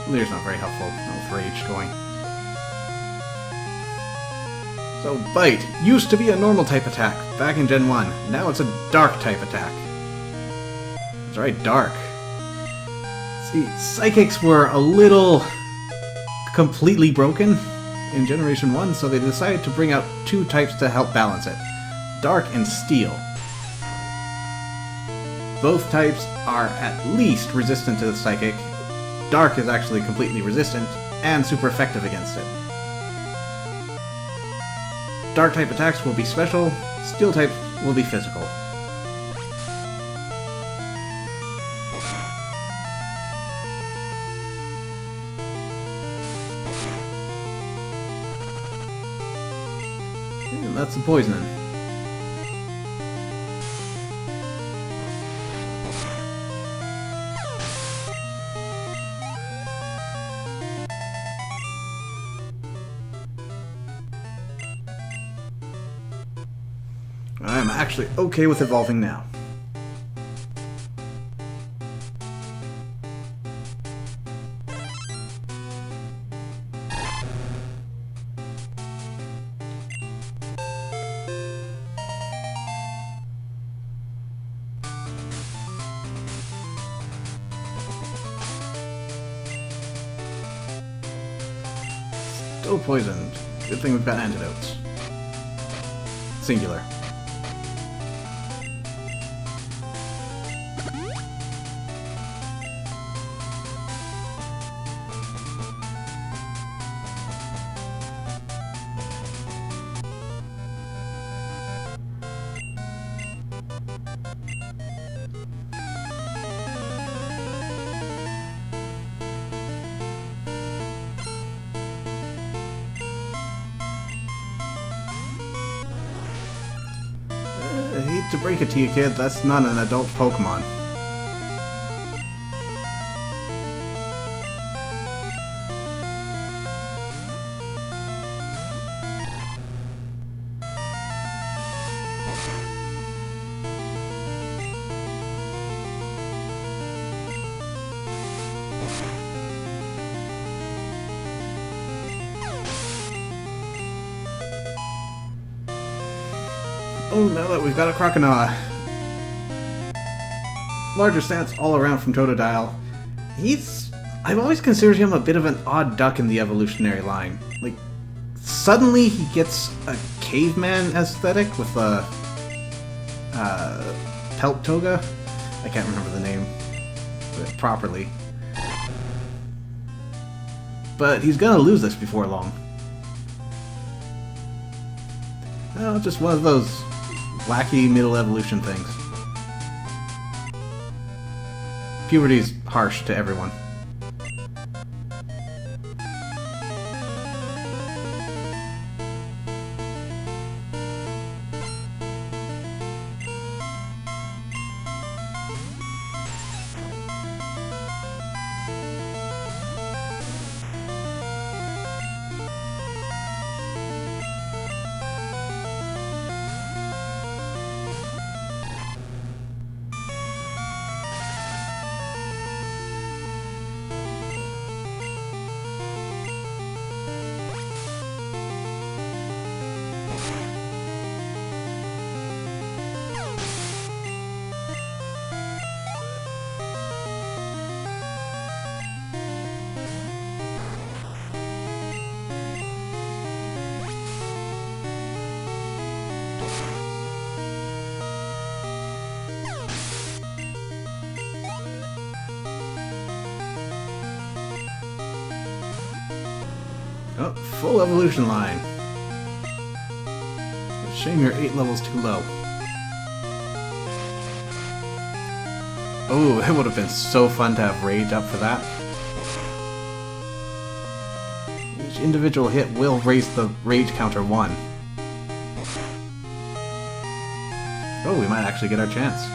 Speaker 3: Leer's not very helpful. With Rage going. So, Bite used to be a normal type attack back in Gen 1. Now it's a dark type attack. That's right, dark. See, Psychics were a little completely broken in Generation 1, so they decided to bring out two types to help balance it. Dark and Steel. Both types are at least resistant to the Psychic. Dark is actually completely resistant, and super effective against it. Dark type attacks will be special, Steel type will be physical. And that's the poisoning. I'm actually okay with evolving now. Still poisoned. Good thing we've got antidotes. Singular. I hate to break it to you, kid, that's not an adult Pokemon. Oh, now that we've got a Crocodile. Larger stance all around from Totodile. I've always considered him a bit of an odd duck in the evolutionary line. Like, suddenly he gets a caveman aesthetic with a pelt toga. I can't remember the name properly. But he's gonna lose this before long. Oh, just one of those wacky middle evolution things. Puberty's harsh to everyone. Oh, full evolution line. Shame you're 8 levels too low. Oh, it would have been so fun to have Rage up for that. Each individual hit will raise the Rage counter 1. Oh, we might actually get our chance.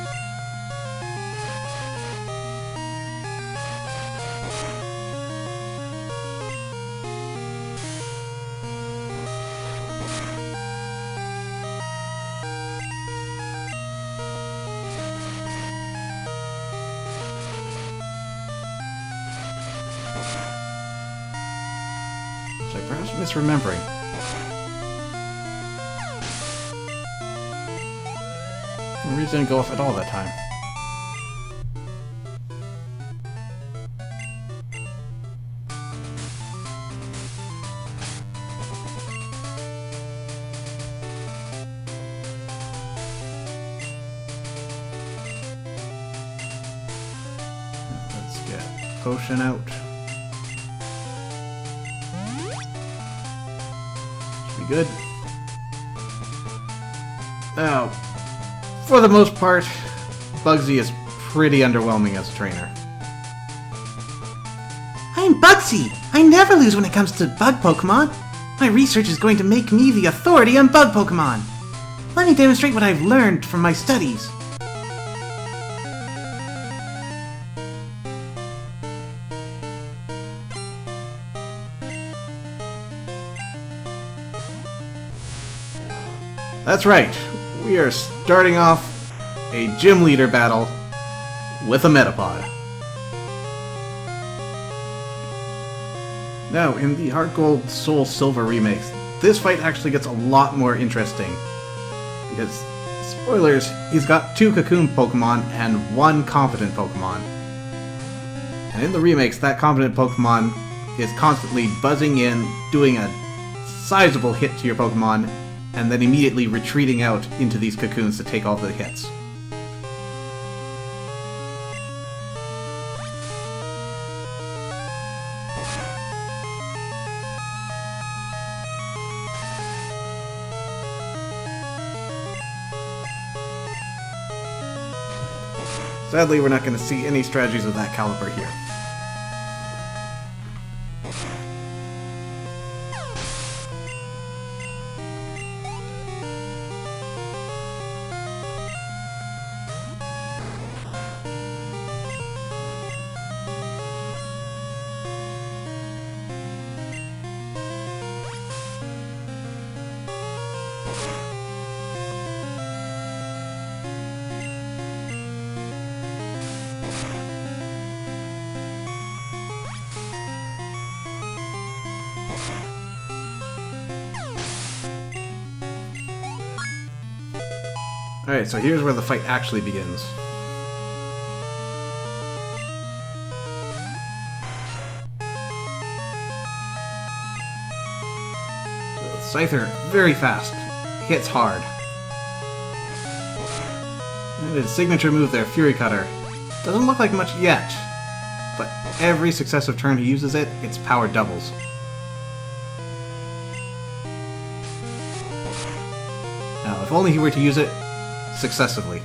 Speaker 3: Perhaps misremembering. The reason didn't go off at all that time. Let's get potion out. Good. Now, for the most part, Bugsy is pretty underwhelming as a trainer.
Speaker 1: I'm Bugsy! I never lose when it comes to bug Pokemon! My research is going to make me the authority on bug Pokemon! Let me demonstrate what I've learned from my studies.
Speaker 3: That's right. we are starting off a gym leader battle with a Metapod. Now, in the Heart Gold Soul Silver remakes, this fight actually gets a lot more interesting. Because, spoilers, he's got 2 Cocoon Pokemon and 1 Competent Pokemon. And in the remakes, that Competent Pokemon is constantly buzzing in, doing a sizable hit to your Pokemon, and then immediately retreating out into these cocoons to take all the hits. Sadly, we're not going to see any strategies of that caliber here. Alright, so here's where the fight actually begins. Scyther, very fast. Hits hard. And his signature move there, Fury Cutter. Doesn't look like much yet, but every successive turn he uses it, its power doubles. Now, if only he were to use it successively.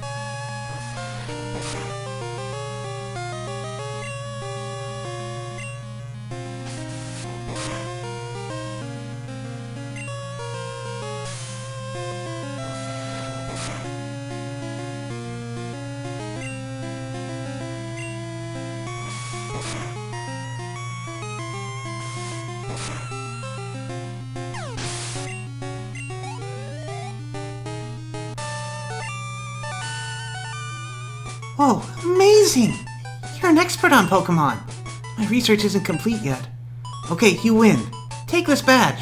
Speaker 1: Whoa, amazing! You're an expert on Pokemon. My research isn't complete yet. Okay, you win. Take this badge.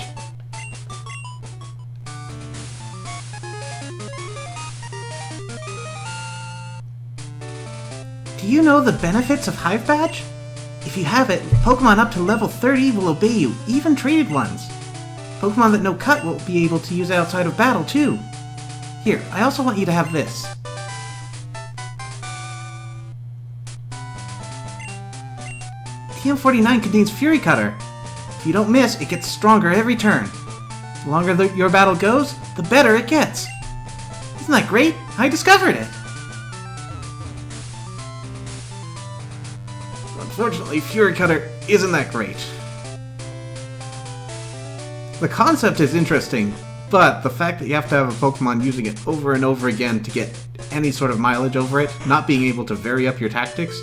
Speaker 1: Do you know the benefits of Hive Badge? If you have it, Pokemon up to level 30 will obey you, even traded ones. Pokemon that know Cut will be able to use it outside of battle, too. Here, I also want you to have this. TM49 contains Fury Cutter. If you don't miss, it gets stronger every turn. The longer your battle goes, the better it gets. Isn't that great? I discovered it!
Speaker 3: Unfortunately, Fury Cutter isn't that great. The concept is interesting, but the fact that you have to have a Pokemon using it over and over again to get any sort of mileage over it, not being able to vary up your tactics,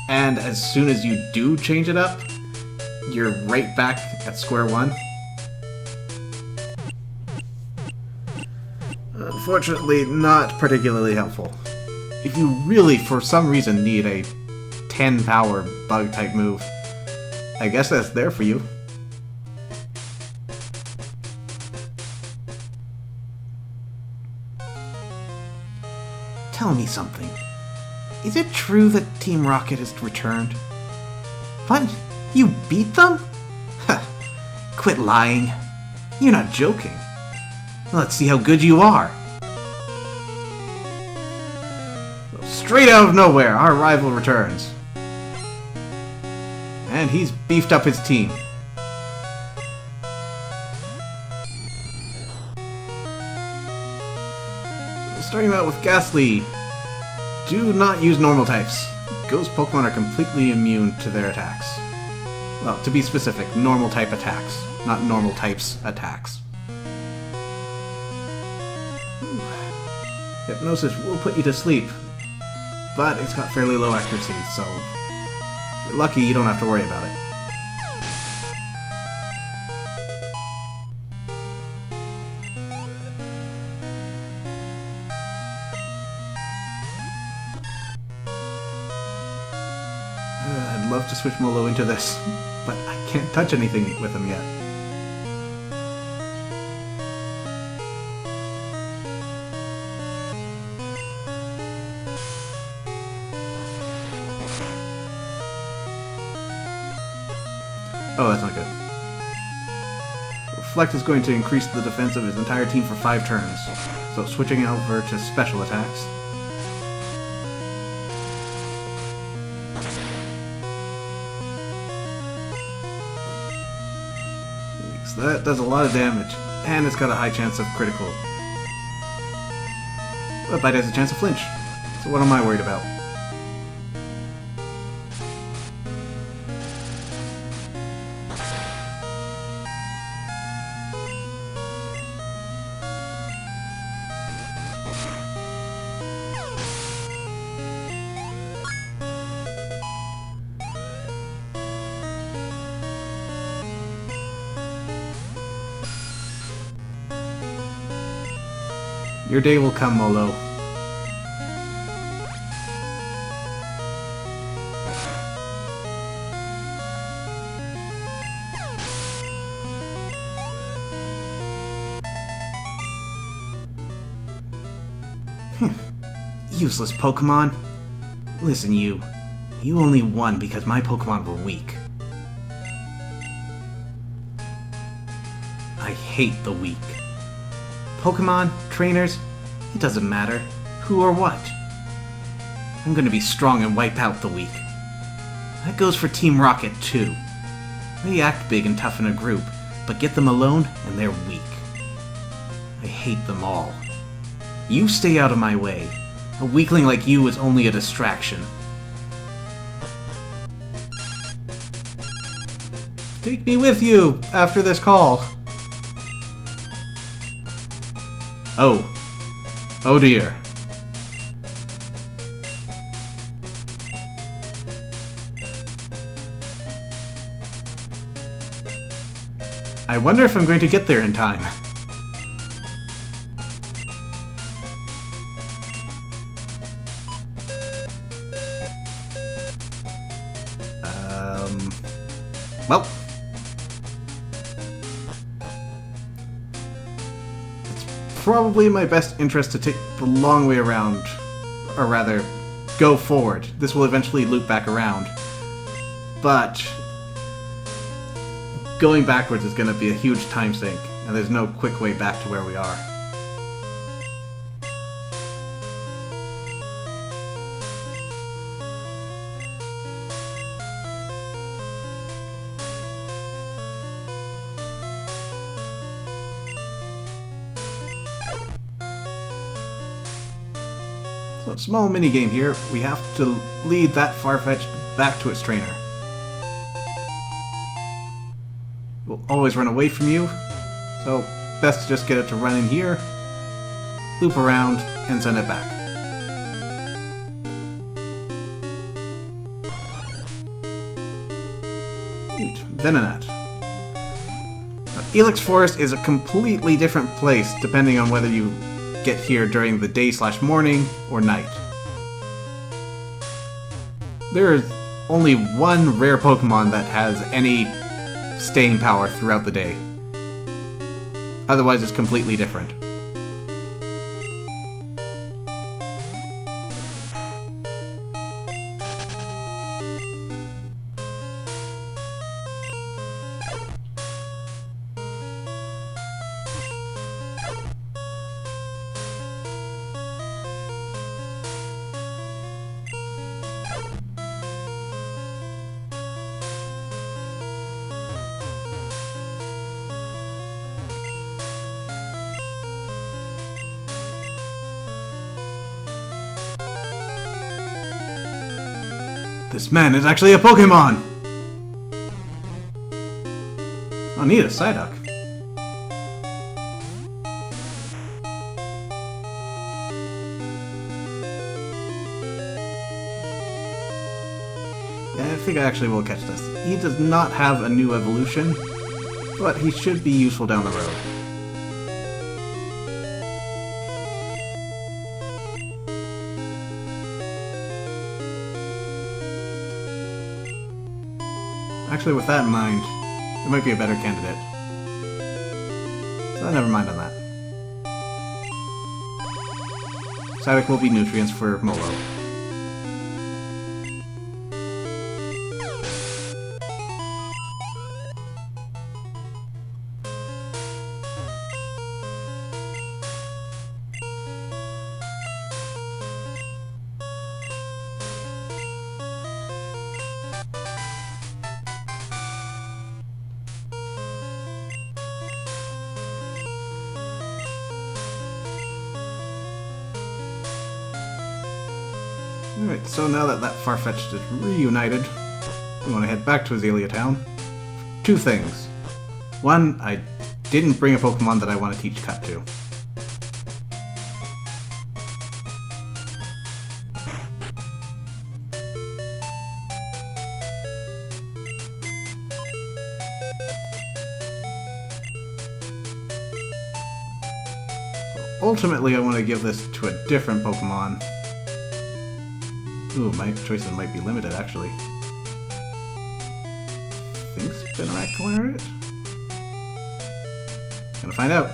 Speaker 3: and as soon as you do change it up, you're right back at square one. Unfortunately, not particularly helpful. If you really, for some reason, need a 10 power bug type move, I guess that's there for you.
Speaker 1: Tell me something. Is it true that Team Rocket has returned? What? You beat them? Quit lying. You're not joking. Let's see how good you are.
Speaker 3: Straight out of nowhere, our rival returns. And he's beefed up his team. Starting out with Ghastly. Do not use normal types. Ghost Pokemon are completely immune to their attacks. Well, to be specific, normal type attacks, not normal types attacks. Hypnosis will put you to sleep, but it's got fairly low accuracy, so if you're lucky you don't have to worry about it. switch Molo into this, but I can't touch anything with him yet. Oh, that's not good. Reflect is going to increase the defense of his entire team for 5 turns, so switching over to special attacks. So that does a lot of damage, and it's got a high chance of critical. But Bite has a chance of flinch, so what am I worried about? Your day will come, Molo. Useless Pokemon. Listen, you. You only won because my Pokemon were weak. I hate the weak. Pokemon, trainers, it doesn't matter. Who or what. I'm gonna be strong and wipe out the weak. That goes for Team Rocket, too. They act big and tough in a group, but get them alone and they're weak. I hate them all. You stay out of my way. A weakling like you is only a distraction. Take me with you after this call. Oh. Oh dear. I wonder if I'm going to get there in time. Well. Probably in my best interest to take the long way around, or rather, go forward. This will eventually loop back around, but going backwards is going to be a huge time sink, and there's no quick way back to where we are. So, a small minigame here. We have to lead that Farfetch'd back to its trainer. We'll always run away from you, so best to just get it to run in here, loop around, and send it back. Venonat. Elix Forest is a completely different place depending on whether you get here during the day/morning or night. There is only one rare Pokemon that has any staying power throughout the day. Otherwise, it's completely different. This man is actually a Pokemon! Oh, neat, a Psyduck. Yeah, I think I actually will catch this. He does not have a new evolution, but he should be useful down the road. Actually, with that in mind, it might be a better candidate. So never mind on that. Psyduck will be nutrients for Molo. Alright, so now that Farfetch'd is reunited, we want to head back to Azalea Town. Two things. One, I didn't bring a Pokemon that I want to teach Cut to. Ultimately, I want to give this to a different Pokemon. Ooh, my choices might be limited, actually. I think Spinarak can wear it? Gonna find out.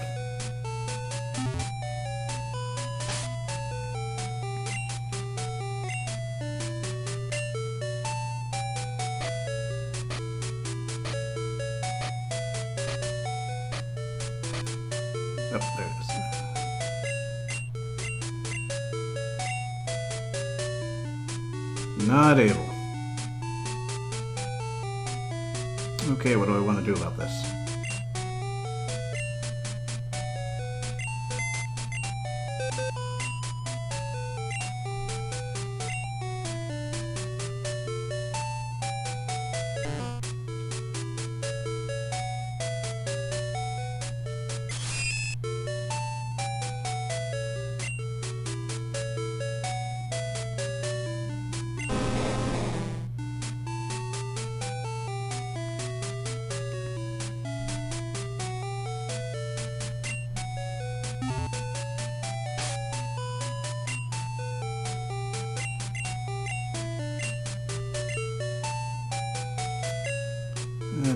Speaker 3: Oh, there it is. Not able. Okay, what do I want to do about this?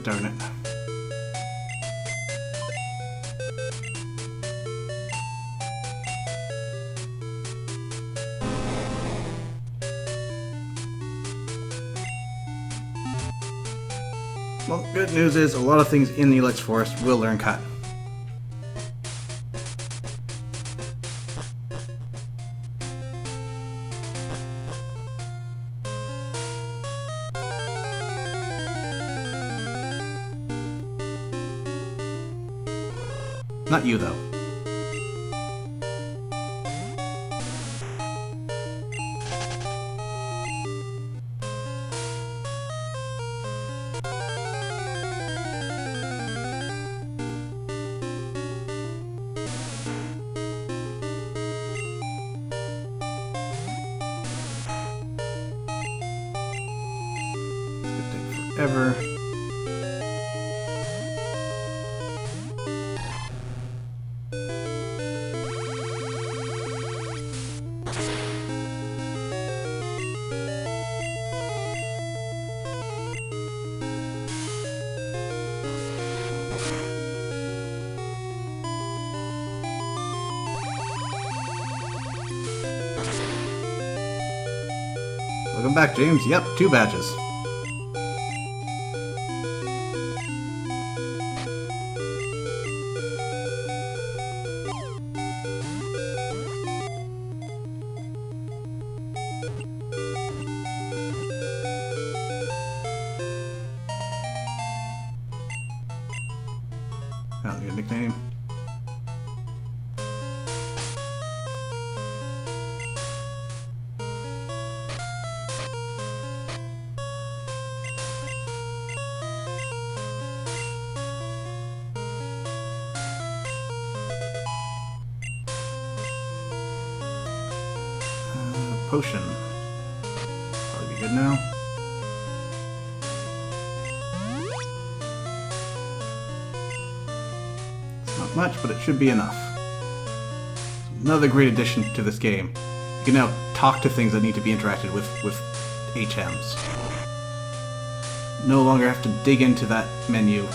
Speaker 3: Darn it. Well, good news is a lot of things in the Elix Forest will learn Cut. Not you, though. It's gonna take forever. Welcome back, James. Yep, 2 badges. I don't need a nickname. Potion. Probably be good now. It's not much, but it should be enough. Another great addition to this game. You can now talk to things that need to be interacted with HMs. no longer have to dig into that menu.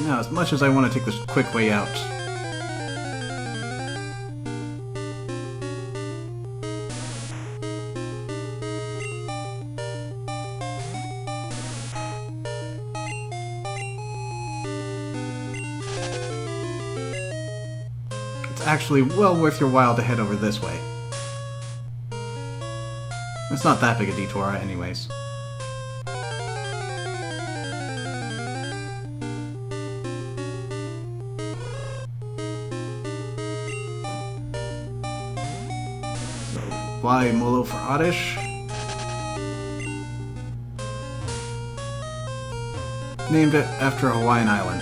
Speaker 3: Now, as much as I want to take this quick way out, it's actually well worth your while to head over this way. It's not that big a detour anyways. Why Molo for Oddish? Named it after a Hawaiian island.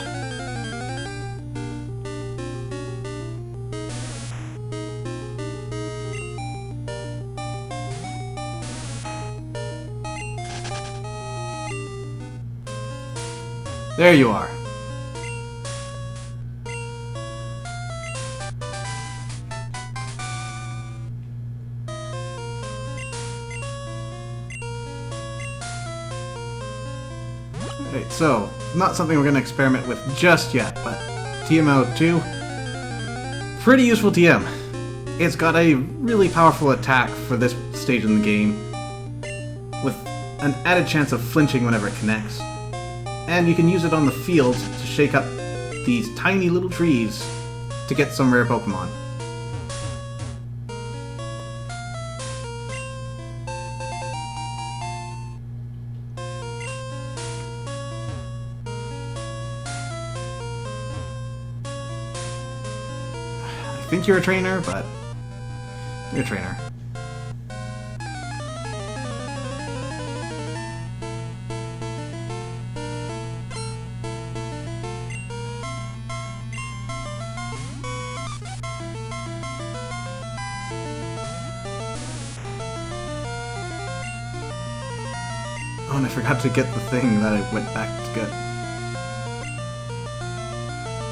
Speaker 3: There you are. Alright, so, not something we're going to experiment with just yet, but TMO2, pretty useful TM. It's got a really powerful attack for this stage in the game, with an added chance of flinching whenever it connects. And you can use it on the field to shake up these tiny little trees to get some rare Pokemon. I think you're a trainer, but you're a trainer. Oh, and I forgot to get the thing that I went back to get.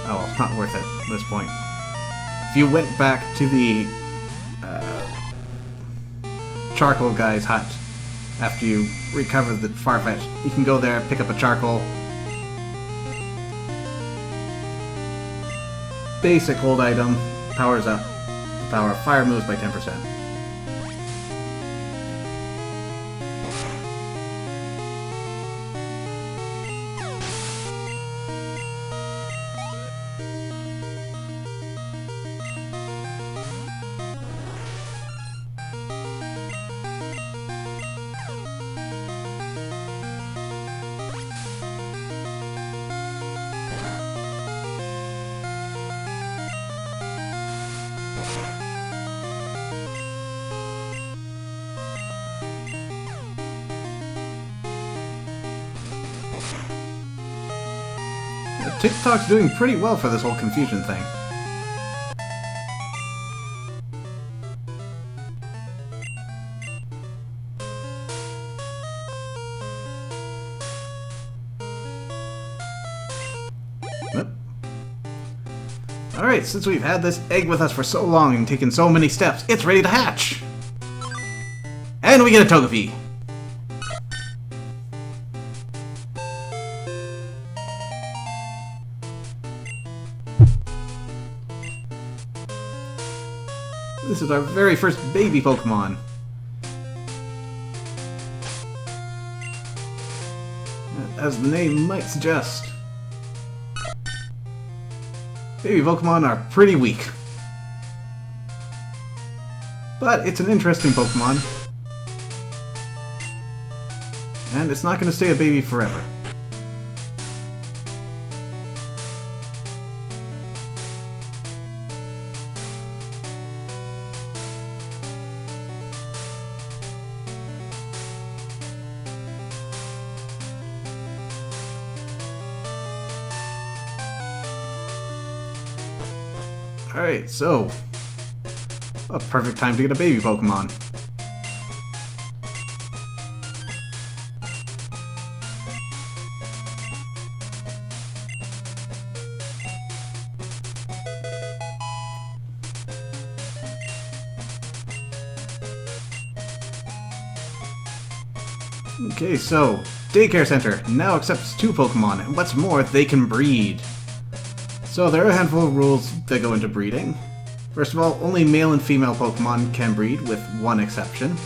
Speaker 3: Oh, well, not worth it at this point. If you went back to the charcoal guy's hut after you recover the Farfetch, you can go there, pick up a charcoal. Basic hold item, powers up. The power of fire moves by 10%. TikTok's doing pretty well for this whole confusion thing. Alright, since we've had this egg with us for so long and taken so many steps, it's ready to hatch! And we get a Togepi! This is our very first baby Pokemon. As the name might suggest. Baby Pokemon are pretty weak. But it's an interesting Pokemon. And it's not going to stay a baby forever. Alright, so a perfect time to get a baby Pokemon. Okay, so Daycare Center now accepts 2 Pokemon, and what's more, they can breed. So there are a handful of rules that go into breeding. First of all, only male and female Pokemon can breed, with one exception.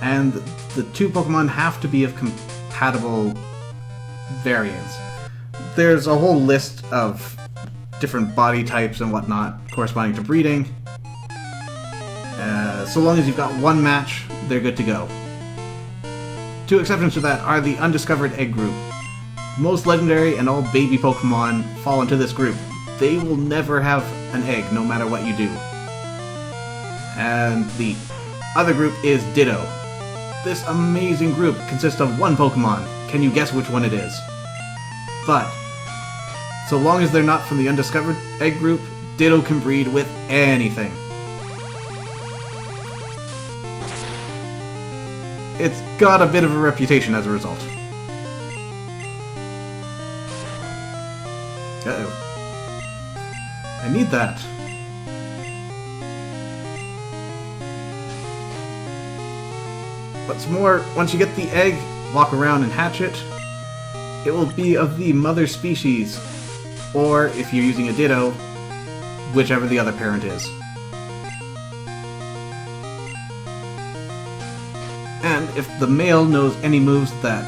Speaker 3: And the 2 Pokemon have to be of compatible variants. There's a whole list of different body types and whatnot corresponding to breeding. So long as you've got one match, they're good to go. 2 exceptions to that are the Undiscovered Egg group. Most legendary and all baby Pokemon fall into this group. They will never have an egg, no matter what you do. And the other group is Ditto. This amazing group consists of 1 Pokemon. Can you guess which one it is? But, so long as they're not from the Undiscovered Egg group, Ditto can breed with anything. It's got a bit of a reputation as a result. Uh-oh. I need that. What's more, once you get the egg, walk around and hatch it, it will be of the mother species, or, if you're using a Ditto, whichever the other parent is. And if the male knows any moves that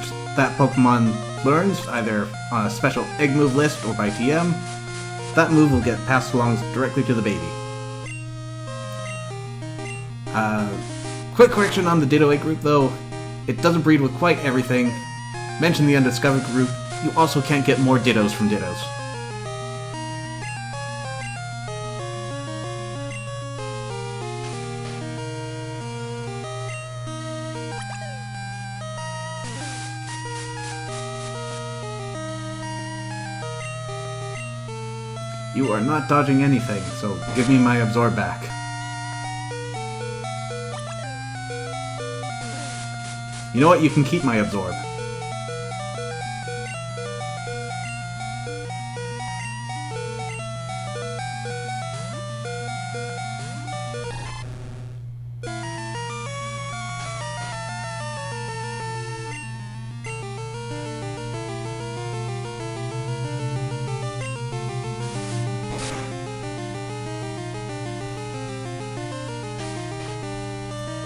Speaker 3: Pokemon learns, either on a special egg move list or by TM, that move will get passed along directly to the baby. Quick correction on the Ditto egg group though, it doesn't breed with quite everything. Mention the Undiscovered group, you also can't get more Dittos from Dittos. You are not dodging anything, so give me my Absorb back. You know what? You can keep my Absorb.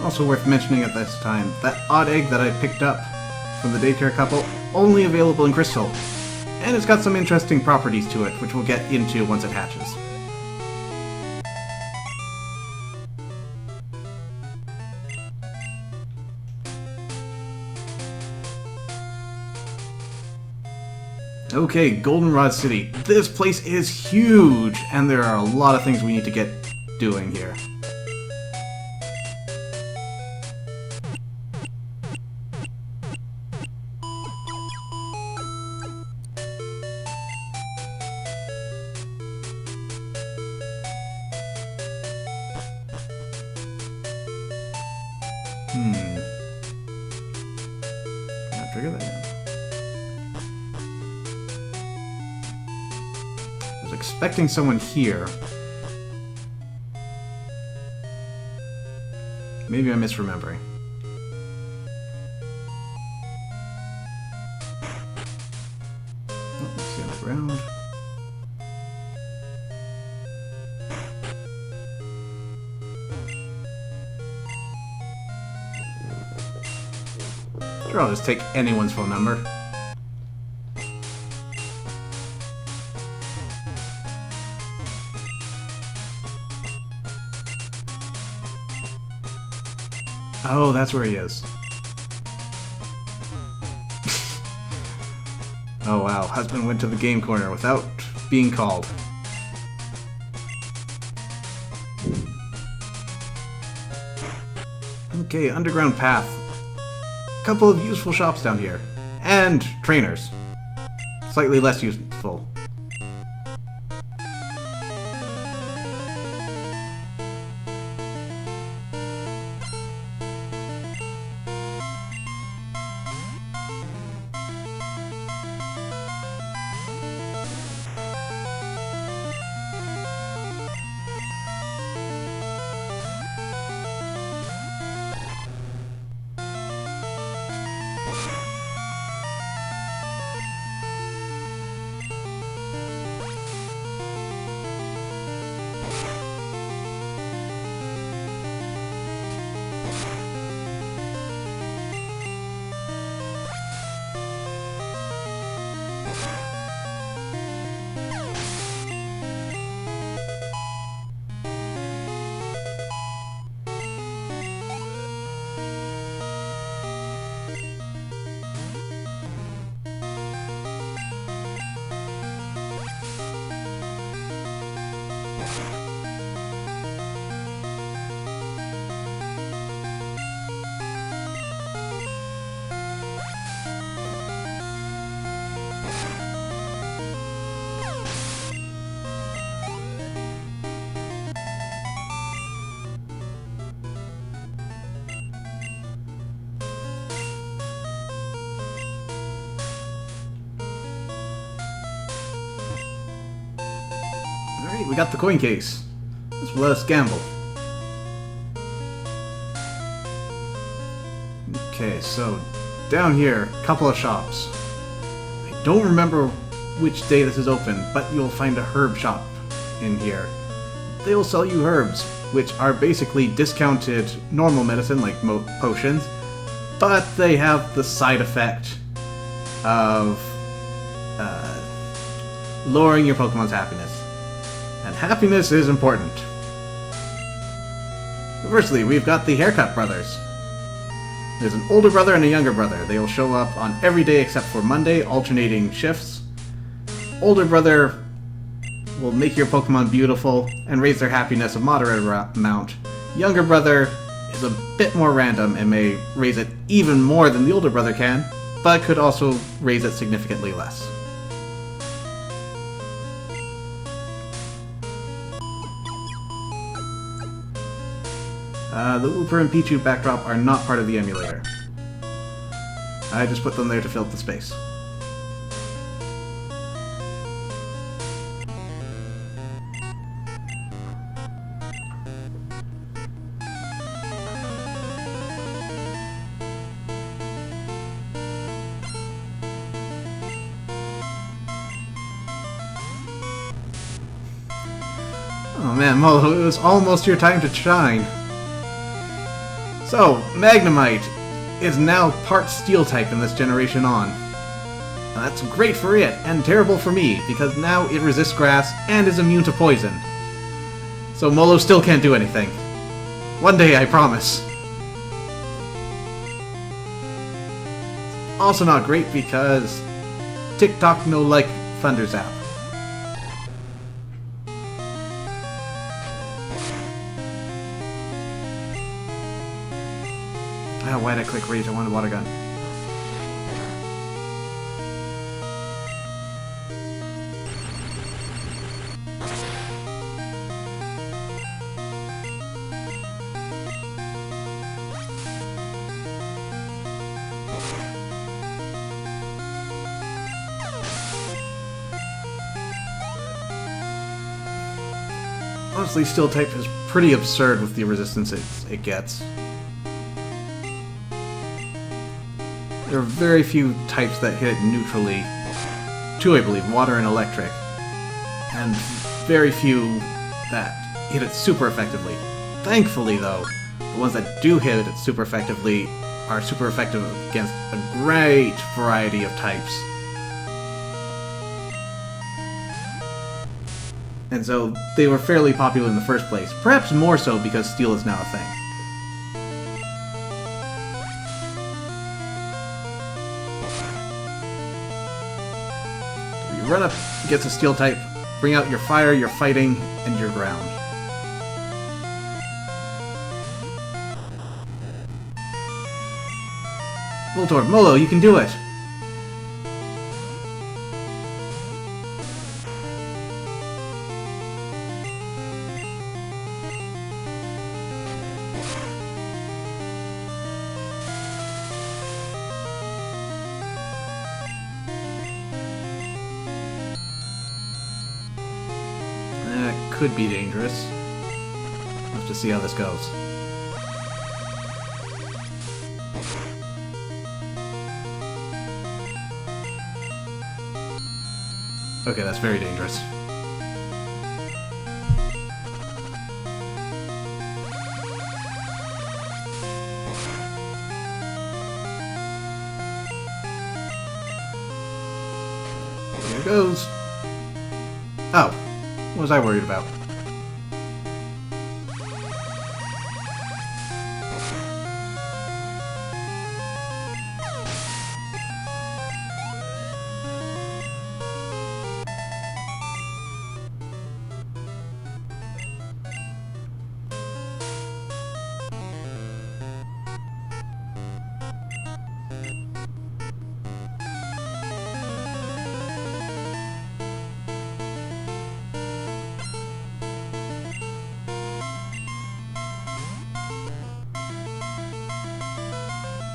Speaker 3: Also worth mentioning at this time, that odd egg that I picked up from the daycare couple, only available in Crystal. And it's got some interesting properties to it, which we'll get into once it hatches. Okay, Goldenrod City. This place is huge, and there are a lot of things we need to get doing here. I'll figure that out. expecting someone here. Maybe I'm misremembering. Oh, let's see on the ground. Sure, I'll just take anyone's phone number. Oh, that's where he is. Oh wow, husband went to the game corner without being called. Okay, underground path. Couple of useful shops down here. And trainers. Slightly less useful. Alright, we got the coin case. Let's let us gamble. Okay, so down here, couple of shops. I don't remember which day this is open, but you'll find a herb shop in here. They will sell you herbs, which are basically discounted normal medicine like potions, but they have the side effect of lowering your Pokemon's happiness. And happiness is important. Firstly, we've got the Haircut Brothers. There's an older brother and a younger brother. They will show up on every day except for Monday, alternating shifts. Older brother will make your Pokemon beautiful and raise their happiness a moderate amount. Younger brother is a bit more random and may raise it even more than the older brother can, but could also raise it significantly less. The Wooper and Pichu backdrop are not part of the emulator. I just put them there to fill up the space. Oh man, Molo, it was almost your time to shine. So, Magnemite is now part Steel-type in this generation on. Now, that's great for it, and terrible for me, because now it resists grass and is immune to poison. So Molo still can't do anything. One day, I promise. Also not great because TikTok no like Thunder Zap. Why'd I click Rage? I wanted Water Gun. Honestly, Steel type is pretty absurd with the resistance it gets. There are very few types that hit it neutrally. Two, I believe, water and electric. And very few that hit it super effectively. Thankfully, though, the ones that do hit it super effectively are super effective against a great variety of types. And so they were fairly popular in the first place. Perhaps more so because Steel is now a thing. You run up against a Steel type, bring out your fire, your fighting, and your ground. Voltorb, Molo, you can do it! That could be dangerous. We'll have to see how this goes. Okay, that's very dangerous. Here it goes. Oh, what was I worried about?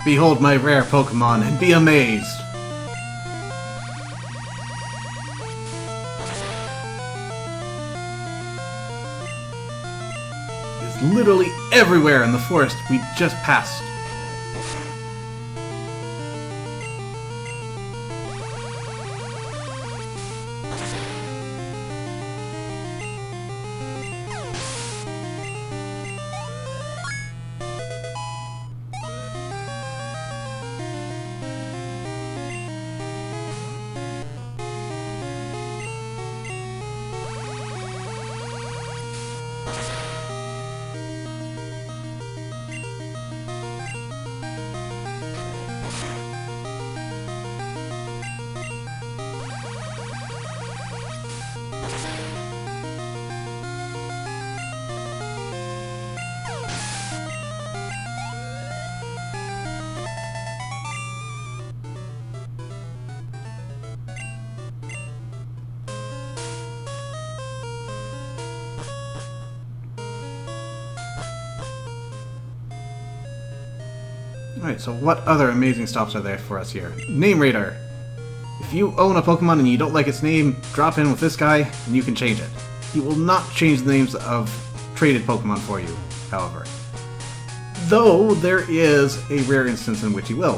Speaker 3: Behold my rare Pokémon and be amazed! It's literally everywhere in the forest we just passed. Alright, so what other amazing stops are there for us here? Name Raider! If you own a Pokemon and you don't like its name, drop in with this guy and you can change it. He will not change the names of traded Pokemon for you, however. Though there is a rare instance in which he will.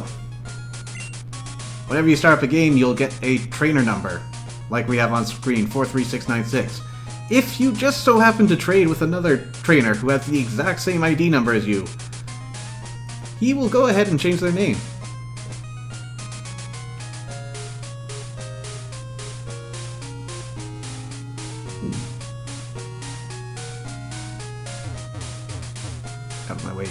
Speaker 3: Whenever you start up a game, you'll get a trainer number, like we have on screen, 43696. If you just so happen to trade with another trainer who has the exact same ID number as you, he will go ahead and change their name. Out of my way.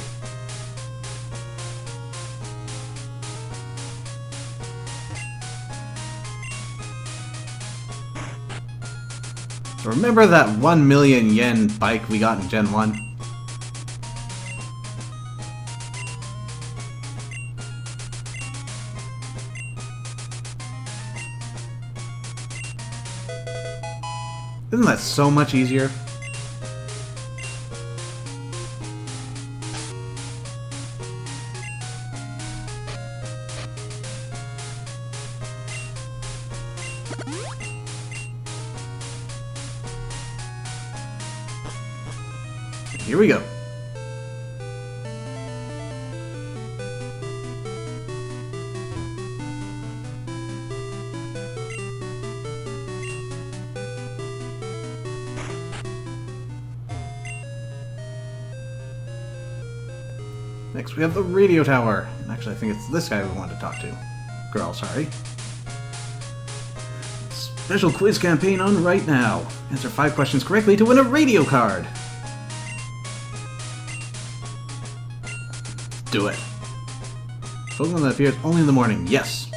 Speaker 3: Remember that 1 million yen bike we got in Gen 1? Isn't that so much easier? Here we go. Next we have the radio tower. Actually, I think it's this guy we wanted to talk to. Girl, sorry. Special quiz campaign on right now. Answer 5 questions correctly to win a radio card. Do it. Pokemon that appears only in the morning. Yes.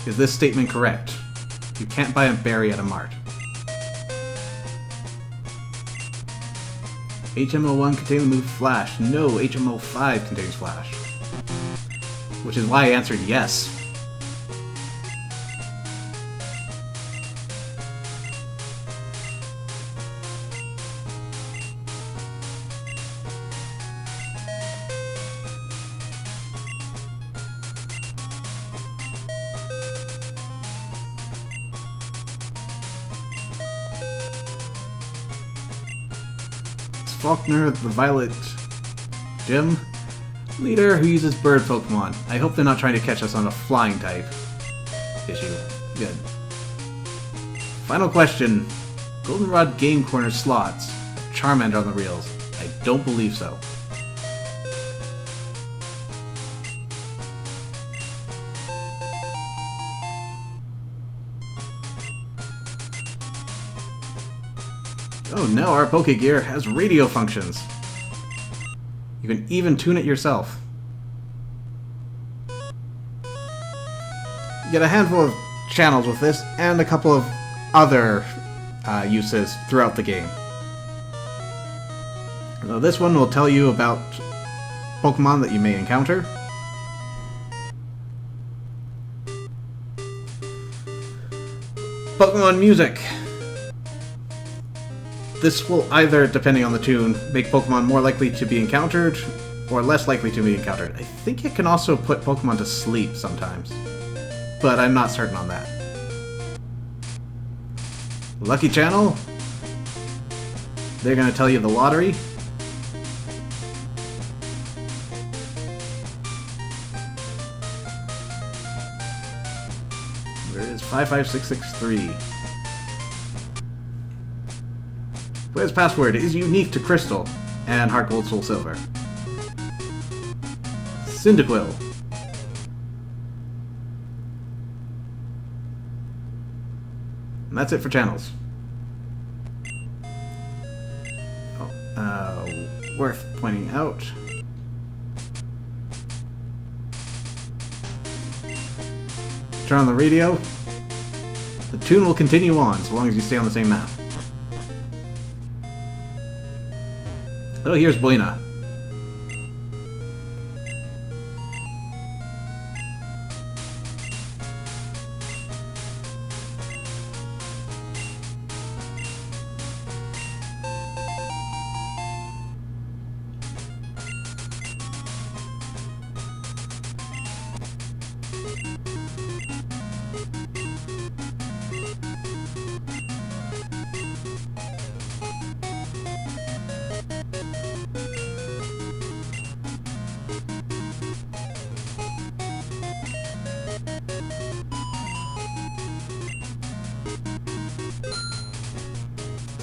Speaker 3: Is this statement correct? You can't buy a berry at a mart. HMO1 contains the move Flash. No, HMO5 contains Flash. Which is why I answered yes. Faulkner, the Violet Gym leader who uses bird Pokemon. I hope they're not trying to catch us on a flying type issue. Good. Final question. Goldenrod Game Corner slots. Charmander on the reels. I don't believe so. Oh, now our Pokegear has radio functions. You can even tune it yourself. You get a handful of channels with this, and a couple of other uses throughout the game. So this one will tell you about Pokemon that you may encounter. Pokemon music. This will either, depending on the tune, make Pokemon more likely to be encountered, or less likely to be encountered. I think it can also put Pokemon to sleep sometimes, but I'm not certain on that. Lucky Channel. They're going to tell you the lottery. There is 55663. Quiz password is unique to Crystal and Heart Gold Soul Silver. Cyndaquil. And that's it for channels. Oh, worth pointing out. Turn on the radio. The tune will continue on so long as you stay on the same map. Oh, here's Buena.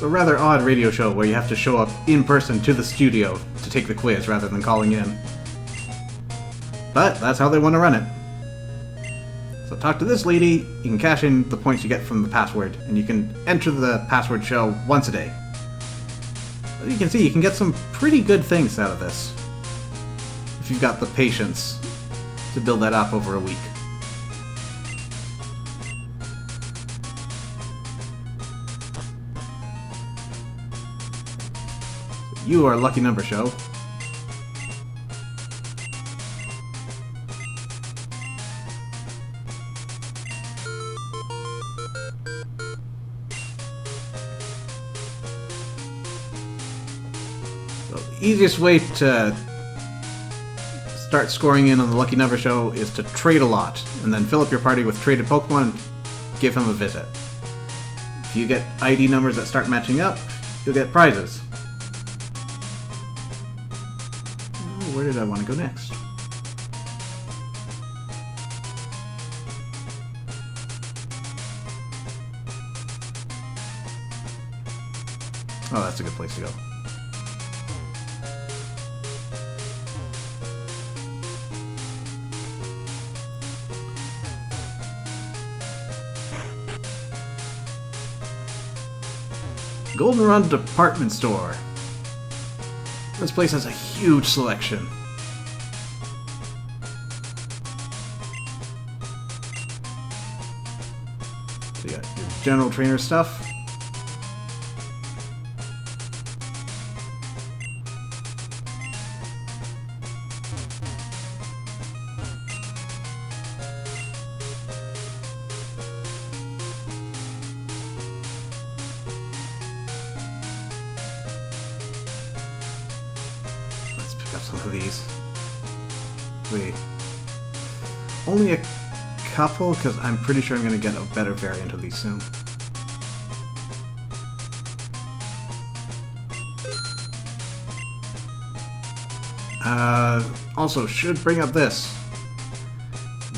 Speaker 3: A rather odd radio show where you have to show up in person to the studio to take the quiz rather than calling in. But that's how they want to run it. So talk to this lady, you can cash in the points you get from the password, and you can enter the password show once a day. As you can see, you can get some pretty good things out of this, if you've got the patience to build that up over a week. You are a lucky number show. So the easiest way to start scoring in on the lucky number show is to trade a lot, and then fill up your party with traded Pokemon and give him a visit. If you get ID numbers that start matching up, you'll get prizes. Where did I want to go next? Oh, that's a good place to go. Goldenrod Department Store. This place has a huge selection. So you got your general trainer stuff. Some of these. Wait. Only a couple, because I'm pretty sure I'm going to get a better variant of these soon. Also, should bring up this.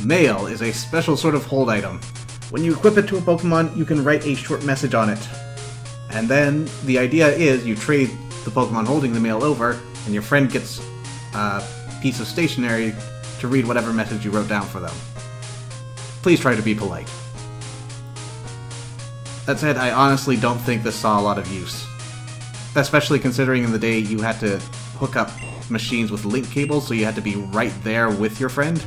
Speaker 3: Mail is a special sort of hold item. When you equip it to a Pokemon, you can write a short message on it. And then, the idea is you trade the Pokemon holding the mail over, and your friend gets a piece of stationery to read whatever message you wrote down for them. Please try to be polite. That said, I honestly don't think this saw a lot of use. Especially considering in the day you had to hook up machines with link cables, so you had to be right there with your friend.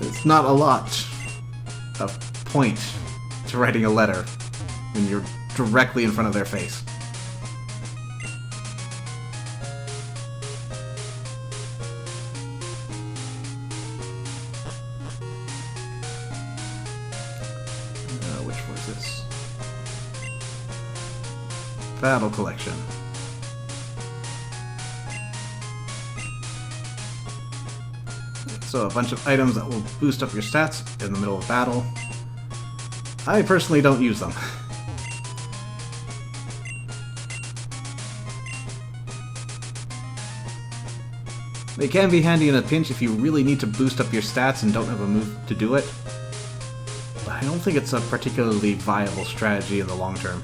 Speaker 3: It's not a lot of point to writing a letter when you're directly in front of their face. Which was this? Battle collection. So a bunch of items that will boost up your stats in the middle of battle. I personally don't use them. They can be handy in a pinch if you really need to boost up your stats and don't have a move to do it. But I don't think it's a particularly viable strategy in the long term.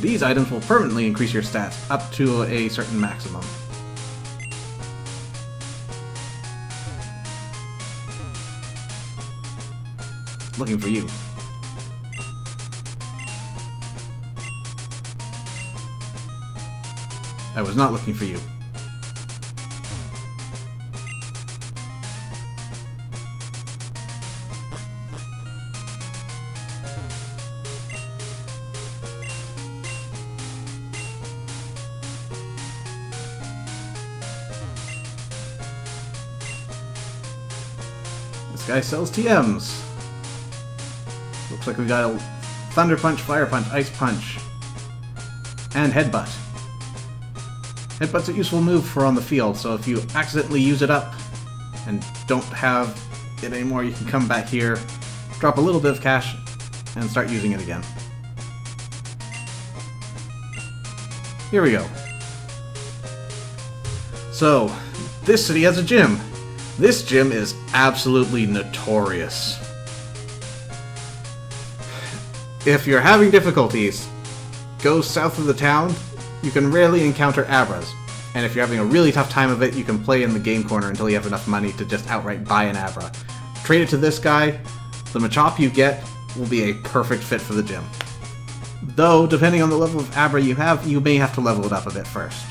Speaker 3: These items will permanently increase your stats up to a certain maximum. Looking for you. I was not looking for you. This guy sells TMs. Looks like we got a Thunder Punch, Fire Punch, Ice Punch, and Headbutt. Headbutt's a useful move for on the field, so if you accidentally use it up and don't have it anymore, you can come back here, drop a little bit of cash, and start using it again. Here we go. So, this city has a gym. This gym is absolutely notorious. If you're having difficulties, go south of the town. You can rarely encounter Abras, and if you're having a really tough time of it, you can play in the game corner until you have enough money to just outright buy an Abra. Trade it to this guy, the Machop you get will be a perfect fit for the gym. Though, depending on the level of Abra you have, you may have to level it up a bit first.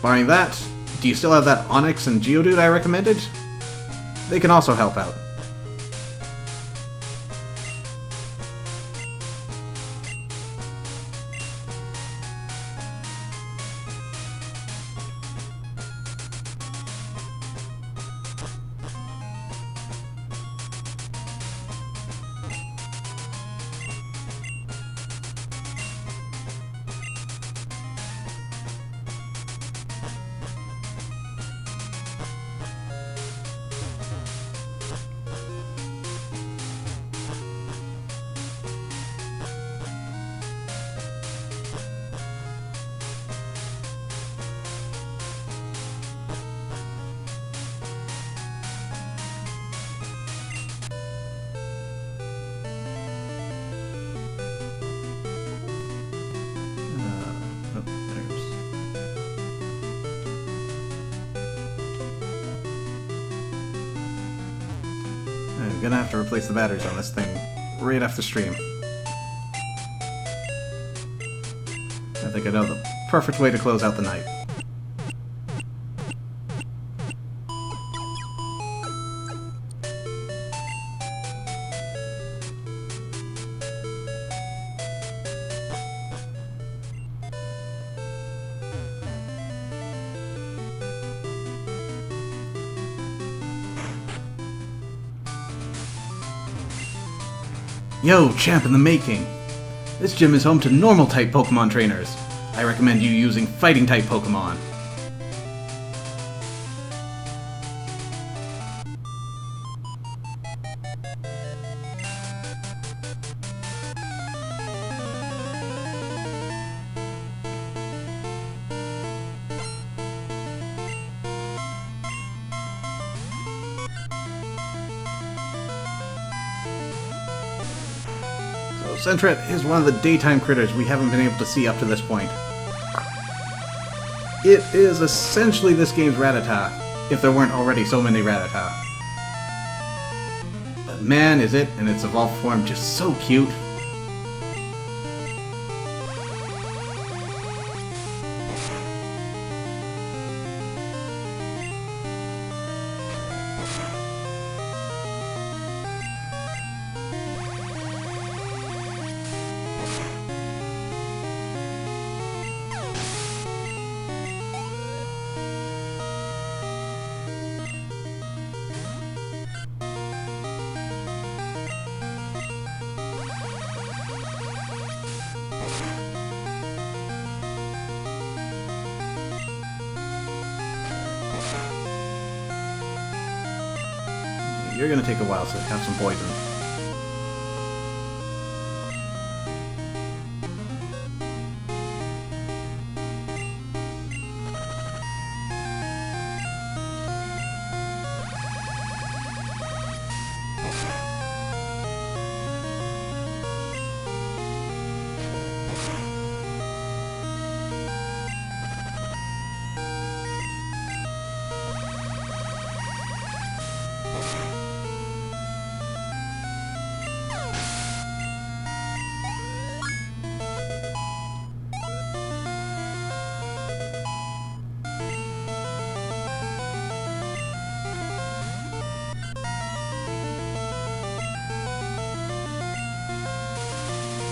Speaker 3: Barring that, do you still have that Onyx and Geodude I recommended? They can also help out. gonna have to replace the batteries on this thing right after stream. I think I know the perfect way to close out the night. Yo, champ in the making! This gym is home to normal-type Pokemon trainers. I recommend you using fighting-type Pokemon. Sentret is one of the daytime critters we haven't been able to see up to this point. It is essentially this game's Rattata, if there weren't already so many Rattata. But man, is it, in its evolved form, just so cute. You're gonna take a while to have some poison.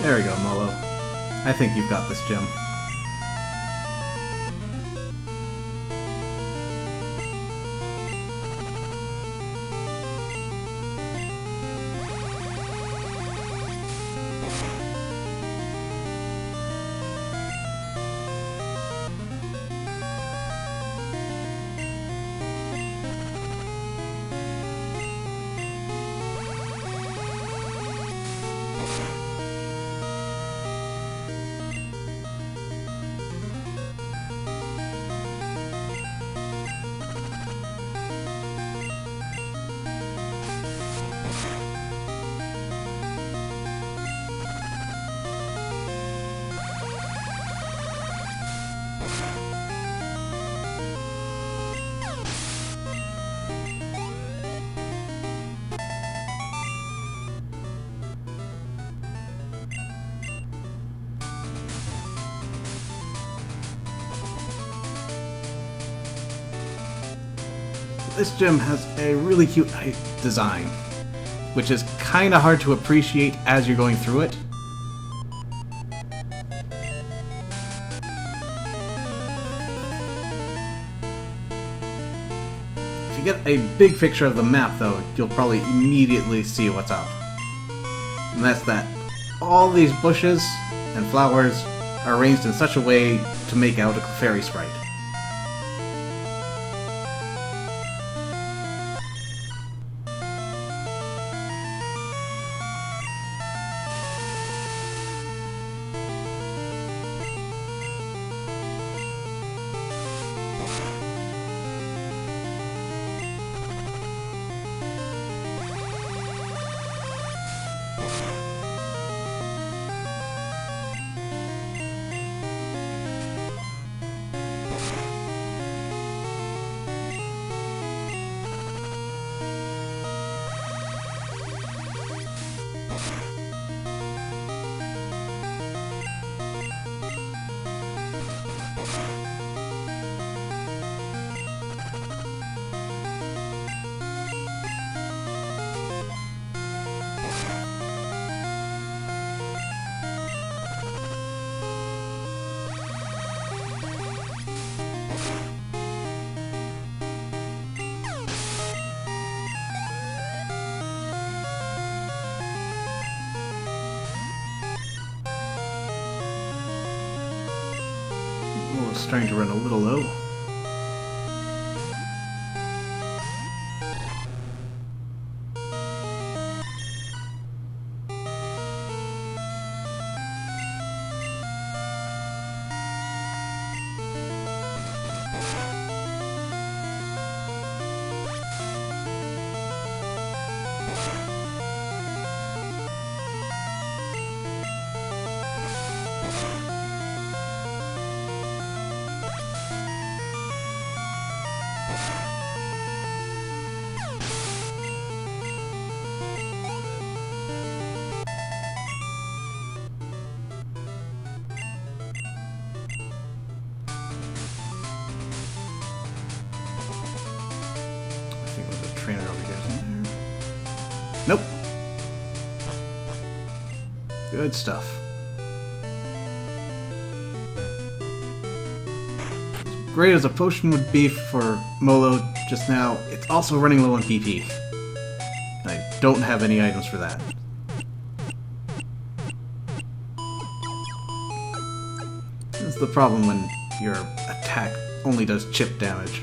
Speaker 3: There we go, Molo. I think you've got this, Jim. This gym has a really cute design, which is kind of hard to appreciate as you're going through it. If you get a big picture of the map, though, you'll probably immediately see what's up. And that's that all these bushes and flowers are arranged in such a way to make out a fairy sprite. starting to run a little low. Trainer over here somewhere. Nope. Good stuff. As great as a potion would be for Molo just now, it's also running low on PP. And I don't have any items for that. That's the problem when your attack only does chip damage.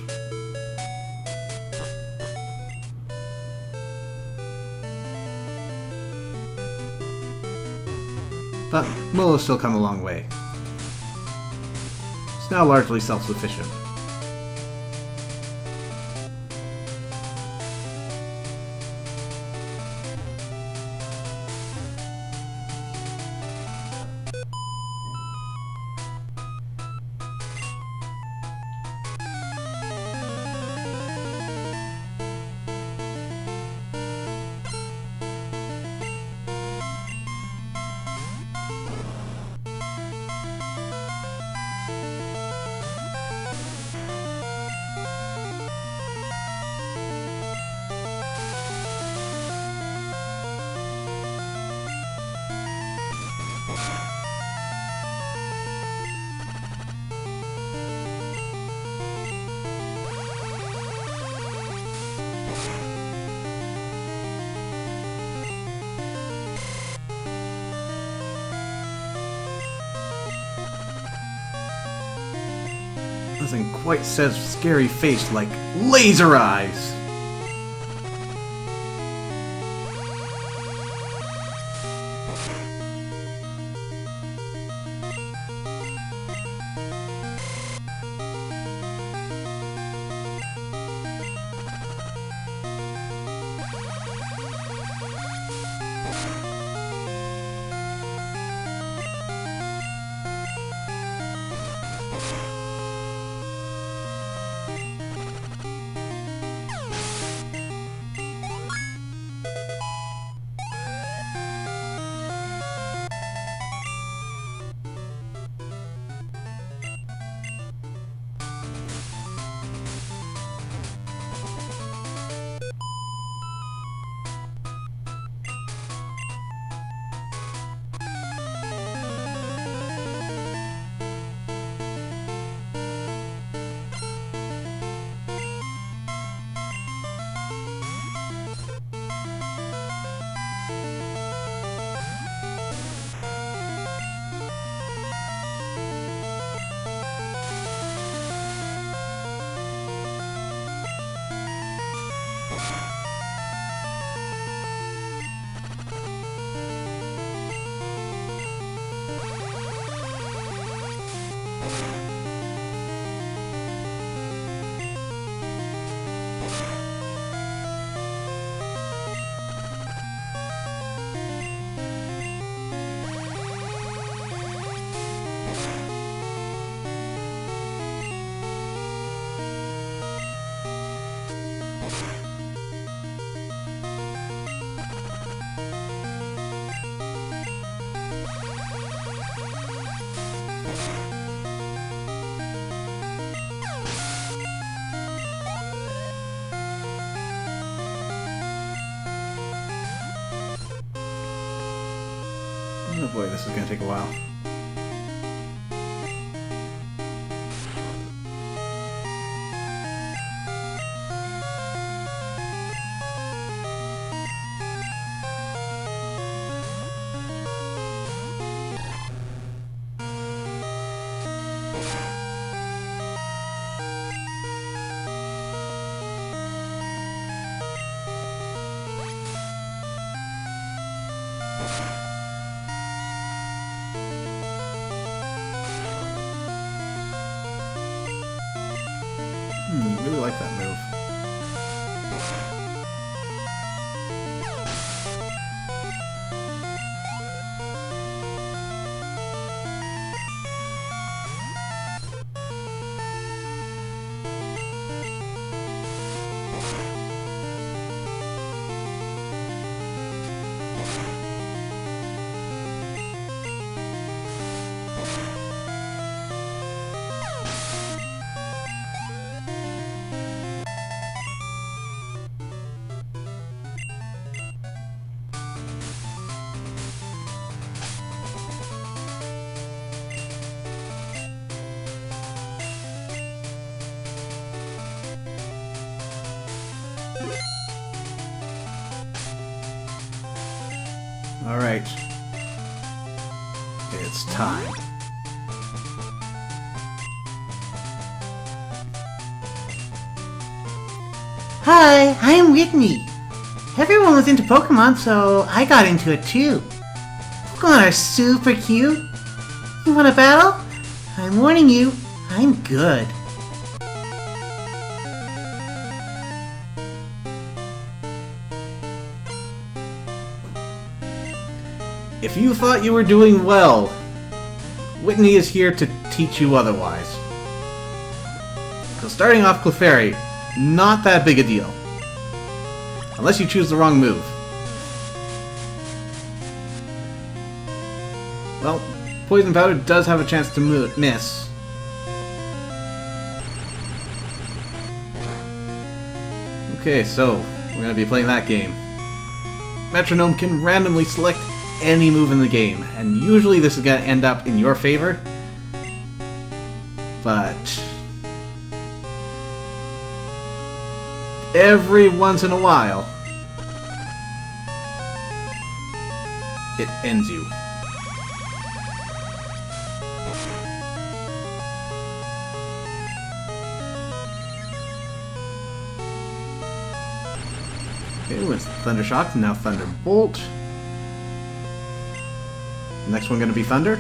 Speaker 3: But Molo's still come a long way. It's now largely self-sufficient. Nothing quite says scary face like laser eyes. Oh boy, this is gonna take a while. like that move. Alright. It's time.
Speaker 1: Hi, I'm Whitney. Everyone was into Pokemon, so I got into it too. Pokemon are super cute. You want a battle? I'm warning you, I'm good.
Speaker 3: If you thought you were doing well, Whitney is here to teach you otherwise. So starting off Clefairy, not that big a deal. Unless you choose the wrong move. Well, Poison Powder does have a chance to miss. Okay, so we're going to be playing that game. Metronome can randomly select any move in the game, and usually this is going to end up in your favor. But every once in a while, it ends you. Okay, with Thunder Shock, now Thunderbolt. Next one gonna be Thunder.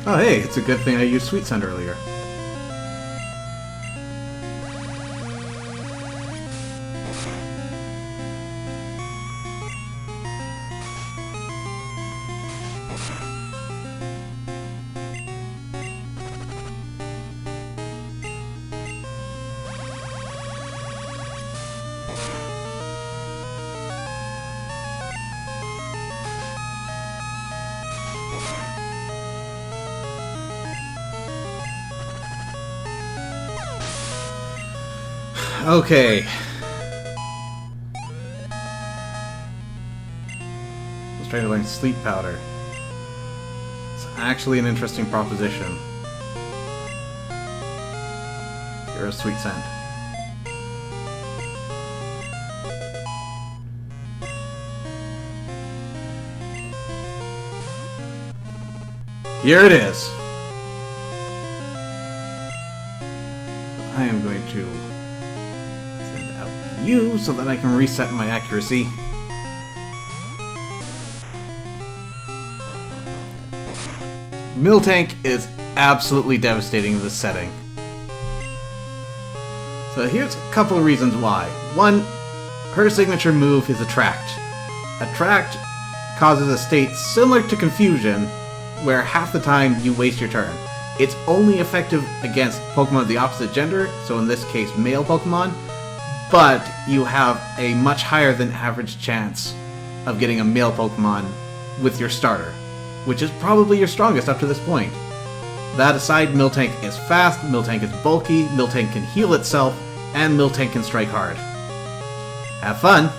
Speaker 3: Oh hey, it's a good thing I used Sweet Scent earlier. Okay. Let's try to learn Sleep Powder. It's actually an interesting proposition. Here's Sweet Scent. Here it is. I am going to send out you so that I can reset my accuracy. Miltank is absolutely devastating in this setting. So here's a couple of reasons why. One, her signature move is Attract. Attract causes a state similar to Confusion, where half the time you waste your turn. It's only effective against Pokemon of the opposite gender, so in this case male Pokemon, but you have a much higher than average chance of getting a male Pokemon with your starter, which is probably your strongest up to this point. That aside, Miltank is fast, Miltank is bulky, Miltank can heal itself, and Miltank can strike hard. Have fun!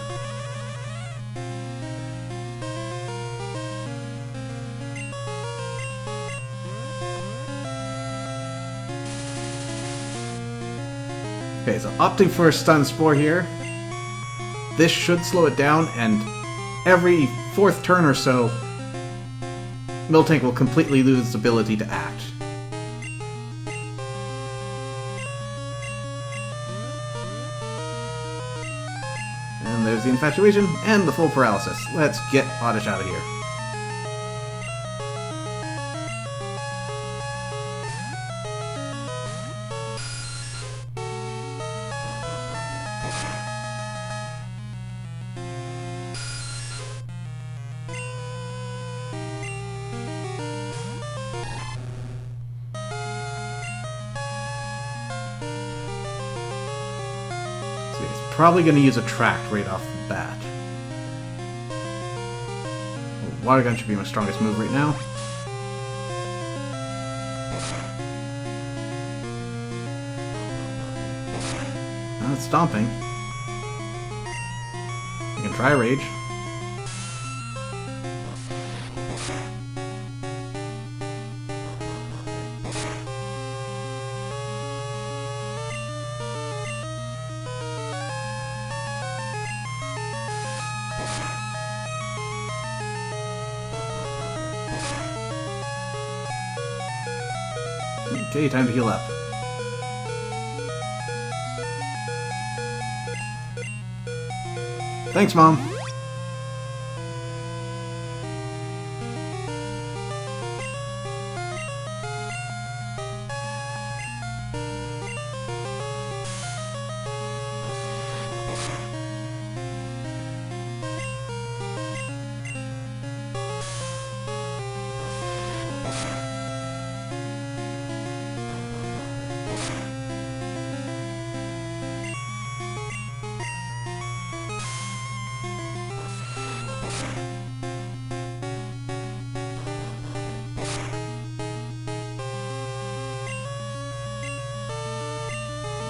Speaker 3: Okay, so opting for a Stun Spore here. This should slow it down, and every fourth turn or so, Miltank will completely lose its ability to act. And there's the infatuation and the full paralysis. Let's get Oddish out of here. Probably going to use Attract right off the bat. Water Gun should be my strongest move right now. Now it's Stomping. I can try Rage. Okay, time to heal up. Thanks, Mom.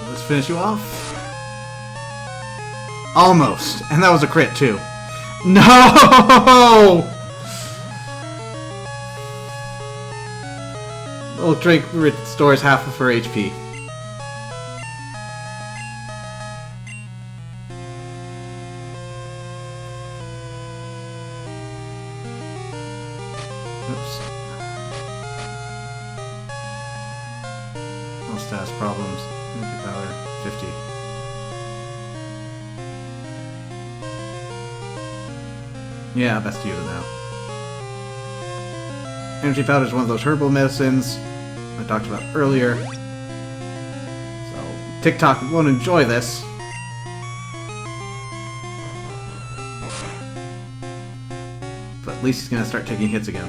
Speaker 3: Let's finish you off. Almost. And that was a crit, too. No! Little drink restores half of her HP. Oops. No status problems. Energy power 50. Yeah, best to use it now. Energy powder is one of those herbal medicines I talked about earlier. So, TikTok won't enjoy this. But at least he's gonna start taking hits again.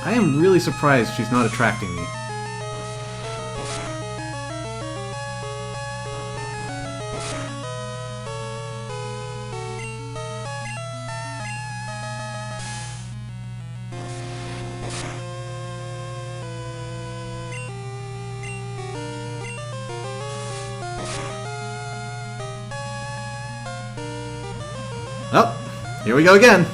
Speaker 3: I am really surprised she's not attracting me. Oh, here we go again.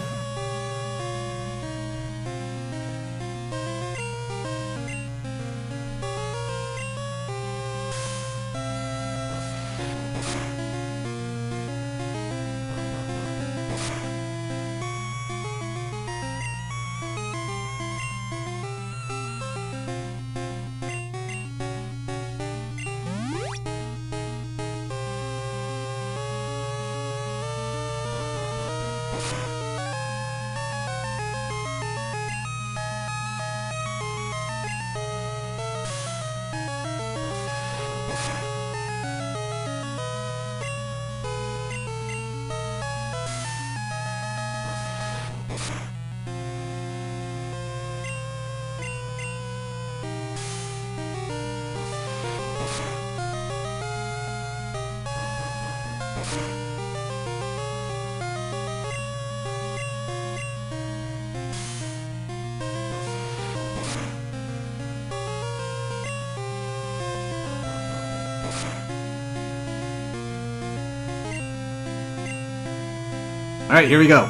Speaker 3: Alright, here we go.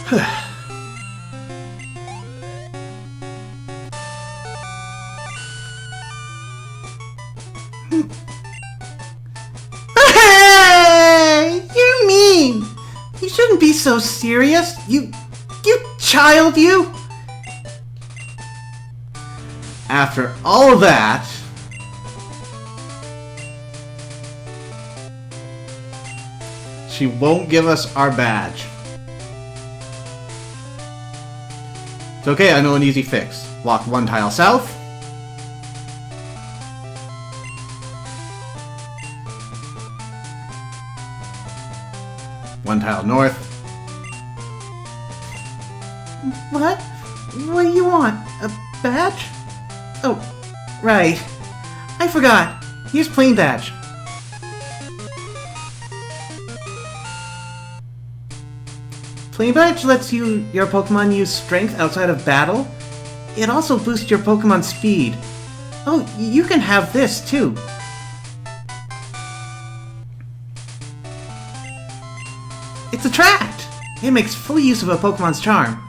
Speaker 1: Hey! You're mean! You shouldn't be so serious. You child, you!
Speaker 3: After all of that, she won't give us our badge. It's okay, I know an easy fix. Walk one tile south. One tile north.
Speaker 1: What? What do you want? A badge? Oh, right. I forgot. Here's plain badge. Plain badge lets your Pokemon use strength outside of battle. It also boosts your Pokemon speed. Oh, you can have this too. It's attract! It makes full use of a Pokemon's charm.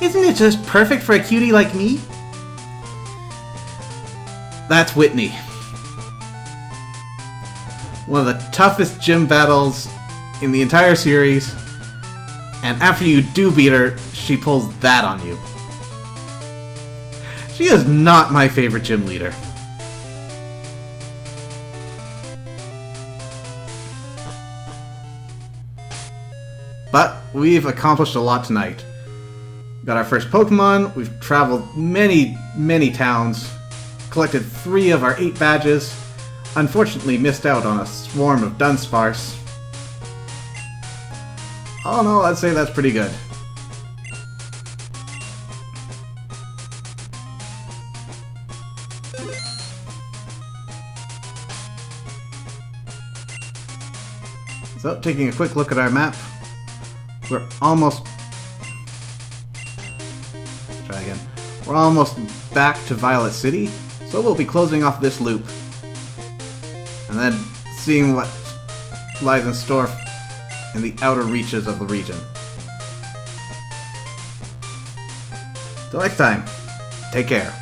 Speaker 1: Isn't it just perfect for a cutie like me?
Speaker 3: That's Whitney. One of the toughest gym battles in the entire series. And after you do beat her, she pulls that on you. She is not my favorite gym leader. But we've accomplished a lot tonight. Got our first Pokemon, we've traveled many, many towns, collected 3 of our 8 badges, unfortunately missed out on a swarm of Dunsparce. All in all, I'd say that's pretty good. So, taking a quick look at our map, we're almost... Try again. We're almost back to Violet City, so we'll be closing off this loop. And then seeing what lies in store in the outer reaches of the region. Till next time, take care.